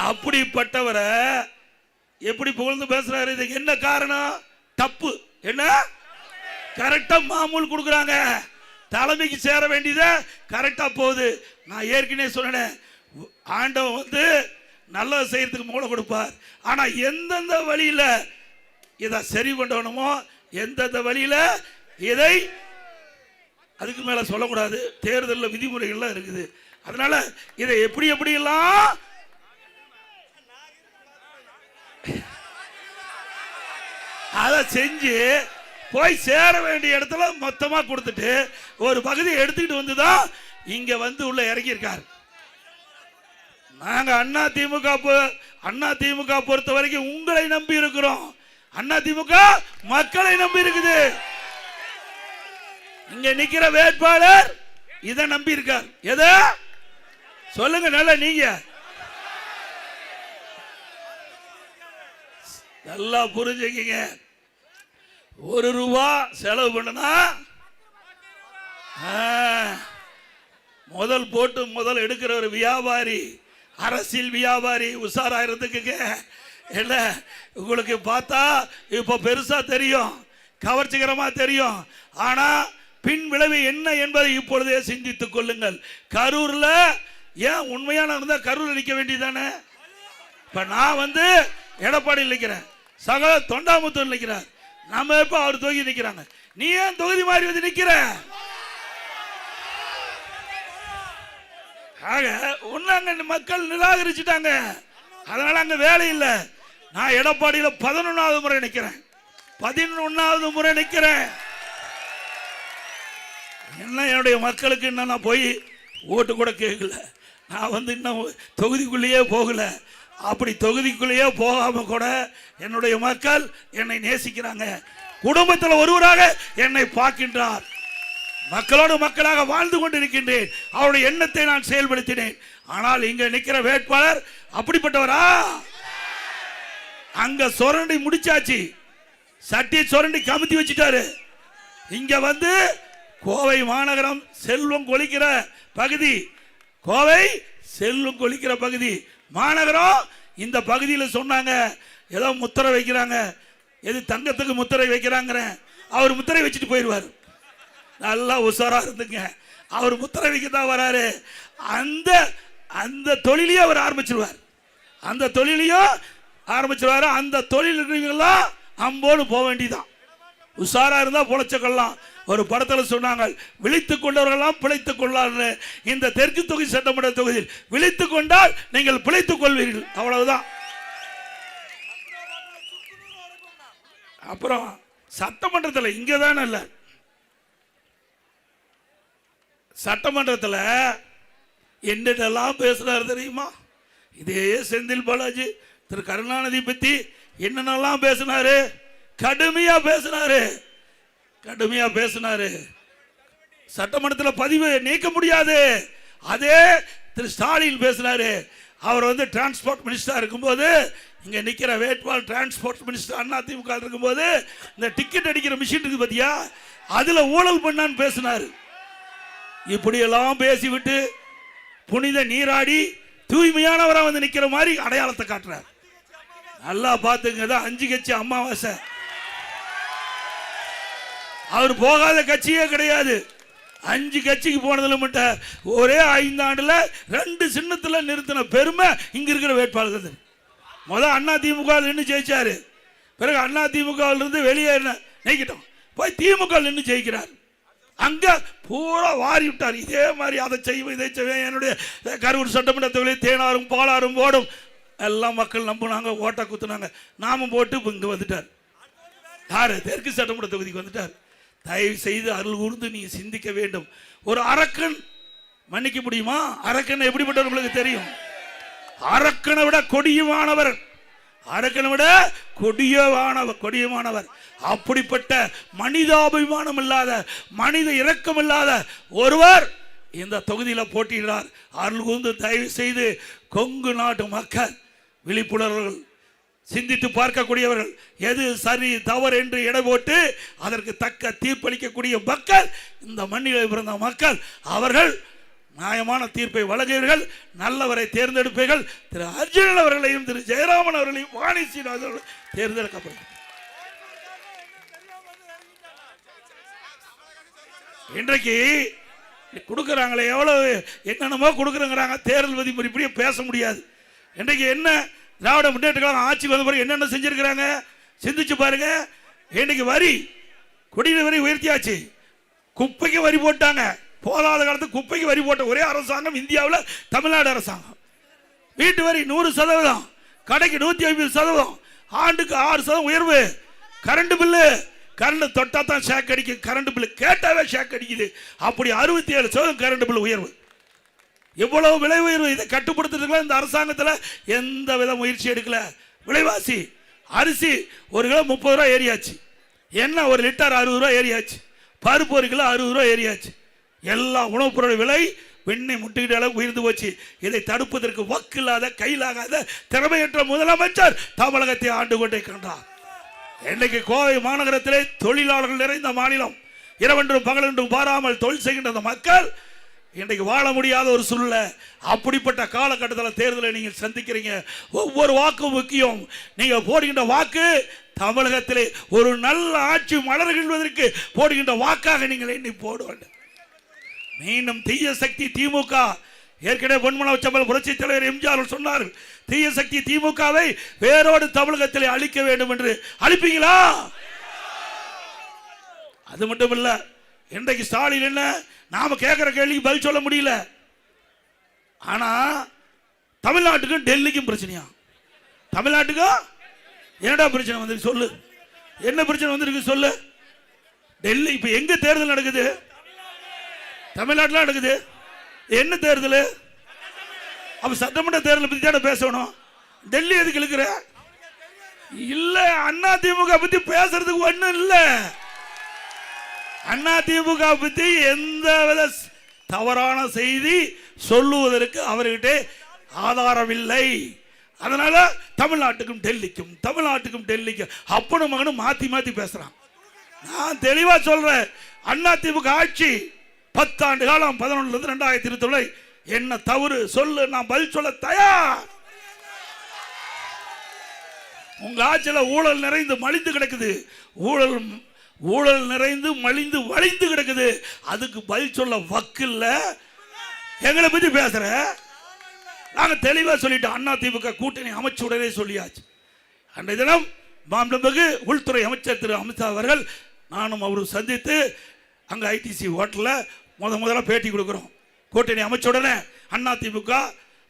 அப்படிப்பட்டவரை எப்படி புகழ்ந்து பேசுறாரு? இதுக்கு என்ன காரணம்? தப்பு. என்ன? கரெக்டா மாமூல் கொடுக்குறாங்க. தலைமைக்கு சேர வேண்டியதை கரெக்டா போகுது. நான் ஏற்கனவே சொன்னேன், ஆண்டவன் நல்லது செய்யறதுக்கு மூளை கொடுப்பார். ஆனா எந்தெந்த வழியில இதை சரி பண்ணணுமோ, எந்தெந்த வழியில இதை அதுக்கு மேல சொல்லக்கூடாது. தேர்தலில் விதிமுறைகள்லாம் இருக்குது. அதனால இதை எப்படி எப்படியெல்லாம் அதை செஞ்சு போய் சேர வேண்டிய இடத்துல மொத்தமா கொடுத்துட்டு ஒரு பகுதியை எடுத்துக்கிட்டு வந்துதான் இங்க உள்ள இறங்கி இருக்காரு. நாங்க அண்ணா திமுக பொறுத்த வரைக்கும் உங்களை நம்பி இருக்கிறோம். அண்ணா திமுக மக்களை நம்பி இருக்குது. இங்க நிக்கிற வேட்பாளர் இதை நம்பி இருக்கார். எதை சொல்லுங்க நல்ல நீங்க நல்லா புரிஞ்சுக்கீங்க. ₹1 செலவு பண்ணனா முதல் எடுக்கிற ஒரு வியாபாரி, அரசியல் வியாபாரி உஷாராயிரத்துக்கு என்ன உங்களுக்கு பார்த்தா இப்ப பெருசா தெரியும், கவர்ச்சிகரமா தெரியும். ஆனா பின் விளைவு என்ன என்பதை இப்பொழுதே சிந்தித்துக் கொள்ளுங்கள். கரூர்ல ஏன் உண்மையான இருந்தா கரூர்ல நிக்க வேண்டியதானே? இப்ப நான் எடப்பாடியில் நிக்கிறேன், சக தொண்டாமுத்தூர் நிக்கிறார். நம்ம எப்ப அவர் தொகுதி நிக்கிறாங்க, நீ ஏன் தொகுதி மாறி நிக்கிற? ஆக உன்ன மக்கள் நிராகரிச்சுட்டாங்க. அதனால அங்க வேலை இல்லை. நான் எடப்பாடியில் 11வது முறை நிக்கிறேன். 11வது முறை நிக்கிறேன். என்ன என்னுடைய மக்களுக்கு இன்னும் நான் போய் ஓட்டு கூட கேட்கல. நான் இன்னும் தொகுதிக்குள்ளேயே போகல. அப்படி தொகுதிக்குள்ளேயே போகாம கூட என்னுடைய மக்கள் என்னை நேசிக்கிறாங்க. குடும்பத்தில் ஒருவராக என்னை பார்க்கின்றார். மக்களோடு மக்களாக வாழ்ந்து கொண்டிருக்கின்றேன். அவருடைய எண்ணத்தை நான் செயல்படுத்தினேன். ஆனால் இங்க நிக்கிற வேட்பாளர் அப்படிப்பட்டவரா? அங்க சொரண்டி முடிச்சாச்சு, சட்டியை சொரண்டி கமுத்தி வச்சுட்டாரு. இங்க கோவை மாநகரம் செல்வம் கொளிக்கிற பகுதி, கோவை செல்வம் கொளிக்கிற பகுதி மாநகரம். இந்த பகுதியில் சொன்னாங்க ஏதோ முத்திரை வைக்கிறாங்க, எது தங்கத்துக்கு முத்திரை வைக்கிறாங்க. அவர் முத்திரை வச்சுட்டு போயிடுவார். நல்லா உஷாரா இருந்துங்க. அவர் முத்திரை வைக்கத்தான் வராரு. அந்த அந்த தொழிலையும் அவர் ஆரம்பிச்சிருவார். அந்த தொழிலையும் ஆரம்பிச்சிருவாரு. அந்த தொழில் அம்போடு போக வேண்டியதான். உஷாரா இருந்தா பொழைச்சக்கொள்ளலாம். ஒரு படத்தில் சொன்னாங்க, விழித்துக் கொண்டவர்களெல்லாம் பிழைத்துக் கொள்ளார். இந்த தெற்கு தொகுதி சட்டமன்ற தொகுதியில் விழித்துக் கொண்டால் நீங்கள் பிழைத்துக் கொள்வீர்கள். அவ்வளவுதான். அப்புறம் சட்டமன்றத்தில் இங்கதான் இல்ல, சட்டமன்றத்தில் என்னென்னலாம் பேசுறாரு தெரியுமா? இதே செந்தில் பாலாஜி திரு கருணாநிதி பத்தி என்னென்னலாம் பேசினாரு, கடுமையா பேசினாரு. சட்டமன்றத்தில் பதிவு நீக்க முடியாது. அதே திரு ஸ்டாலின் பேசினாரு. அவர் டிரான்ஸ்போர்ட் மினிஸ்டர் இருக்கும்போது, இங்க நிக்கிற வேட்பாளர் டிரான்ஸ்போர்ட் மினிஸ்டர் அண்ணா திமுக இருக்கும்போது, இந்த டிக்கெட் அடிக்கிற மிஷின் இருக்கு பாத்தியா, அதுல ஊழல் பண்ணான்னு பேசினாரு. இப்படி எல்லாம் பேசிவிட்டு புனித நீராடி தூய்மையானவரா நிக்கிற மாதிரி அடையாளத்தை காட்டுறார். நல்லா பாத்துங்க, 5 கட்சி அமாவாசை. அவர் போகாத கட்சியே கிடையாது. 5 கட்சிக்கு போனதுல மட்டும் ஒரே 5 ஆண்டுல 2 சின்னத்துல நிறுத்தின பெருமை இங்க இருக்கிற வேட்பாளர்கள். முதல் அண்ணா திமுக நின்று ஜெயிச்சாரு, பிறகு அண்ணா திமுக இருந்து வெளியே நீக்கிட்டோம், போய் திமுக நின்று ஜெயிக்கிறார். அங்க பூரா வாரி விட்டார். இதே மாதிரி அதை செய்வோம் இதை செய்வேன், என்னுடைய கரூர் சட்டமன்ற தொகுதியில் தேனாரும் பாலாரும் ஓடும் எல்லாம் மக்கள் நம்பினாங்க, ஓட்ட குத்துனாங்க. நாமும் போட்டு இங்க வந்துட்டார். யாரு? தெற்கு சட்டமன்ற தொகுதிக்கு வந்துட்டார். தயவு செய்து அருள் கூர்ந்து நீங்க சிந்திக்க வேண்டும். ஒரு அரக்கன் மன்னிக்க முடியுமா? அரக்கன் எப்படிப்பட்டவர் உங்களுக்கு தெரியும். அரக்கனை விட கொடியமானவர், அரக்கனை விட கொடியமானவர். அப்படிப்பட்ட மனிதாபிமானம் இல்லாத, மனித இரக்கம் இல்லாத ஒருவர் இந்த தொகுதியில் போட்டியிடுறார். அருள் கூர்ந்து தயவு செய்து கொங்கு நாட்டு மக்கள் விழிப்புணர்வுகள், சிந்தித்து பார்க்கக்கூடியவர்கள், எது சரி தவறு என்று எடை போட்டு அதற்கு தக்க தீர்ப்பளிக்கக்கூடிய மக்கள், இந்த மண்ணில் பிறந்த மக்கள், அவர்கள் நியாயமான தீர்ப்பை வழங்குவீர்கள், நல்லவரை தேர்ந்தெடுப்பீர்கள். திரு அர்ஜுனன் அவர்களையும் திரு ஜெயராமன் அவர்களையும் வாணி சீனிவாசன் தேர்ந்தெடுக்கப்படும். இன்றைக்கு கொடுக்குறாங்களே, எவ்வளவு என்னென்னமோ கொடுக்குறேங்கிறாங்க. தேர்தல் விதிமுறை இப்படியே பேச முடியாது. இன்றைக்கு என்ன திராவிட முன்னேற்ற கழகம் ஆட்சிக்கு வந்த பிறகு என்னென்ன செஞ்சிருக்கிறாங்க சிந்திச்சு பாருங்க. இன்னைக்கு வரி, குடிநீர் வரி உயர்த்தியாச்சு, குப்பைக்கு வரி போட்டாங்க. போதாத காலத்துக்கு குப்பைக்கு வரி போட்ட ஒரே அரசாங்கம் இந்தியாவில் தமிழ்நாடு அரசாங்கம். வீட்டு வரி 100%, கடைக்கு 150%, ஆண்டுக்கு 6% உயர்வு. கரண்ட் பில்லு, கரண்ட் தொட்டா தான் ஷாக் அடிக்குது, கரண்ட் பில்லு கேட்டாவே ஷாக் அடிக்குது. அப்படி 67% கரண்ட் பில் உயர்வு. எவ்வளவு விலை உயர்வு! இதை கட்டுப்படுத்துறதுக்குள்ள இந்த அரசாங்கத்தில் எந்த வித முயற்சி எடுக்கல. விலைவாசி அரிசி 1 கிலோ 30 ரூபா ஏறியாச்சு, எண்ணெய் 1 லிட்டர் 60 ரூபா ஏறியாச்சு, பருப்பு 1 கிலோ 60 ரூபா ஏறியாச்சு. எல்லா உணவுப் பொருள் விலை வெண்ணை முட்டுகிட்ட அளவு உயர்ந்து போச்சு. இதை தடுப்பதற்கு வக்கில்லாத, கையிலாகாத, திறமையற்ற முதலமைச்சர் தமிழகத்தை ஆண்டு கொண்டே கண்டார். இன்னைக்கு கோவை மாநகரத்திலே தொழிலாளர்கள் நிறைந்த மாநிலம். இரவென்றும் பகலென்றும் பாராமல் தொழில் செய்கின்ற அந்த மக்கள் இன்றைக்கு வாழ முடியாத ஒரு சூழ்நிலை. அப்படிப்பட்ட காலகட்டத்தில் தேர்தலை நீங்கள் சந்திக்கிறீங்க. ஒவ்வொரு வாக்கும் முக்கியம். நீங்கள் போடுகின்ற வாக்கு தமிழகத்திலே ஒரு நல்ல ஆட்சி மலர்கின்றதற்கு போடுகின்ற வாக்காக நீங்கள் எண்ணி போட வேண்டும். மீண்டும் தீய சக்தி திமுக, ஏற்கனவே பொன்மன உச்சம்பல் புரட்சி தலைவர் எம்ஜிஆர் சொன்னார், தீய சக்தி திமுகவை வேரோடு தமிழகத்தில் அழிக்க வேண்டும் என்று. அழிப்பீங்களா? அது மட்டும் இல்ல, இன்றைக்கு ஸ்டாலின் என்ன, நாம கேட்கிற கேள்விக்கு பதில் சொல்ல முடியல. ஆனா தமிழ்நாட்டுக்கும் டெல்லிக்கும் பிரச்சனையா? தமிழ்நாட்டுக்கும் என்னடா பிரச்சனை வந்து சொல்லு, என்ன பிரச்சனை வந்திருக்கு சொல்லு. டெல்லி இப்ப எங்க தேர்தல் நடக்குது? தமிழ்நாட்டில் நடக்குது. என்ன தேர்தல்? அப்ப சட்டமன்ற தேர்தலை பத்தி தானே பேசணும். டெல்லி எதுக்கு இழுக்கிற? இல்ல, அண்ணா திமுக பத்தி பேசுறதுக்கு ஒண்ணும் இல்ல. அண்ணா திமுக பத்தி எந்த வித தவறான செய்தி சொல்லுவதற்கு அவர்கிட்ட ஆதாரம் இல்லை. அதனால தமிழ்நாட்டுக்கும் டெல்லிக்கும், தமிழ்நாட்டுக்கும் டெல்லிக்கும் அப்பனும் மகனும் மாத்தி மாத்தி பேசுறான். நான் தெளிவா சொல்றேன், அண்ணா திமுக ஆட்சி 10 ஆண்டு காலம் 11 இருந்து 2021 என்ன தவறு சொல்லு, நான் பதில் சொல்ல தயார். உங்க ஆட்சியில ஊழல் நிறைந்து மலிந்து கிடக்குது, ஊழல் நிறைந்து மலிந்து வழிந்து கிடக்குது. அதுக்கு பதில் சொல்ல வக்கில்ல. எங்களை பத்தி பேசுற, நாங்க தெளிவா சொல்லிட்டோம். அண்ணா திமுக கூட்டணி அமைச்ச உடனே சொல்லியாச்சு. அன்றைய தினம் மாண்புமிகு உள்துறை அமைச்சர் திரு அமித்ஷா அவர்கள் நானும் அவரும் சந்தித்து அங்க ஐடிசி ஹோட்டல்ல முதல்ல பேட்டி கொடுக்கிறோம். கூட்டணி அமைச்ச உடனே அண்ணா திமுக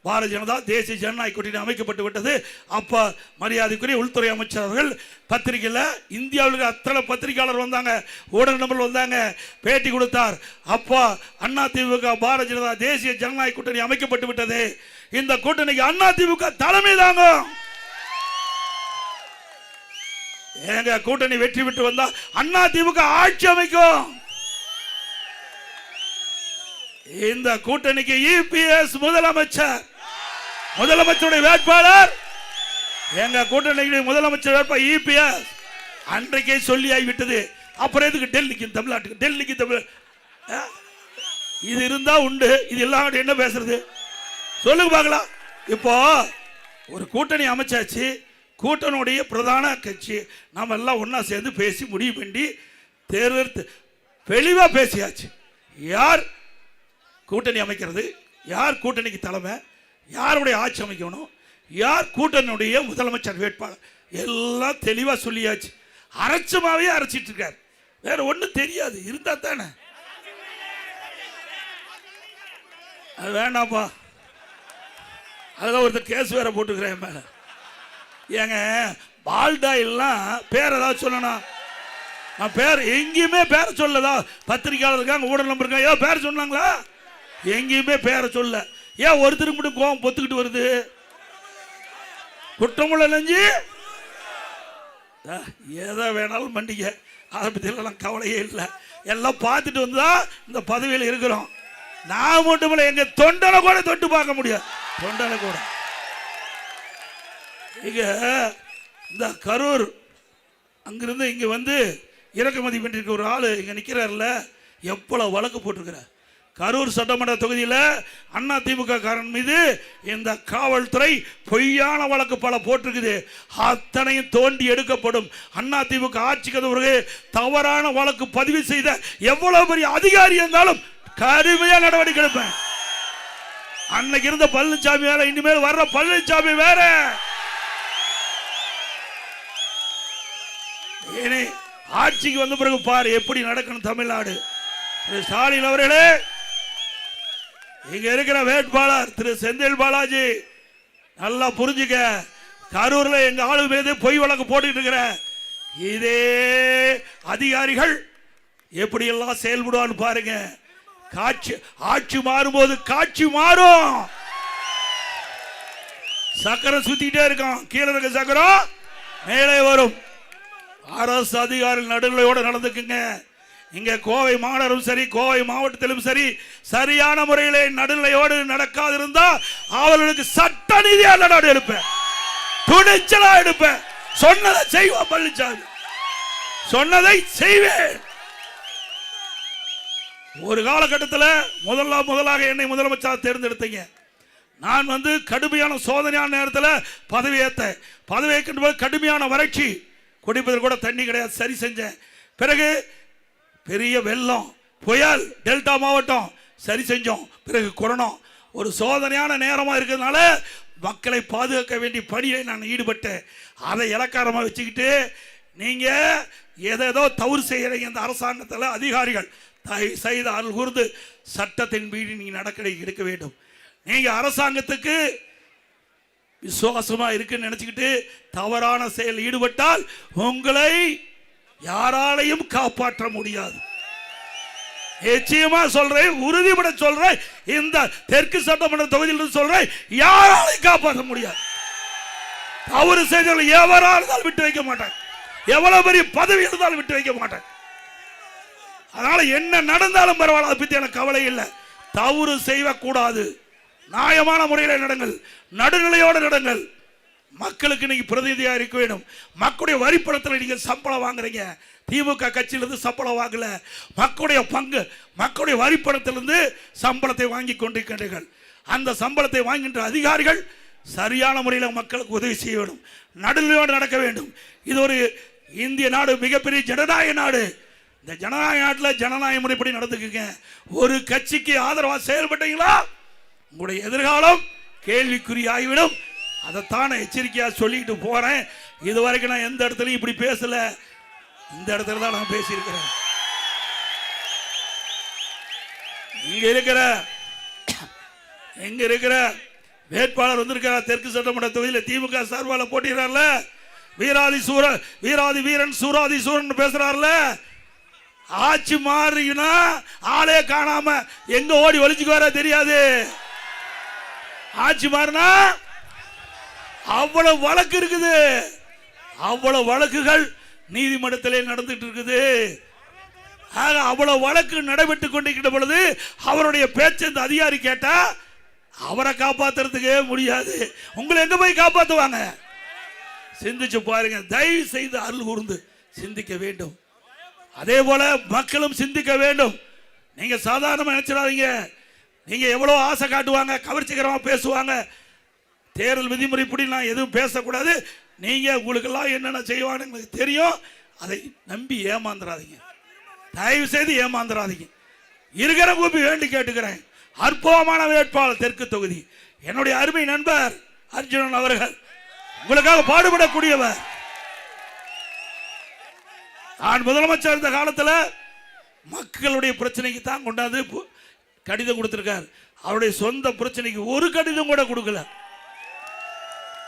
பாரதிய ஜனதா தேசிய ஜனநாயக கூட்டணி அமைக்கப்பட்டு விட்டது. அப்ப மரியாதைக்குரிய உள்துறை அமைச்சர் அவர்கள் பத்திரிகையில் இந்தியாவில் அத்தனை பத்திரிகையாளர் வந்தாங்க, ஊடக நபர்கள் வந்தாங்க, பேட்டி கொடுத்தார். அப்பா அதிமுக பாரதிய ஜனதா தேசிய ஜனநாயக கூட்டணி அமைக்கப்பட்டு விட்டது. இந்த கூட்டணிக்கு அதிமுக தலைமை தாங்க. எங்க கூட்டணி வெற்றி பெற்று வந்தா அதிமுக ஆட்சி அமைக்கும். இந்த கூட்டணிக்கு இபிஎஸ் முதலமைச்சருடைய வேட்பாளர், எங்க கூட்டணிக்கு முதலமைச்சர் வேட்பாளர் இபிஎஸ். அன்றைக்கே சொல்லி ஆகிவிட்டது. அப்புறம் எதுக்கு டெல்லிக்கு தமிழ்நாட்டுக்கு, டெல்லிக்கு தமிழ் இது இருந்தா உண்டு, இது எல்லாம் என்ன பேசுறது சொல்லுங்க பார்க்கலாம். இப்போ ஒரு கூட்டணி அமைச்சாச்சு, கூட்டணியுடைய பிரதான கட்சி நாம எல்லாம் ஒன்னா சேர்ந்து பேசி முடிவு பண்ணி தேர்தல் தெளிவா பேசியாச்சு. யார் கூட்டணி அமைக்கிறது, யார் கூட்டணிக்கு தலைமை, யாருடைய ஆட்சி அமைக்கணும், யார் கூட்டணியுடைய முதலமைச்சர் வேட்பாளர் எல்லாம் தெளிவா சொல்லியாச்சு. அரைச்சமாவே அரைச்சிட்டு இருக்காரு, வேற ஒன்றும் தெரியாது. இருந்தா தானே அது வேண்டாம்ப்பா. அதெல்லாம் ஒருத்தர் கேஸ் வேற போட்டுக்கிறேன் மேல. ஏங்க பால்டா எல்லாம் பேர் ஏதாவது சொல்லணும், நான் பேர் எங்கேயுமே பேரை சொல்லதா. பத்திரிகையாளர் இருக்காங்க, ஊடக நம்பர் இருக்காங்க, ஏன் பேர் சொன்னாங்களா? எங்கேயுமே பேரை சொல்ல. ஏன் ஒருத்தருக்கு மட்டும் கோவம் பொத்துக்கிட்டு வருது? குற்றமுள்ள நெஞ்சு ஏதோ வேணாலும் மண்டிக்க, அதை பத்தி எல்லாம் கவலையே இல்லை. எல்லாம் பார்த்துட்டு வந்தா இந்த பதவியில் இருக்கிறோம். நான் மட்டும் இல்லை, எங்க தொண்டனை கூட தொட்டு பார்க்க முடியாது. தொண்டனை கூட இங்க இந்த கரூர் அங்கிருந்து இங்க வந்து இறக்குமதி பண்ணிருக்க ஒரு ஆளு இங்க நிக்கிறார்ல, எவ்வளவு வழக்கு போட்டிருக்கிறார். கரூர் சட்டமன்ற தொகுதியில் அதிமுக காரன் மீது இந்த காவல்துறை பொய்யான வழக்கு பல போட்டிருக்குது. அத்தனையும் தோண்டி எடுக்கப்படும். அதிமுக ஆட்சிக்கு பிறகு தவறான வழக்கு பதிவு செய்த எவ்வளவு பெரிய அதிகாரி இருந்தாலும் கடுமையா நடவடிக்கை எடுப்பேன். அன்னைக்கு இருந்த பழனிசாமி வேற, இனிமேல் வர்ற பழனிசாமி வேற. ஆட்சிக்கு வந்த பிறகு பாரு எப்படி நடக்கணும் தமிழ்நாடு. ஸ்டாலின் அவர்களே, இங்க இருக்கிற வேட்பாளர் திரு செந்தில் பாலாஜி நல்லா புரிஞ்சுக்க. கரூர்ல எங்க ஆளு மீது பொய் வழக்கு போட்டுட்டு இருக்கிற இதே அதிகாரிகள் எப்படி எல்லாம் செயல்படுவான்னு பாருங்க. ஆட்சி மாறும்போது காட்சி மாறும். சக்கரம் சுத்திட்டே இருக்கான், கீழே இருக்க சக்கரம் மேலே வரும். அரசு அதிகாரிகள் நடுநிலையோடு நடந்துக்குங்க. இங்க கோவை மாநகரும் சரி, கோவை மாவட்டத்திலும் சரி, சரியான முறையிலே நடுநிலையோடு நடக்காது இருந்தா அவர்களுக்கு சட்ட ரீதியாக நடவடிக்கை எடுப்பேன், துணிச்சலா எடுப்பேன். சொன்னதை செய்வோம் பழனிசாமி, சொன்னதை செய்வேன். ஒரு காலகட்டத்தில் முதலாக என்னை முதலமைச்சராக தேர்ந்தெடுத்தீங்க. நான் வந்து கடுமையான சோதனையான நேரத்தில் பதவி ஏற்றேன். பதவி ஏற்கின்ற கடுமையான வறட்சி, குடிப்பதற்கு கூட தண்ணி கிடையாது, சரி செஞ்சேன். பிறகு பெரிய வெள்ளம், புயல், டெல்டா மாவட்டம் சரி செஞ்சோம். பிறகு கொரோனா, ஒரு சோதனையான நேரமாக இருக்கிறதுனால மக்களை பாதுகாக்க வேண்டிய பணியை நான் ஈடுபட்டேன். அதை இலக்காரமாக வச்சுக்கிட்டு நீங்கள் ஏதேதோ தவறு செய்கிறீங்க. இந்த அரசாங்கத்தில் அதிகாரிகள் செய்த அருள் கூர்ந்து சட்டத்தின் மீறி நீங்கள் நடக்க எடுக்க வேண்டும். நீங்கள் அரசாங்கத்துக்கு விசுவாசமாக இருக்குன்னு நினச்சிக்கிட்டு தவறான செயல் ஈடுபட்டால் உங்களை யாராலையும் காப்பாற்ற முடியாது. நிச்சயமா சொல்றேன், உறுதிபட சொல்றேன். இந்த தெற்கு சட்டமன்ற தொகுதியில் சொல்றேன், யாராலையும் காப்பாற்ற முடியாது. தவறு செய்தவர்கள் எவரால் விட்டு வைக்க மாட்டேன், எவ்வளவு பெரிய பதவி இருந்தாலும் விட்டு வைக்க மாட்டேன். அதனால என்ன நடந்தாலும் பரவாயில்ல, அதை பத்தி எனக்கு கவலை இல்லை. தவறு செய்யக்கூடாது, நியாயமான முறையில் நடங்கள், நடுநிலையோடு நடங்கள். மக்களுக்கு நீங்க பிரதிநிதியா இருக்க வேண்டும். மக்களுடைய வரிப்பணத்தில் நீங்க சம்பளம் வாங்குறீங்க. திமுக கட்சியிலிருந்து சம்பளம் வாங்கல, மக்களுடைய பங்கு, மக்களுடைய வரிப்பணத்திலிருந்து சம்பளத்தை வாங்கி கொண்டிருக்கிறீர்கள். அந்த சம்பளத்தை வாங்குகின்ற அதிகாரிகள் சரியான முறையில் மக்களுக்கு உதவி செய்ய வேண்டும், நடுநிலையோடு நடக்க வேண்டும். இது ஒரு இந்திய நாடு, மிகப்பெரிய ஜனநாயக நாடு. இந்த ஜனநாயக நாட்டில் ஜனநாயக முறைப்படி நடந்துக்குங்க. ஒரு கட்சிக்கு ஆதரவாக செயல்பட்டீங்களா உங்களுடைய எதிர்காலம் கேள்விக்குறியாகிவிடும். அதைத்தான் எச்சரிக்கையாக சொல்லிட்டு போறேன். இதுவரைக்கும் நான் எந்த இடத்துலையும் இப்படி பேசல, இந்த இடத்துல தான் நான் பேசியிருக்கிறேன். இங்க இருக்கிற வேட்பாளர் வந்திருக்கிறார். தெற்கு சட்டமன்ற தொகுதியில் திமுக சார்பால் போட்டிடுறார்ல, வீராதி வீரன் சூராதி சூரன் பேசுறாருல. ஆட்சி மாறினா ஆளே காணாம எங்க ஓடி ஒளிச்சுக்கு வர தெரியாது. ஆட்சி மாறினா அவ்வளவு வழக்கு இருக்குது, அவ்வளவு வழக்குகள் நீதிமன்றத்திலே நடந்துட்டு இருக்குது. அவ்வளவு வழக்கு நடைபெற்றுக் கொண்டிருக்கிற பொழுது அவருடைய பேச்சு இந்த அதிகாரி கேட்டா அவரை காப்பாத்துறதுக்கே முடியாது. உங்களை எங்க போய் காப்பாத்துவாங்க? சிந்திச்சு பாருங்க. தயவு செய்து அருள் கூர்ந்து சிந்திக்க வேண்டும். அதே போல மக்களும் சிந்திக்க வேண்டும். நீங்க சாதாரணமா நினைச்சிடாதீங்க. நீங்க எவ்வளவு ஆசை காட்டுவாங்க, கவர்ச்சிகரமா பேசுவாங்க. தேர்தல் விதிமுறை இப்படி நான் எதுவும் பேசக்கூடாது, நீங்க உங்களுக்கெல்லாம் என்னென்ன செய்வாங்க எனக்கு தெரியும். அதை நம்பி ஏமாந்துடாதீங்க, தயவு செய்து ஏமாந்துடாதீங்க. இருக்கிற கூப்பி வேண்டி கேட்டுக்கிறேன். அற்புதமான வேட்பாளர் தெற்கு தொகுதி என்னுடைய அருமை நண்பர் அர்ஜுனன் அவர்கள் உங்களுக்காக பாடுபடக்கூடியவர். நான் முதலமைச்சர் இருந்த காலத்தில் மக்களுடைய பிரச்சனைக்கு தான் கொண்டாந்து கடிதம் கொடுத்திருக்கார். அவருடைய சொந்த பிரச்சனைக்கு ஒரு கடிதம் கூட கொடுக்கல.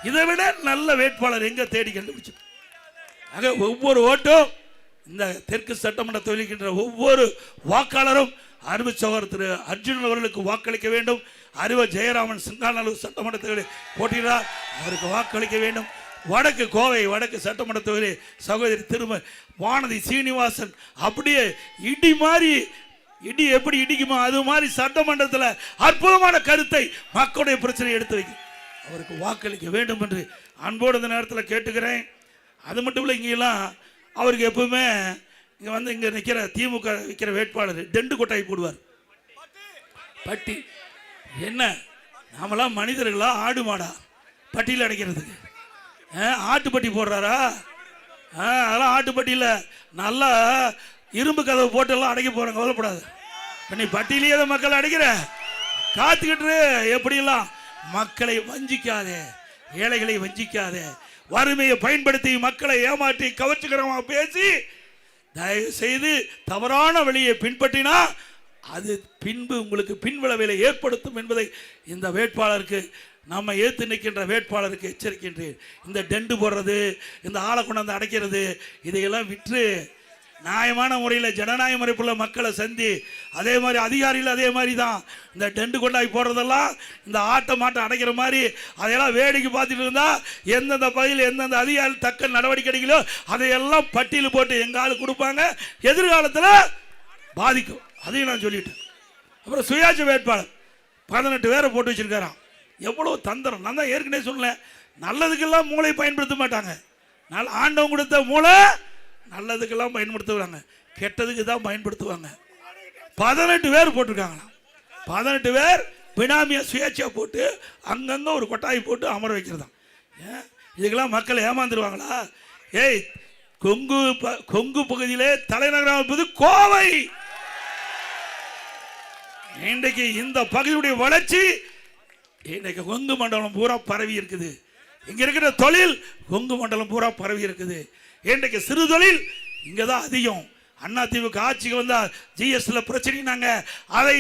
இதை விட நல்ல வேட்பாளர் எங்க தேடி கண்டுபிடிச்சு. ஒவ்வொரு ஓட்டும் இந்த தெற்கு சட்டமன்ற தொகுதிக்கின்ற ஒவ்வொரு வாக்காளரும் அருமை சகோதரர் திரு அர்ஜுனன் அவர்களுக்கு வாக்களிக்க வேண்டும். அறிவ ஜெயராமன் சிங்காநல்லூர் சட்டமன்ற தொகுதியில் போட்டியிடார், அவருக்கு வாக்களிக்க வேண்டும். வடக்கு கோவை வடக்கு சட்டமன்ற தொகுதி சகோதரி திரும வானதி சீனிவாசன் அப்படியே இடி மாதிரி, இடி எப்படி இடிக்குமோ அது மாதிரி சட்டமன்றத்தில் அற்புதமான கருத்தை மக்களுடைய பிரச்சனை எடுத்து வைக்கும். அவருக்கு வாக்களிக்க வேண்டும் என்று அன்போடு இந்த நேரத்தில் கேட்டுக்கிறேன். அது மட்டும் இல்லை, இங்கெல்லாம் அவருக்கு எப்பவுமே இங்கே வந்து இங்கே நிற்கிற திமுக விற்கிற வேட்பாளர் டெண்டு கொட்டாய் போடுவார். பட்டி என்ன நாமெல்லாம் மனிதர்களா ஆடு மாடா பட்டியில் அடைக்கிறதுக்கு? ஆட்டுப்பட்டி போடுறாரா? அதெல்லாம் ஆட்டுப்பட்டியில் நல்லா இரும்பு கதவு போட்டெல்லாம் அடைக்க போகிறேன், கவலைப்படாது. நீ பட்டியிலேயே அதை மக்கள் அடைக்கிற காத்துக்கிட்டு எப்படியெல்லாம் மக்களை வஞ்சிக்காதே, ஏழைகளை வஞ்சிக்காதே, வறுமையை பயன்படுத்தி மக்களை ஏமாற்றி கவர்ச்சிகரமாக பேசி தயவு செய்து தவறான வழியை பின்பற்றினா அது பின்பு உங்களுக்கு பின்விளைவை ஏற்படுத்தும் என்பதை இந்த வேட்பாளருக்கு நம்ம ஏற்று நிற்கின்ற வேட்பாளருக்கு எச்சரிக்கின்றேன். இந்த டெண்டு போடுறது, இந்த ஆளை கொண்டாந்து அடைக்கிறது, இதையெல்லாம் விற்று நியாயமான முறையில் ஜனநாயக முறைப்புள்ள மக்களை சந்தி. அதே மாதிரி அதிகாரிகள் அதே மாதிரி தான் இந்த டெண்டு கொண்டாய் போடுறதெல்லாம் இந்த ஆட்டை மாட்டை அடைக்கிற மாதிரி அதையெல்லாம் வேடிக்கை பார்த்துட்டு இருந்தால் எந்தெந்த பகுதியில் எந்தெந்த அதிகாரி தக்க நடவடிக்கை எடுக்கலோ அதையெல்லாம் பட்டியல் போட்டு எங்கள் ஆள் கொடுப்பாங்க, எதிர்காலத்தில் பாதிக்கும். அதையும் நான் சொல்லிட்டேன். அப்புறம் சுயாட்சி வேட்பாளர் 18 பேரை போட்டு வச்சிருக்காராம். எவ்வளோ தந்திரம்! நான் தான் ஏற்கனவே சொன்னேன், நல்லதுக்கெல்லாம் மூளை பயன்படுத்த மாட்டாங்க. ஆண்டவன் கொடுத்த மூளை நல்லதுக்கெல்லாம் பயன்படுத்துவாங்க, கெட்டதுக்கு தான் பயன்படுத்துவாங்க. 18 பேர் போட்டிருக்காங்களாம். 18 பேர் பினாமியா சுயேட்சையா போட்டு அங்கங்கே ஒரு கொட்டாய் போட்டு அமர வைக்கிறதாம். இதுக்கெல்லாம் மக்கள் ஏமாந்துருவாங்களா? ஏய், கொங்கு பகுதியிலே தலைநகரம் இருப்பது கோவை. இன்றைக்கு இந்த பகுதியுடைய வளர்ச்சி இன்றைக்கு கொங்கு மண்டலம் பூரா பரவி இருக்குது. இங்க இருக்கிற தொழில் கொங்கு மண்டலம் பூரா பரவி இருக்குது. இன்றைக்கு சிறு தொழில் இங்கே தான் அதிகம். அதிமுக ஆட்சிக்கு வந்தால் ஜிஎஸ்டியில் பிரச்சனைனாங்க, அதை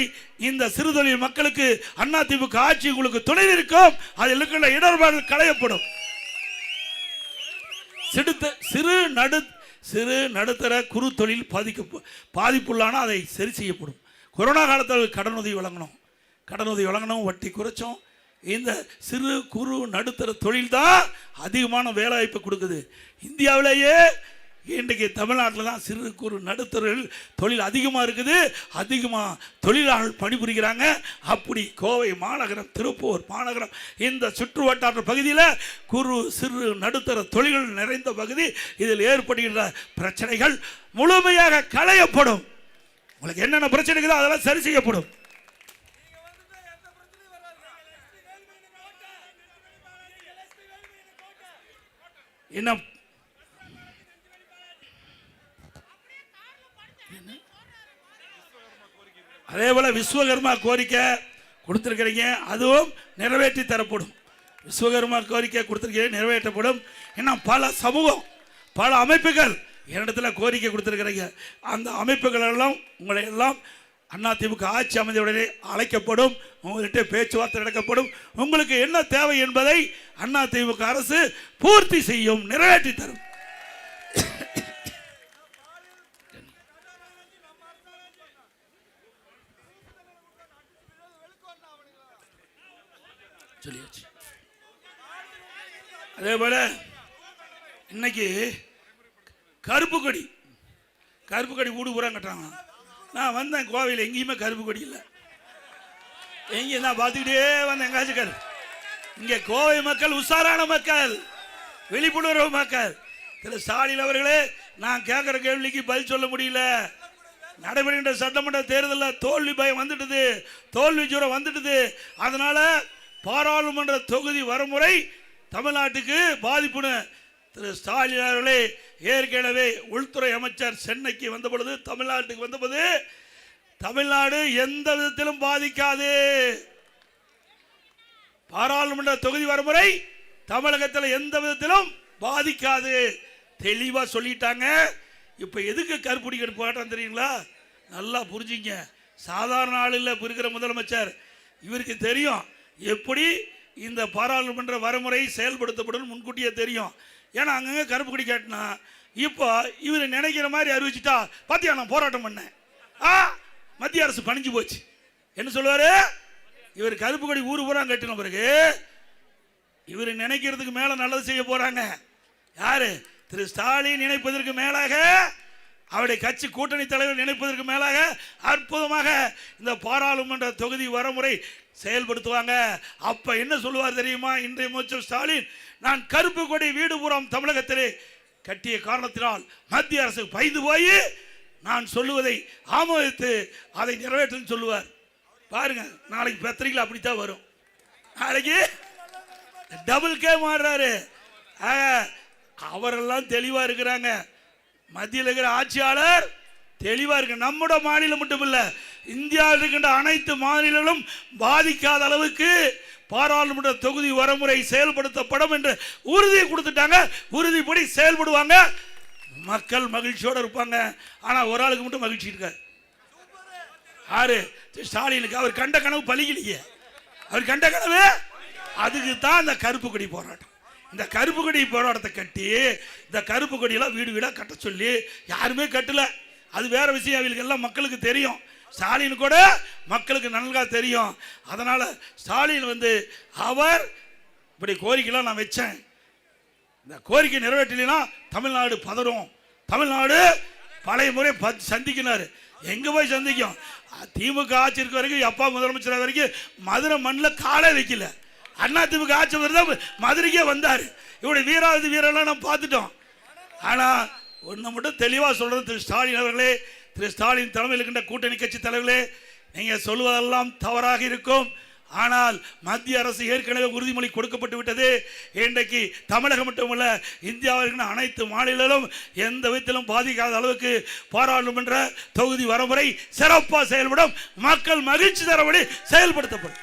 இந்த சிறு தொழில் மக்களுக்கு அதிமுக ஆட்சி உங்களுக்கு துணை இருக்கும், அதில் இருக்கிற இடர்பாடுகள் களையப்படும். சிறு நடுத்தர குறு தொழில் பாதிப்புள்ளான அதை சரி செய்யப்படும். கொரோனா காலத்தில் கடனுதவி வழங்கணும், வட்டி குறைச்சோம். இந்த சிறு குறு நடுத்தர தொழில் தான் அதிகமான வேலைவாய்ப்பு கொடுக்குது. இந்தியாவிலேயே இன்றைக்கு தமிழ்நாட்டில் தான் சிறு குறு நடுத்தர தொழில் அதிகமாக இருக்குது, அதிகமாக தொழிலாளர்கள் பணிபுரிகிறாங்க. அப்படி கோவை மாநகரம், திருப்பூர் மாநகரம், இந்த சுற்று வட்டார பகுதியில் குறு சிறு நடுத்தர தொழில்கள் நிறைந்த பகுதி. இதில் ஏற்படுகின்ற பிரச்சனைகள் முழுமையாக களையப்படும். உங்களுக்கு என்னென்ன பிரச்சனை இருக்குதோ அதெல்லாம் சரி செய்யப்படும். என்ன அதே போல விஸ்வகர்மா கோரிக்கை கொடுத்திருக்கிறீங்க, அதுவும் நிறைவேற்றி தரப்படும். விஸ்வகர்மா கோரிக்கை கொடுத்திருக்கீங்க, நிறைவேற்றப்படும். இன்னும் பல சமூகம், பல அமைப்புகள் என்னிடத்தில் கோரிக்கை கொடுத்திருக்கிறீங்க. அந்த அமைப்புகள் எல்லாம் உங்களை எல்லாம் அதிமுக ஆட்சி அமைந்தவுடனே அழைக்கப்படும், உங்கள்கிட்ட பேச்சுவார்த்தை நடக்கப்படும். உங்களுக்கு என்ன தேவை என்பதை அதிமுக அரசு பூர்த்தி செய்யும், நிறைவேற்றி தரும். சொல்லியாச்சு. அதே போல இன்னைக்கு கருப்பு கொடி வீடு பூரா கட்டுறாங்க. நான் வந்தேன் கோவையில், எங்கேயுமே கருப்பு கொடி இல்லை. எங்கேயும் நான் பார்த்துக்கிட்டே வந்தேன், எங்காச்சும் இங்கே கோவை மக்கள் உஷாரான மக்கள், விழிப்புணர்வு மக்கள். திரு ஸ்டாலின் அவர்களே, நான் கேட்குற கேள்விக்கு பதில் சொல்ல முடியல. நடைபெறுகின்ற சட்டமன்ற தேர்தலில் தோல்வி பயம் வந்துட்டுது, தோல்வி ஜுரம் வந்துட்டுது. அதனால பாராளுமன்ற தொகுதி வரமுறை தமிழ்நாட்டுக்கு பாதிப்புன்னு திரு ஸ்டாலின் அவர்களே ஏற்கனவே உள்துறை அமைச்சர் சென்னைக்கு வந்த பொழுது, தமிழ்நாட்டுக்கு வந்தபோது, தமிழ்நாடு எந்த விதத்திலும் பாதிக்காது, பாராளுமன்ற தொகுதி வரமுறை தமிழகத்தில் எந்த விதத்திலும் பாதிக்காது தெளிவா சொல்லிட்டாங்க. இப்ப எதுக்கு கருப்புடி போராட்டம் தெரியுங்களா? நல்லா புரிஞ்சுங்க. சாதாரண ஆள் இல்லை இருக்கிற முதலமைச்சர். இவருக்கு தெரியும் எப்படி இந்த பாராளுமன்ற வரமுறை செயல்படுத்தப்படும், முன்கூட்டியே தெரியும். ஏன்னா அங்கங்க கருப்பு கொடி காட்டினா இப்போ இவர் நினைக்கிற மாதிரி அறிவிச்சுட்டா, பாத்தியா நான் போராட்டம் பண்ணேன், மத்திய அரசு பணிஞ்சு போச்சு என்ன சொல்லுவாரு? இவர் கருப்பு கொடி ஊர் பூரா கட்டின பிறகு இவர் நினைக்கிறதுக்கு மேல நல்லது செய்ய போறாங்க. யாரு? திரு ஸ்டாலின் நினைப்பதற்கு மேலாக, அவருடைய கட்சி கூட்டணி தலைவர் நினைப்பதற்கு மேலாக அற்புதமாக இந்த பாராளுமன்ற தொகுதி வரமுறை செயல்படுத்துவாங்க. அப்ப என்ன சொல்லுவார் தெரியுமா? இன்றைய முதலமைச்சர் ஸ்டாலின், நான் கருப்பு கொடி வீடு பூரம் தமிழகத்திலே கட்டிய காரணத்தினால் மத்திய அரசு பயந்து போய் நான் சொல்லுவதை ஆமோதித்து அதை நிறைவேற்றும் சொல்லுவார். பாருங்க, நாளைக்கு பத்திரிகையில் அப்படித்தான் வரும். நாளைக்கு டபுள் கே மாறுறாரு. அவரெல்லாம் தெளிவா இருக்கிறாங்க. மத்தியில் இருக்கிற ஆட்சியாளர் தெளிவா இருக்கு. நம்முடைய மாநிலம் மட்டும் இல்ல, இந்தியாவில் இருக்கின்ற அனைத்து மாநிலங்களும் பாதிக்காத அளவுக்கு பாராளுமன்ற தொகுதி வரமுறை செயல்படுத்தப்படும் என்று உறுதி கொடுத்துட்டாங்க. உறுதிப்படி செயல்படுவாங்க. மக்கள் மகிழ்ச்சியோடு இருப்பாங்க. ஆனா ஒரு ஆளுக்கு மட்டும் மகிழ்ச்சி இருக்காது. யாரு? ஸ்டாலினுக்கு. அவர் கண்ட கனவு பலிக்கலையே. அவர் கண்ட கனவு, அதுக்கு தான் இந்த கருப்பு கொடி போராட்டம். இந்த கருப்பு கொடி போராட்டத்தை கட்டி, இந்த கருப்பு கொடியெல்லாம் வீடு வீடா கட்ட சொல்லி யாருமே கட்டல. அது வேற விஷயம். அவங்களுக்கு எல்லாம் மக்களுக்கு தெரியும். ஸ்டாலின் கூட மக்களுக்கு நன்கா தெரியும். அதனால ஸ்டாலின் அவர் இப்படி கோரிக்கைலாம் நான் வச்சேன், இந்த கோரிக்கை நிறைவேற்றலைன்னா தமிழ்நாடு பதறும். தமிழ்நாடு பழைய முறை சந்திக்கினாரு. எங்க போய் சந்திக்கும்? திமுக ஆட்சி இருக்க வரைக்கும், அப்பா முதலமைச்சர் வரைக்கும் மதுரை மண்ணில் காலை வைக்கல. அண்ணா திமுக ஆட்சி வருது, மதுரைக்கே வந்தாரு. இவருடைய வீராதி வீரெல்லாம் நம்ம பார்த்துட்டோம். ஆனா ஒன்று மட்டும் தெளிவாக சொல்றது, திரு ஸ்டாலின் அவர்களே, திரு ஸ்டாலின் தலைமையில் இருக்கின்ற கூட்டணி கட்சி தலைவர்களே, நீங்க சொல்வதெல்லாம் தவறாக இருக்கும். ஆனால் மத்திய அரசு ஏற்கனவே உறுதிமொழி கொடுக்கப்பட்டு விட்டது. இன்றைக்கு தமிழகம் மட்டுமல்ல, இந்தியாவில் இருக்கிற அனைத்து மாநிலங்களும் எந்த விதத்திலும் பாதிக்காத அளவுக்கு பாராளுமன்ற தொகுதி வரமுறை சிறப்பாக செயல்படும். மக்கள் மகிழ்ச்சி தரபடி செயல்படுத்தப்படும்.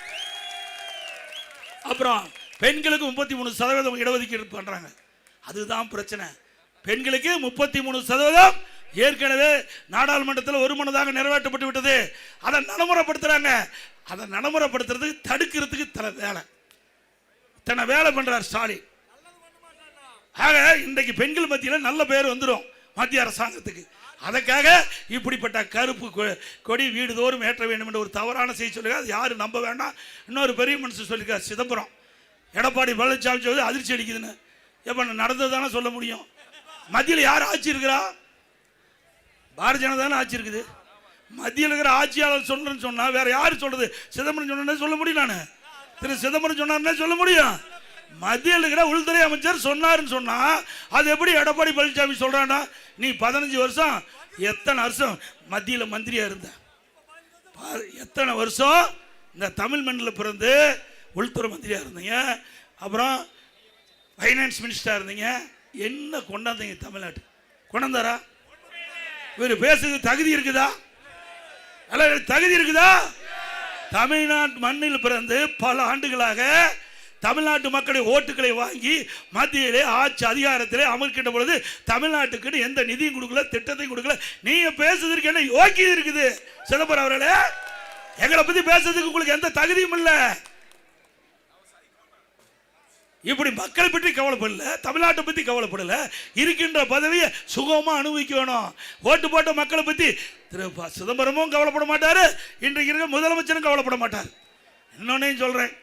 அப்புறம் பெண்களுக்கு 33% இடஒதுக்கீடு பண்றாங்க. அதுதான் பிரச்சனை. பெண்களுக்கு 33% ஏற்கனவே நாடாளுமன்றத்தில் ஒருமனதாக நிறைவேற்றப்பட்டு விட்டது. அதை நடைமுறைப்படுத்துறாங்க. அதை நடைமுறைப்படுத்துறதுக்கு தடுக்கிறதுக்கு தன வேலை பண்றார் ஸ்டாலின். ஆக இன்றைக்கு பெண்கள் மத்தியில் நல்ல பேர் வந்துடும் மத்திய அரசாங்கத்துக்கு. அதற்காக இப்படிப்பட்ட கருப்பு கொடி வீடுதோறும் ஏற்ற வேண்டும் என்ற ஒரு தவறான செய்தி சொல்லுங்க. அது யாரும் நம்ப வேண்டாம். இன்னொரு பெரிய மனுஷன் சொல்லியிருக்கார், சிதம்பரம். எடப்பாடி பழனிசாமி சொல்லி அதிர்ச்சி அடிக்குதுன்னு. எப்ப நடந்ததுதானே சொல்ல முடியும்? மத்தியில் யார் ஆட்சி இருக்கிறா? பாரதிய ஜனதா தானே ஆட்சி இருக்குது. மத்தியில் இருக்கிற ஆட்சியாளர் சொல்றேன்னு சொன்னா வேற யாரு சொல்றது? சிதம்பரம் சொன்ன சொல்ல முடியும். நான் திரு சிதம்பரம் சொன்னார்னே சொல்ல முடியும். மத்தியில் இருக்கிற உள்துறை அமைச்சர் சொன்னாருன்னு சொன்னா அது எப்படி எடப்பாடி பழனிசாமி சொல்றானா? நீ 15 வருஷம், எத்தனை வருஷம் மத்தியில் மந்திரியா இருந்த, எத்தனை வருஷம் இந்த தமிழ் மண்ணில் பிறந்து உள்துறை மந்திரியா இருந்தீங்க, அப்புறம் ஃபைனான்ஸ் மினிஸ்டரா இருந்தீங்க. என்ன கொண்டாந்தீங்க தமிழ்நாட்டு? கொண்டாந்தாரா? இவர் பேசுறது தகுதி இருக்குதா? தகுதி இருக்குதா? தமிழ்நாட்டு மண்ணில் பிறந்து பல ஆண்டுகளாக தமிழ்நாட்டு மக்களுடைய ஓட்டுகளை வாங்கி மத்தியிலே ஆட்சி அதிகாரத்திலே அமர்க்கின்ற பொழுது தமிழ்நாட்டுக்கு எந்த நிதியும் கொடுக்கல, திட்டத்தையும் கொடுக்கல. நீங்க பேசுறதுக்கு என்ன யோக்கியம் இருக்குது? சிதம்பரம் அவர்களே, எங்களை பத்தி பேசுறதுக்கு உங்களுக்கு எந்த தகுதியும் இல்ல. இப்படி மக்களை பற்றி கவலைப்படல, தமிழ்நாட்டை பத்தி கவலைப்படல, இருக்கின்ற பதவியை சுகமா அனுபவிக்கணும். ஓட்டு போட்ட மக்களை பத்தி திரு சிதம்பரமும் கவலைப்பட மாட்டாரு, இன்றைக்கு இருக்க முதலமைச்சரும் கவலைப்பட மாட்டார். இன்னொன்னையும் சொல்றேன்,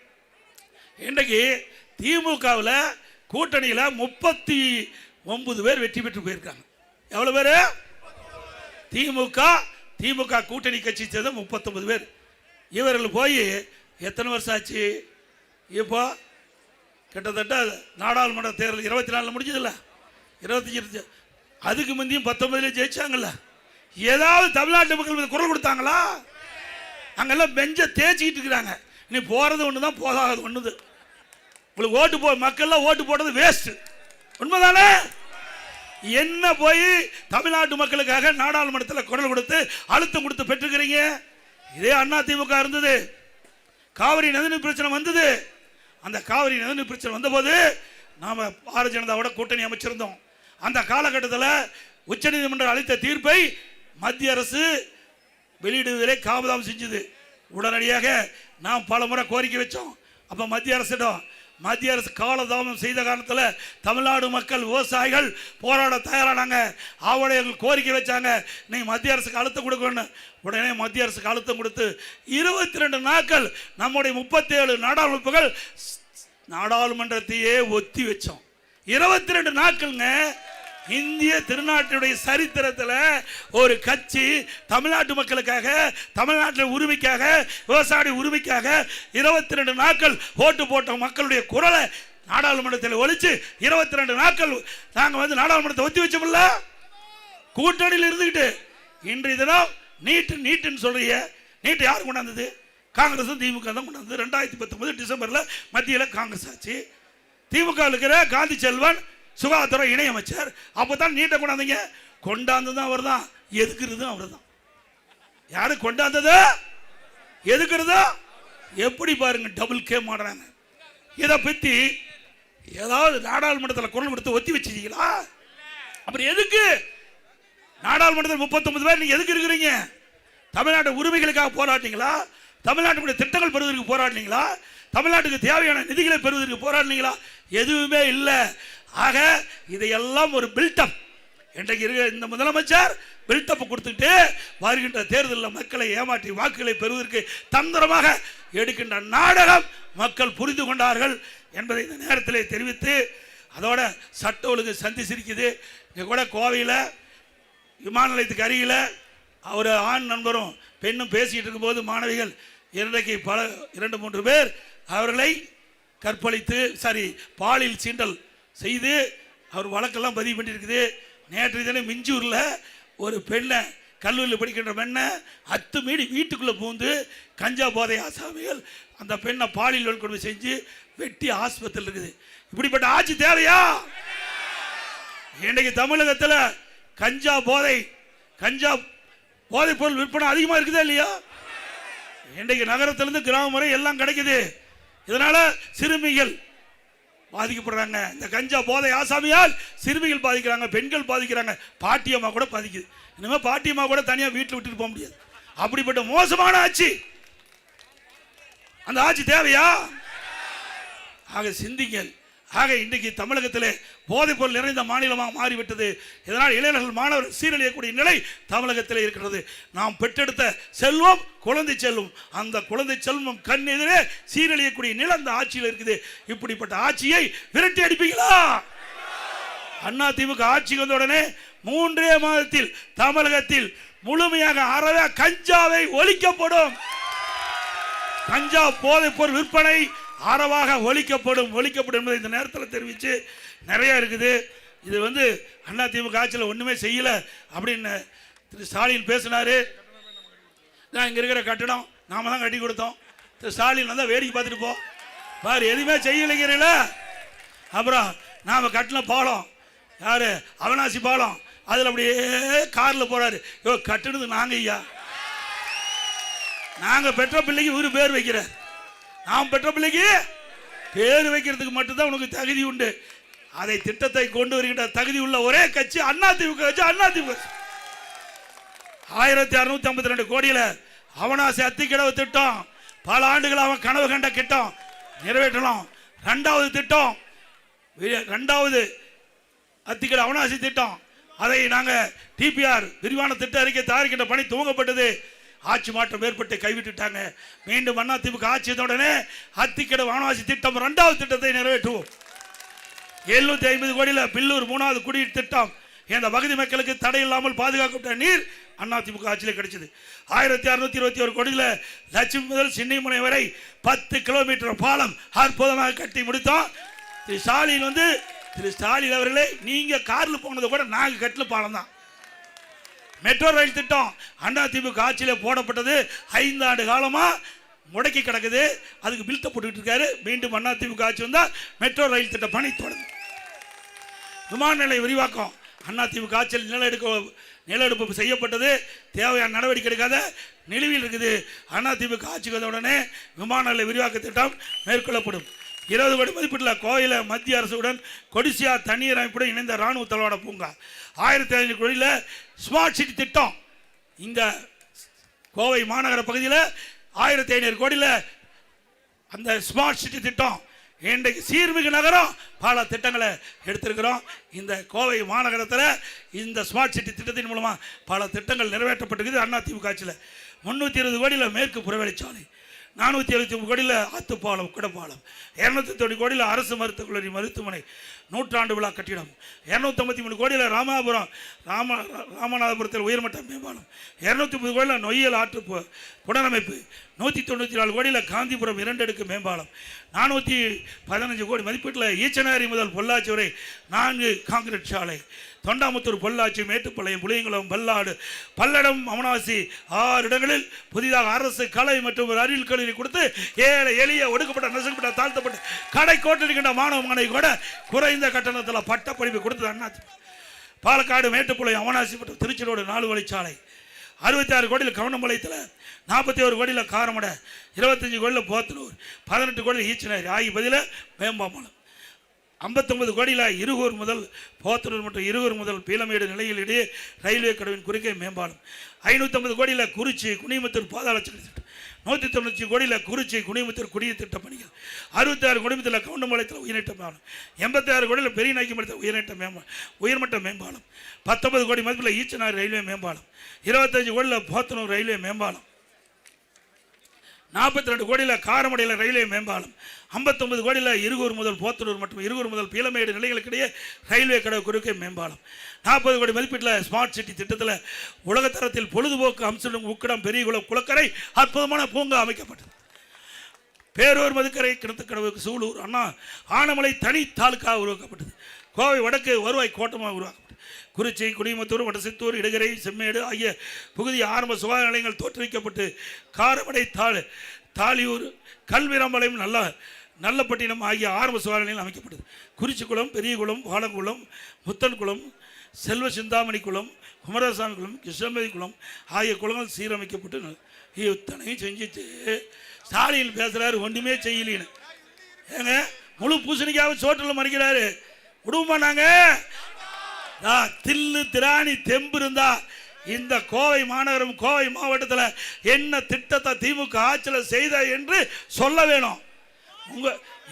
இன்றைக்கு திமுகவில் கூட்டணியில் 39 பேர் வெற்றி பெற்று போயிருக்காங்க. எவ்வளவு பேர்? திமுக கூட்டணி கட்சி சேர்ந்த 39 பேர். இவர்கள் போய் எத்தனை வருஷம் ஆச்சு? இப்போ கிட்டத்தட்ட நாடாளுமன்ற தேர்தல் 24 முடிஞ்சதில்ல, 25 அதுக்கு முந்தையும் 19 ஜெயிச்சாங்கல்ல. ஏதாவது தமிழ்நாட்டு மக்கள் குரல் கொடுத்தாங்களா? அங்கெல்லாம் பெஞ்ச தேய்ச்சிக்கிட்டு இருக்கிறாங்க. நீ போறது ஒன்று தான், போகாது ஒன்று. உங்களுக்கு ஓட்டு மக்கள்லாம் ஓட்டு போடுறது வேஸ்ட். உண்மைதானே? என்ன போய் தமிழ்நாட்டு மக்களுக்காக நாடாளுமன்றத்தில் குரல் கொடுத்து அழுத்தம் கொடுத்து பெற்றுக்கிறீங்க? இதே அண்ணா திமுக இருந்தது, காவிரி நதிநீர் பிரச்சனை வந்தது. அந்த காவிரி நதிநீர் பிரச்சனை வந்தபோது நாம பாரதிய ஜனதாவோட கூட்டணி அமைச்சிருந்தோம். அந்த காலகட்டத்தில் உச்சநீதிமன்றம் அளித்த தீர்ப்பை மத்திய அரசு வெளியிடுவதிலே காபதாம் செஞ்சது. உடனடியாக நாம் பல முறை கோரிக்கை வச்சோம். அப்ப மத்திய அரசு காலதாமம் செய்த காரணத்தில் தமிழ்நாடு மக்கள் விவசாயிகள் போராட தயாரானாங்க. அவர்கள் கோரிக்கை வச்சாங்க, நீ மத்திய அரசுக்கு அழுத்தம் கொடுக்கணும். உடனே மத்திய அரசுக்கு அழுத்தம் கொடுத்து 22 நாட்கள் நம்முடைய 37 நாடாளுமன்றத்தையே ஒத்தி வச்சோம். 22 நாட்கள்ங்க. இந்திய திருநாட்டுடைய சரித்திரத்தில் ஒரு கட்சி தமிழ்நாட்டு மக்களுக்காக, தமிழ்நாட்டின் உரிமைக்காக, விவசாய உரிமைக்காக 22 நாட்கள் ஓட்டு போட்ட மக்களுடைய குரலை நாடாளுமன்றத்தில் ஒழிச்சு 22 நாட்கள் நாங்கள் நாடாளுமன்றத்தை ஒத்தி வச்சோம்ல, கூட்டணியில் இருந்துகிட்டு. இன்றைய தினம் நீட்டுன்னு சொல்றீங்க. நீட்டு யார் கொண்டாந்தது? காங்கிரஸும் திமுக தான் கொண்டாந்தது. 2019 டிசம்பரில் மத்தியில் காங்கிரஸ் ஆச்சு. திமுக இருக்கிற காந்தி செல்வன் சுகாதாரத்துறை இணையமைச்சர். அப்பதான் நீட்டை கொண்டாந்தீங்க. கொண்டாந்ததும் அவர் தான், எதுக்குறதும் அவர் தான். யாரு கொண்டாந்தது, எதுக்குறதோ எப்படி பாருங்க, டபுள் கேம் ஆடுறாங்க. இதை பத்தி ஏதாவது நாடாளுமன்றத்தில் குரல் கொடுத்து ஒத்தி வச்சிருக்கீங்களா? அப்புறம் எதுக்கு நாடாளுமன்றத்தில் 39 பேர் நீங்க எதுக்கு இருக்கிறீங்க? தமிழ்நாட்டு உரிமைகளுக்காக போராட்டிங்களா? தமிழ்நாட்டுடைய திட்டங்கள் பெறுவதற்கு போராடினீங்களா? தமிழ்நாட்டுக்கு தேவையான நிதிகளை பெறுவதற்கு போராடினீங்களா? எதுவுமே இல்லை. ஆக இதையெல்லாம் ஒரு பில்டப். இன்றைக்கு இருக்க இந்த முதலமைச்சர் பில்டப் கொடுத்துட்டு வருகின்ற தேர்தலில் மக்களை ஏமாற்றி வாக்குகளை பெறுவதற்கு தந்திரமாக எடுக்கின்ற நாடகம் மக்கள் புரிந்து கொண்டார்கள் என்பதை இந்த நேரத்தில் தெரிவித்து, அதோட சட்ட ஒழுங்கு சந்தி சிரிக்குது. இங்கே கூட கோவையில் விமான நிலையத்துக்கு அருகில் ஒரு ஆண் நண்பரும் பெண்ணும் பேசிட்டு இருக்கும்போது மாணவிகள் இன்றைக்கு 2-3 பேர் அவர்களை கற்பழித்து பாலியல் சீண்டல் செய்து அவர் வழக்கெல்லாம் பதிவு பண்ணியிருக்குது. நேற்று தினம் மிஞ்சூரில் ஒரு பெண்ணை, கல்லூரியில் படிக்கின்ற பெண்ணை அத்துமீறி வீட்டுக்குள்ளே பூந்து கஞ்சா போதை ஆசாமிகள் அந்த பெண்ணை பாலியல் வன்கொடுமை செஞ்சு வெட்டி ஆஸ்பத்திரியில் இருக்குது. இப்படிப்பட்ட ஆட்சி தேவையா? இன்றைக்கு தமிழகத்தில் கஞ்சா போதைப் பொருள் விற்பனை அதிகமாக இருக்குதா இல்லையா? இன்றைக்கு நகரத்திலிருந்து கிராமம் வரை எல்லாம் கிடைக்குது. இதனால சிறுமிகள் பாதிக்கப்படுறாங்க. இந்த கஞ்சா போதை ஆசாமியால் சிறுமிகள் பாதிக்கிறாங்க, பெண்கள் பாதிக்கிறாங்க, பாட்டியம்மா கூட பாதிக்குது. இனிமே பாட்டியம்மா கூட தனியா வீட்டில் விட்டுட்டு போக முடியாது. அப்படிப்பட்ட மோசமான ஆட்சி. அந்த ஆட்சி தேவையா? ஆக சிந்திங்கள். ஆக இன்றைக்கு தமிழகத்திலே போதைப் பொருள் நிறைந்த மாநிலமாக மாறிவிட்டது. இதனால் இளைஞர்கள், மாணவர்கள் சீரழியக்கூடிய நிலை தமிழகத்தில் இருக்கிறது. நாம் பெற்றெடுத்த செல்வம் குழந்தை செல்வம், அந்த குழந்தை செல்வம் கண் எதிரே சீரழியக்கூடிய நிலை அந்த ஆட்சியில் இருக்குது. இப்படிப்பட்ட ஆட்சியை விரட்டி அடிப்பீங்களா? அண்ணா திமுக ஆட்சிக்கு வந்த உடனே 3 மாதத்தில் தமிழகத்தில் முழுமையாக அறவே கஞ்சாவை ஒழிக்கப்படும். கஞ்சா போதைப் பொருள் விற்பனை அறவாக ஒழிக்கப்படும் என்பதை இந்த நேரத்தில் தெரிவித்து, நிறைய இருக்குது. இது அண்ணா திமுக ஆட்சியில் ஒன்றுமே செய்யல அப்படின்னு திரு ஸ்டாலின் பேசினாரு. இங்கே இருக்கிற கட்டடம் நாம தான் கட்டி கொடுத்தோம். திரு ஸ்டாலின் வந்தால் வேடிக்கை பார்த்துட்டு பாரு, எதுவுமே செய்யலைங்கிறீங்கள. அப்புறம் நாம் கட்டின பாலம், யாரு அவினாசி பாலம், அதில் அப்படியே காரில் போறாரு. கட்டுனது நாங்கள் ஐயா, நாங்கள் பெற்ற பிள்ளைக்கு இவரு பேர் வைக்கிற. நாம் பெற்ற பிள்ளைக்கு பேர் வைக்கிறதுக்கு மட்டும்தான் உனக்கு தகுதி உண்டு. அதை திட்டத்தை கொண்டு வருகின்ற தகுதி உள்ள ஒரே கட்சி அதிமுக கட்சி. அதிமுக 1652 கோடியில அவனாசி அத்திக்கிடவு திட்டம் பல ஆண்டுகள் அவன் கனவு கண்ட திட்டம் நிறைவேற்றலாம். இரண்டாவது திட்டம், இரண்டாவது அத்திக்கிட அவனாசி திட்டம், அதை நாங்கள் டிபிஆர் விரிவான திட்ட அறிக்கை தயாரிக்கின்ற பணி துவங்கப்பட்டது. ஆட்சி மாற்றம் ஏற்பட்டு கைவிட்டுட்டாங்க. மீண்டும் அதிமுக ஆட்சி உடனே அத்திக்கிட அவனாசி திட்டம் இரண்டாவது திட்டத்தை நிறைவேற்றுவோம். 750 கோடியில் பில்லூர் 3வது குடிநீர் திட்டம் இந்த பகுதி மக்களுக்கு தடை இல்லாமல் பாதுகாக்கப்பட்ட நீர் அதிமுக ஆட்சியில் கிடைச்சது. 1621 கோடியில் லட்சுமி முதல் சின்னிமுனை வரை 10 கிலோமீட்டர் பாலம் அற்புதமாக கட்டி முடித்தோம். திரு ஸ்டாலின் அவர்களே, நீங்க கார்ல போனதை கூட நாங்க கட்டில பாலம் தான். மெட்ரோ ரயில் திட்டம் அதிமுக ஆட்சியில் போடப்பட்டது. 5 ஆண்டு காலமா முடக்கி கிடக்குது. அதுக்கு பில்ட்ட போட்டுக்கிட்டு இருக்காரு. மீண்டும் அதிமுக ஆட்சி வந்தா மெட்ரோ ரயில் திட்ட பணி தொடங்கும். விமான நிலைய விரிவாக்கம் அதிமுக ஆட்சியில் நிலஎடுப்பு செய்யப்பட்டது. தேவையான நடவடிக்கை எடுக்காத நிலுவையில் இருக்குது. அதிமுக ஆட்சிக்கு வந்த உடனே விமான நிலைய விரிவாக்க திட்டம் மேற்கொள்ளப்படும். 20 கோடி மதிப்பீட்டுல கோயில மத்திய அரசுடன் கொடிசியா தண்ணீர் அமைப்புடன் இணைந்த ராணுவ தளவாட பூங்கா. 1500 கோடியில் ஸ்மார்ட் சிட்டி திட்டம். இந்த கோவை மாநகர பகுதியில் 1500 கோடியில் அந்த ஸ்மார்ட் சிட்டி திட்டம். இன்றைக்கு சீர்மிகு நகரம் பல திட்டங்களை எடுத்திருக்கிறோம். இந்த கோவை மாநகரத்தில் இந்த ஸ்மார்ட் சிட்டி திட்டத்தின் மூலமாக பல திட்டங்கள் நிறைவேற்றப்பட்டிருக்குது. அதிமுக ஆட்சியில் 320 கோடியில் மேற்கு புறவழிச்சாலை, 479 கோடியில் ஆத்துப்பாலம் குடப்பாலம், 290 கோடியில் அரசு மருத்துவக் கல்லூரி மருத்துவமனை 100 விழா கட்டிடம், 253 கோடியில் ராமநாதபுரத்தில் உயர்மட்ட மேம்பாலம், 230 கோடியில் நொய்யல் ஆற்று புனரமைப்பு, 194 கோடியில் காந்திபுரம் 2 அடுக்கு மேம்பாலம், 415 கோடி மதிப்பீட்டில் ஈச்சனாரி முதல் பொள்ளாச்சி வரை 4 காங்கிரீட் சாலை, தொண்டாமுத்தூர் பொள்ளாச்சி மேட்டுப்பாளையம் புளியங்குளம் பல்லாடு பல்லடம் அவனாசி 6 இடங்களில் புதிதாக அரசு கலை மற்றும் ஒரு அறிவியல் கல்லூரி கொடுத்து ஏழை எளிய ஒடுக்கப்பட்ட நசுக்கப்பட்ட தாழ்த்தப்பட்ட கடை கோட்டிருக்கின்ற மாணவ மாணவி கூட குறைந்த கட்டணத்தில் பட்ட படிப்பு கொடுத்தது அதிமுக. பாலக்காடு மேட்டுப்பாளையம் அவனாசி மற்றும் திருச்சி ரோடு 4 வழிச்சாலை, 66 கோடியில் கவனம்பாளையத்தில், 41 கோடியில் காரமடை, 25 கோடியில் போத்தனூர், 18 கோடியில் ஈச்சனாரி ஆகிய பதில மேம்பாலம், 59 கோடியில் இருகூர் முதல் போத்தனூர் மற்றும் இருகூர் முதல் பீலமேடு நிலையில் இடையே ரயில்வே கடவின் குறுக்கே மேம்பாலம், 550 கோடியில் குறிச்சி குனிமுத்தூர் பாதாள திட்டம், 190 கோடியில் குறிச்சி குனிமுத்தூர் குடிநீர் திட்ட பணிகள், 66 கோடியில் கவுண்டம்பாளையத்தில் உயர்நீட்ட மேம்பாலம், 86 கோடியில் பெரிய நாய்க்குமலத்தில் உயர்மட்ட மேம்பாலம், 19 கோடி மதிப்பில் ஈச்சனாரி ரயில்வே மேம்பாலம், 25 கோடியில் போத்தனூர் ரயில்வே மேம்பாலம், 42 கோடியில் காரமடையில் ரயில்வே மேம்பாலம், 59 கோடியில் இருகூர் முதல் போத்தனூர் மற்றும் இருகூர் முதல் பீலமேடு நிலைகளுக்கிடையே ரயில்வே கடவு குறுக்கே மேம்பாலம், 40 கோடி மதிப்பீட்டில் ஸ்மார்ட் சிட்டி திட்டத்தில் உலகத்தரத்தில் பொழுதுபோக்கு அம்சம் உக்கடம் பெரியகுளம் குளக்கரை அற்புதமான பூங்கா அமைக்கப்பட்டது. பேரூர் மதுக்கரை கிணத்துக்கடவு சூலூர் ஆனமலை தனி தாலுக்கா உருவாக்கப்பட்டது. கோவை வடக்கு வருவாய் கோட்டமாக உருவாக்கப்பட்டது. குறிச்சி குடிமத்தூர் வடசித்தூர் இடகரை செம்மேடு ஆகிய பகுதி ஆரம்ப சுகாதார நிலையங்கள் தோற்றுவிக்கப்பட்டு காரமடை தாலியூர் கல்விராம்பாளையம் நல்லப்பட்டினம் ஆகிய ஆரம்ப சுகாதார நிலையங்கள் அமைக்கப்பட்டது. குறிச்சிக்குளம் பெரியகுளம் வாழங்குளம் முத்தன்குளம் செல்வ சிந்தாமணி குளம் குமரசாமி குளம் கிருஷ்ணமதி குளம் ஆகிய குளங்கள் சீரமைக்கப்பட்டு இத்தனையும் செஞ்சுட்டு ஸ்டாலின் பேசுறாரு ஒன்றுமே செய்யலின்னு. ஏங்க முழு பூசணிக்காக சோற்றில் மறைக்கிறாரு. விடுவோமா நாங்க? தில்லு திராணி தெம்பு இருந்தா இந்த கோவை மாநகரம் கோவை மாவட்டத்தில் என்ன திட்டத்தை திமுக ஆட்சியில் செய்த என்று சொல்ல வேணும்.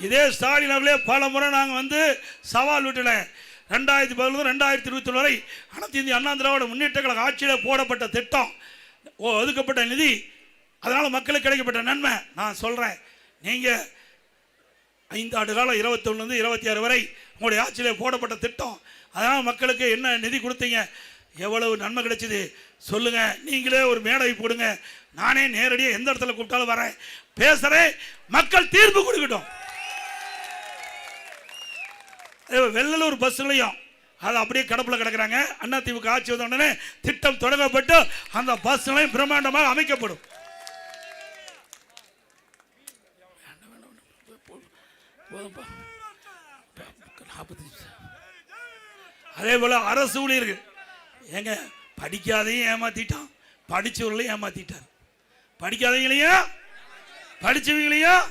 இதே ஸ்டாலின் அவர்களே பல முறை நாங்கள் வந்து சவால் விட்டுனேன். 2011 2021 வரை அனைத்து இந்திய அண்ணா திராவிட முன்னேற்ற கழக ஆட்சியில் போடப்பட்ட திட்டம், ஒதுக்கப்பட்ட நிதி, அதனால் மக்களுக்கு கிடைக்கப்பட்ட நன்மை நான் சொல்கிறேன். நீங்கள் 5 ஆண்டு காலம் 21 26 வரை உங்களுடைய ஆட்சியில் போடப்பட்ட திட்டம், அதனால் மக்களுக்கு என்ன நிதி கொடுத்தீங்க, எவ்வளவு நன்மை கிடைச்சிது சொல்லுங்க. நீங்களே ஒரு மேடை போடுங்க, நானே நேரடியாக எந்த இடத்துல கூப்பிட்டாலும் வரேன், பேசுறேன், மக்கள் தீர்ப்பு கொடுக்கட்டும். வெள்ளலூர் பஸ்லையும் அது அப்படியே கடப்பில் கிடக்கிறாங்க. அதிமுக ஆட்சி வந்த உடனே திட்டம் தொடங்கப்பட்டு அந்த பஸ்லையும் பிரம்மாண்டமாக அமைக்கப்படும். அதே போல அரசு ஊழியர்கள் ஏங்க படிக்காதையும் ஏமாத்திட்டான், படிச்சவர்களையும் ஏமாத்திட்டார். படிக்காதவங்களையும் படிச்சவங்களையும்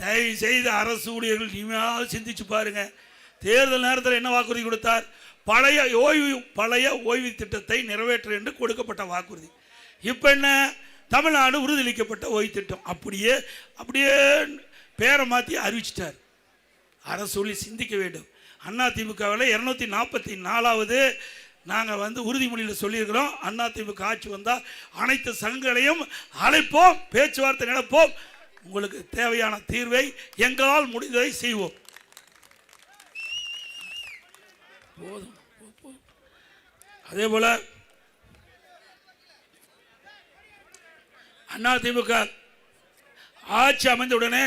தயவு செய்து அரசு ஊழியர்கள் இனிமையாக சிந்திச்சு பாருங்க. தேர்தல் நேரத்தில் என்ன வாக்குறுதி கொடுத்தார்? பழைய ஓய்வு திட்டத்தை நிறைவேற்ற என்று கொடுக்கப்பட்ட வாக்குறுதி. இப்போ என்ன? தமிழ்நாடு உறுதியளிக்கப்பட்ட ஓய்வு திட்டம். அப்படியே பேரை மாற்றி அறிவிச்சிட்டார். அரசு ஊழியர் சிந்திக்க வேண்டும். அதிமுகவில் 244வது நாங்கள் உறுதிமொழியில் சொல்லியிருக்கிறோம். அதிமுக ஆட்சி வந்தால் அனைத்து சங்கங்களையும் அழைப்போம், பேச்சுவார்த்தை நடப்போம், உங்களுக்கு தேவையான தீர்வை எங்களால் முடிந்ததை செய்வோம். போதும். அதே போல அதிமுக ஆட்சி அமைந்தவுடனே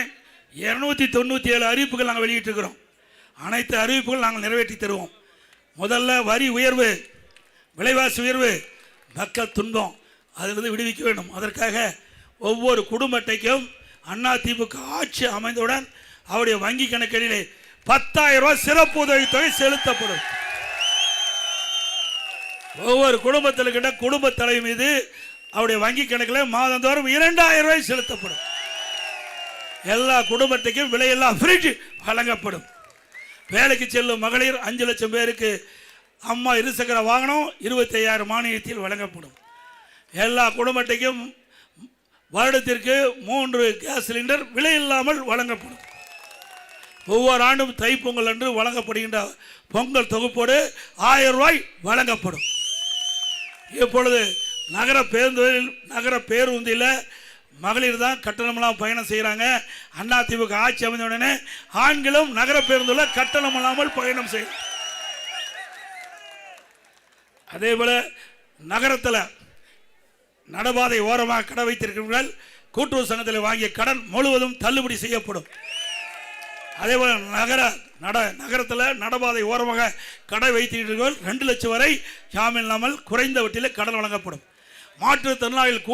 297 அறிவிப்புகள் நாங்கள் வெளியிட்டிருக்கிறோம். அனைத்து அறிவிப்புகள் நாங்கள் நிறைவேற்றி தருவோம். முதல்ல வரி உயர்வு, விலைவாசி உயர்வு, மக்கள் துன்பம், அதிலிருந்து விடுவிக்க வேண்டும். அதற்காக ஒவ்வொரு குடும்ப அட்டைக்கும் அதிமுக ஆட்சி அமைந்தவுடன் அவருடைய வங்கி கணக்கிலே 10,000 ரூபாய் சிறப்பு உதவித்தொகை செலுத்தப்படும். ஒவ்வொரு குடும்பத்தில் கிட்ட குடும்ப தலைவர் மீது அவருடைய வங்கி கணக்கில் மாதந்தோறும் 2,000 ரூபாய் செலுத்தப்படும். எல்லா குடும்பத்துக்கும் விலையில்லா ஃப்ரிட்ஜ் வழங்கப்படும். வேலைக்கு செல்லும் மகளிர் 5 லட்சம் பேருக்கு அம்மா இருசக்கர வாகனம் 25,000 மானியத்தில் வழங்கப்படும். எல்லா குடும்பத்துக்கும் வருடத்திற்கு 3 கேஸ் சிலிண்டர் விலையில்லாமல் வழங்கப்படும். ஒவ்வொரு ஆண்டும் தைப்பொங்கல் அன்று வழங்கப்படுகின்ற பொங்கல் தொகுப்போடு 1000 ரூபாய் வழங்கப்படும். இப்பொழுது நகர பேருந்தில் மகளிர் தான் கட்டணமெல்லாம் பயணம் செய்கிறாங்க. அதிமுக ஆட்சி அமைந்த உடனே ஆண்களும் நகர பேருந்தில் கட்டணம் இல்லாமல் பயணம் செய்யும். அதே போல நகரத்தில் நடபாதை ஓரமாக கடை வைத்திருக்கிறவர்கள் கூட்டுறவு சங்கத்தில் வாங்கிய கடன் முழுவதும் தள்ளுபடி செய்யப்படும். அதே போல நகரத்தில் நடபாதை ஓரமாக கடை வைத்திருக்கிறவர்கள் 2 லட்சம் வரை ஜாமீன் இல்லாமல் குறைந்த வட்டியில் கடன் வழங்கப்படும். மாற்றுத்திறனாளிகள்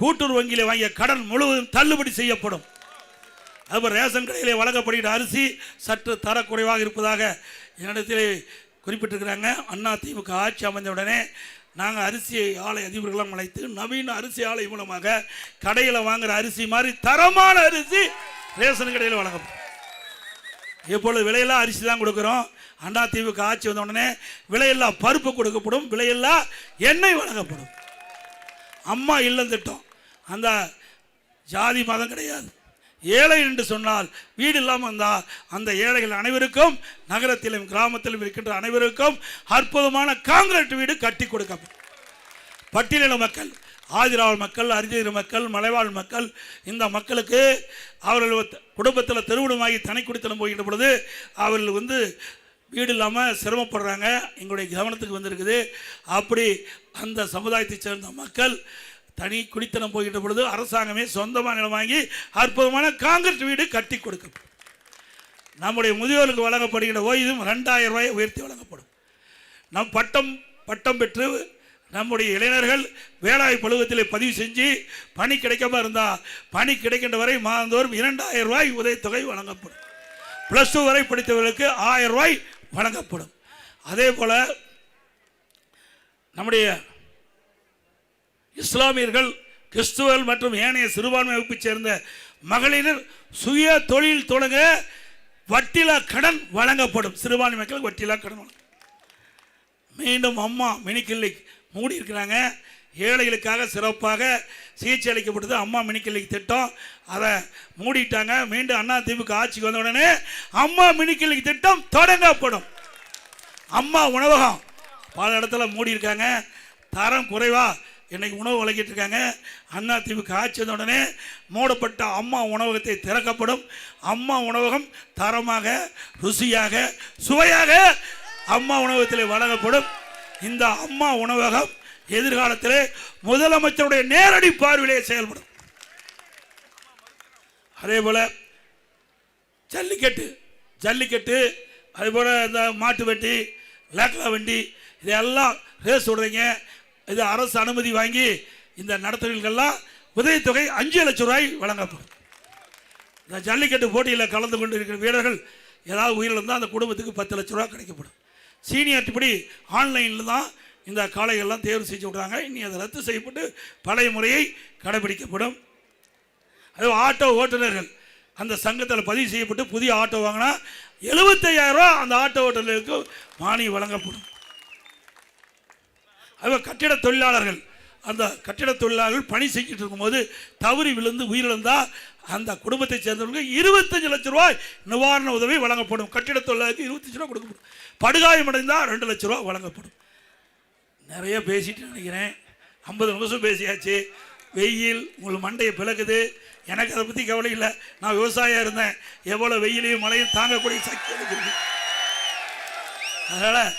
கூட்டுறவு வங்கியில் வாங்கிய கடன் முழுவதும் தள்ளுபடி செய்யப்படும். அதுபோல் ரேஷன் கடையிலே வழங்கப்படுகிற அரிசி சற்று தரக்குறைவாக இருப்பதாக என்னிடத்திலே குறிப்பிட்டிருக்கிறாங்க. அதிமுக ஆட்சி அமைந்தவுடனே நாங்கள் அரிசி ஆலை அதிபர்களெல்லாம் அழைத்து நவீன அரிசி ஆலை மூலமாக கடையில் வாங்குகிற அரிசி மாதிரி தரமான அரிசி ரேஷன் கடையில் வழங்கப்படும். இப்பொழுது விலையில்லா அரிசி தான் கொடுக்குறோம். அதிமுக ஆட்சி வந்த உடனே விலையில்லா பருப்பு கொடுக்கப்படும், விலையில்லா எண்ணெய் வழங்கப்படும். அம்மா இல்லம் திட்டம், அந்த ஜாதி மதம் கிடையாது. ஏழை என்று சொன்னால் வீடு இல்லாமல் வந்தால் அந்த ஏழைகள் அனைவருக்கும் நகரத்திலும் கிராமத்திலும் இருக்கின்ற அனைவருக்கும் அற்புதமான காங்கிரீட் வீடு கட்டி கொடுக்கப்படும். பட்டியலின மக்கள், ஆதிராவல் மக்கள், அரிஜன மக்கள், மலைவாழ் மக்கள், இந்த மக்களுக்கு அவர்கள் குடும்பத்தில் திருமணமாகி தனி குடித்தனம் போகின்ற பொழுது அவர்கள் வீடு இல்லாமல் சிரமப்படுறாங்க. எங்களுடைய கவனத்துக்கு வந்திருக்குது. அப்படி அந்த சமுதாயத்தை சேர்ந்த மக்கள் தனி குடித்தனம் போகின்ற பொழுது அரசாங்கமே சொந்தமாக நிலம் வாங்கி அற்புதமான காங்கிரீட் வீடு கட்டி கொடுக்கும். நம்முடைய முதியோருக்கு வழங்கப்படுகின்ற ஓய்வும் 2,000 ரூபாய் உயர்த்தி வழங்கப்படும். நம் பட்டம் பெற்று நம்முடைய இளைஞர்கள் வேளாண் பழுவத்தில் பதிவு செஞ்சு பணி கிடைக்காம இருந்தால் பணி கிடைக்கின்ற வரை மாதந்தோறும் 2,000 ரூபாய் உதவித்தொகை வழங்கப்படும். +2 வரை படித்தவர்களுக்கு 1000 ரூபாய் வழங்கப்படும். அதே போல நம்முடைய இஸ்லாமியர்கள், கிறிஸ்துவர்கள் மற்றும் ஏனைய சிறுபான்மை வகுப்பை சேர்ந்த மகளிர் சுய தொழில் தொடங்க வட்டிலா கடன் வழங்கப்படும். சிறுபான்மை மக்களுக்கு வட்டிலா கடன் வழங்கும். மீண்டும் அம்மா மினி கிளினிக் மூடி இருக்கிறாங்க. ஏழைகளுக்காக சிறப்பாக சிகிச்சை அளிக்கப்பட்டது அம்மா மினி கிளினிக் திட்டம். அதை மூடிட்டாங்க. மீண்டும் அதிமுக ஆட்சிக்கு வந்த உடனே அம்மா மினி கிளினிக் திட்டம் தொடங்கப்படும். அம்மா உணவகம் பல இடத்துல மூடி இருக்காங்க. தரம் குறைவா இன்னைக்கு உணவு வழங்கிட்டு இருக்காங்க. அதிமுக ஆட்சி வந்த உடனே மூடப்பட்ட அம்மா உணவகத்தை திறக்கப்படும். அம்மா உணவகம் தரமாக, ருசியாக, சுவையாக அம்மா உணவகத்தில் வழங்கப்படும். இந்த அம்மா உணவகம் எதிர்காலத்தில் முதலமைச்சருடைய நேரடி பார்வையிலே செயல்படும். அதே போல ஜல்லிக்கட்டு அதே போல இந்த மாட்டு வண்டி, லேக்லா வண்டி, இதெல்லாம் ரேஸ் விடுறீங்க. இது அரசு அனுமதி வாங்கி இந்த நடத்துவர்களுக்கெல்லாம் உதவித்தொகை 5 லட்சம் ரூபாய் வழங்கப்படும். இந்த ஜல்லிக்கட்டு போட்டியில் கலந்து கொண்டு இருக்கிற வீரர்கள் ஏதாவது உயிரிழந்தால் அந்த குடும்பத்துக்கு 10 லட்சம் ரூபாய் கிடைக்கப்படும். சீனியாரிட்டி படி ஆன்லைனில் தான் இந்த காளைகள்லாம் தேர்வு செஞ்சு விடுறாங்க. இனி அதை ரத்து செய்யப்பட்டு பழைய முறையை கடைபிடிக்கப்படும். அது ஆட்டோ ஓட்டுநர்கள் அந்த சங்கத்தில் பதிவு செய்யப்பட்டு புதிய ஆட்டோ வாங்கினா 75,000 ரூபா அந்த ஆட்டோ ஓட்டலுக்கு மானியம் வழங்கப்படும். அது கட்டிட தொழிலாளர்கள், அந்த கட்டிட தொழிலாளர்கள் பணி செஞ்சுட்டு இருக்கும்போது தவறி விழுந்து உயிரிழந்தால் அந்த குடும்பத்தை சேர்ந்தவர்களுக்கு 25 லட்சம் ரூபாய் நிவாரண உதவி வழங்கப்படும். கட்டிட தொழிலாளருக்கு 25 ரூபா கொடுக்கப்படும். படுகாயம் அடைந்தால் 2 லட்சம் ரூபா வழங்கப்படும். நிறைய பேசிட்டு நினைக்கிறேன், 50 நிமிஷம் பேசியாச்சு. வெயில் உங்களுக்கு மண்டையை பிளக்குது. எனக்கு அதை பற்றி கவலை இல்லை. நான் விவசாயியாக இருந்தேன். எவ்வளோ வெயிலையும் மழையும் தாங்கக்கூடிய சக்தி இருக்குது. அதனால்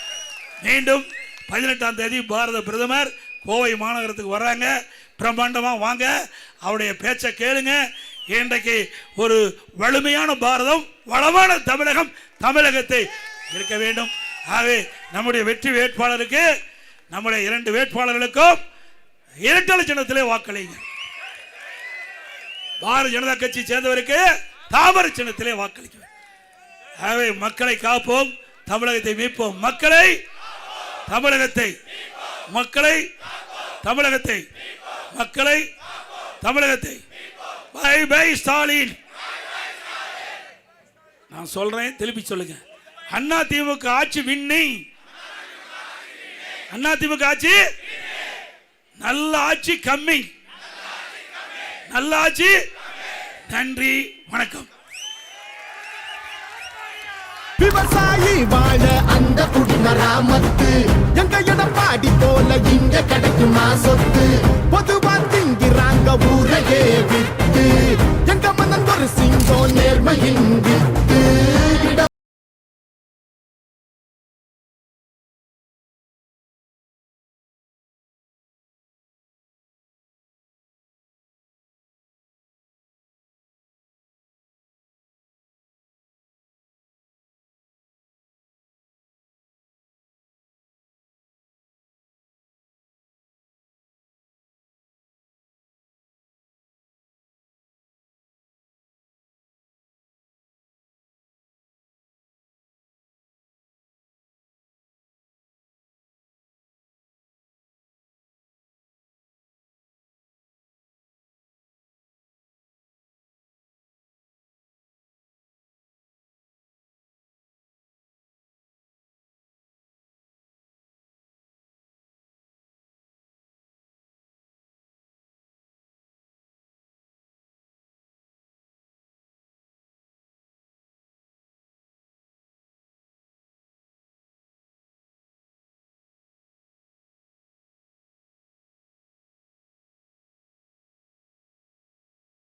மீண்டும் 18ஆம் தேதி பாரத பிரதமர் கோவை மாநகரத்துக்கு வர்றாங்க. பிரம்மாண்டமாக வாங்க, அவருடைய பேச்சை கேளுங்க. இன்றைக்கு ஒரு வலிமையான பாரதம், வளமான தமிழகம், தமிழகத்தை இருக்க வேண்டும். ஆகவே நம்முடைய வெற்றி வேட்பாளருக்கு, நம்முடைய 2 வேட்பாளர்களுக்கும் இரட்டை சின்னத்திலே வாக்களிங்க. பாரதிய ஜனதா கட்சி சேர்ந்தவருக்கு தாமரை சின்னத்திலே வாக்களிக்க. ஆகவே மக்களை காப்போம், தமிழகத்தை மீட்போம். மக்களை, தமிழகத்தை, மக்களை, தமிழகத்தை, மக்களை, தமிழகத்தை. Bye bye Stalin. நான் சொல்றேன், திருப்பி சொல்லுங்க. அண்ணா திமுக ஆட்சி விண்ணி, அண்ணா திமுக ஆட்சி நல்ல ஆட்சி கம்மி, நல்ல ஆட்சி. நன்றி, வணக்கம். விவசாயி வாழ அந்த குடிமராமத்து, எங்க எடப்பாடி போல இங்க கிடைக்குமா சொத்து? பொதுவா திங்கிறாங்க ஊரையே விட்டு, எங்க மனம் ஒரு சிங்கம் நேர்மையின் விட்டு.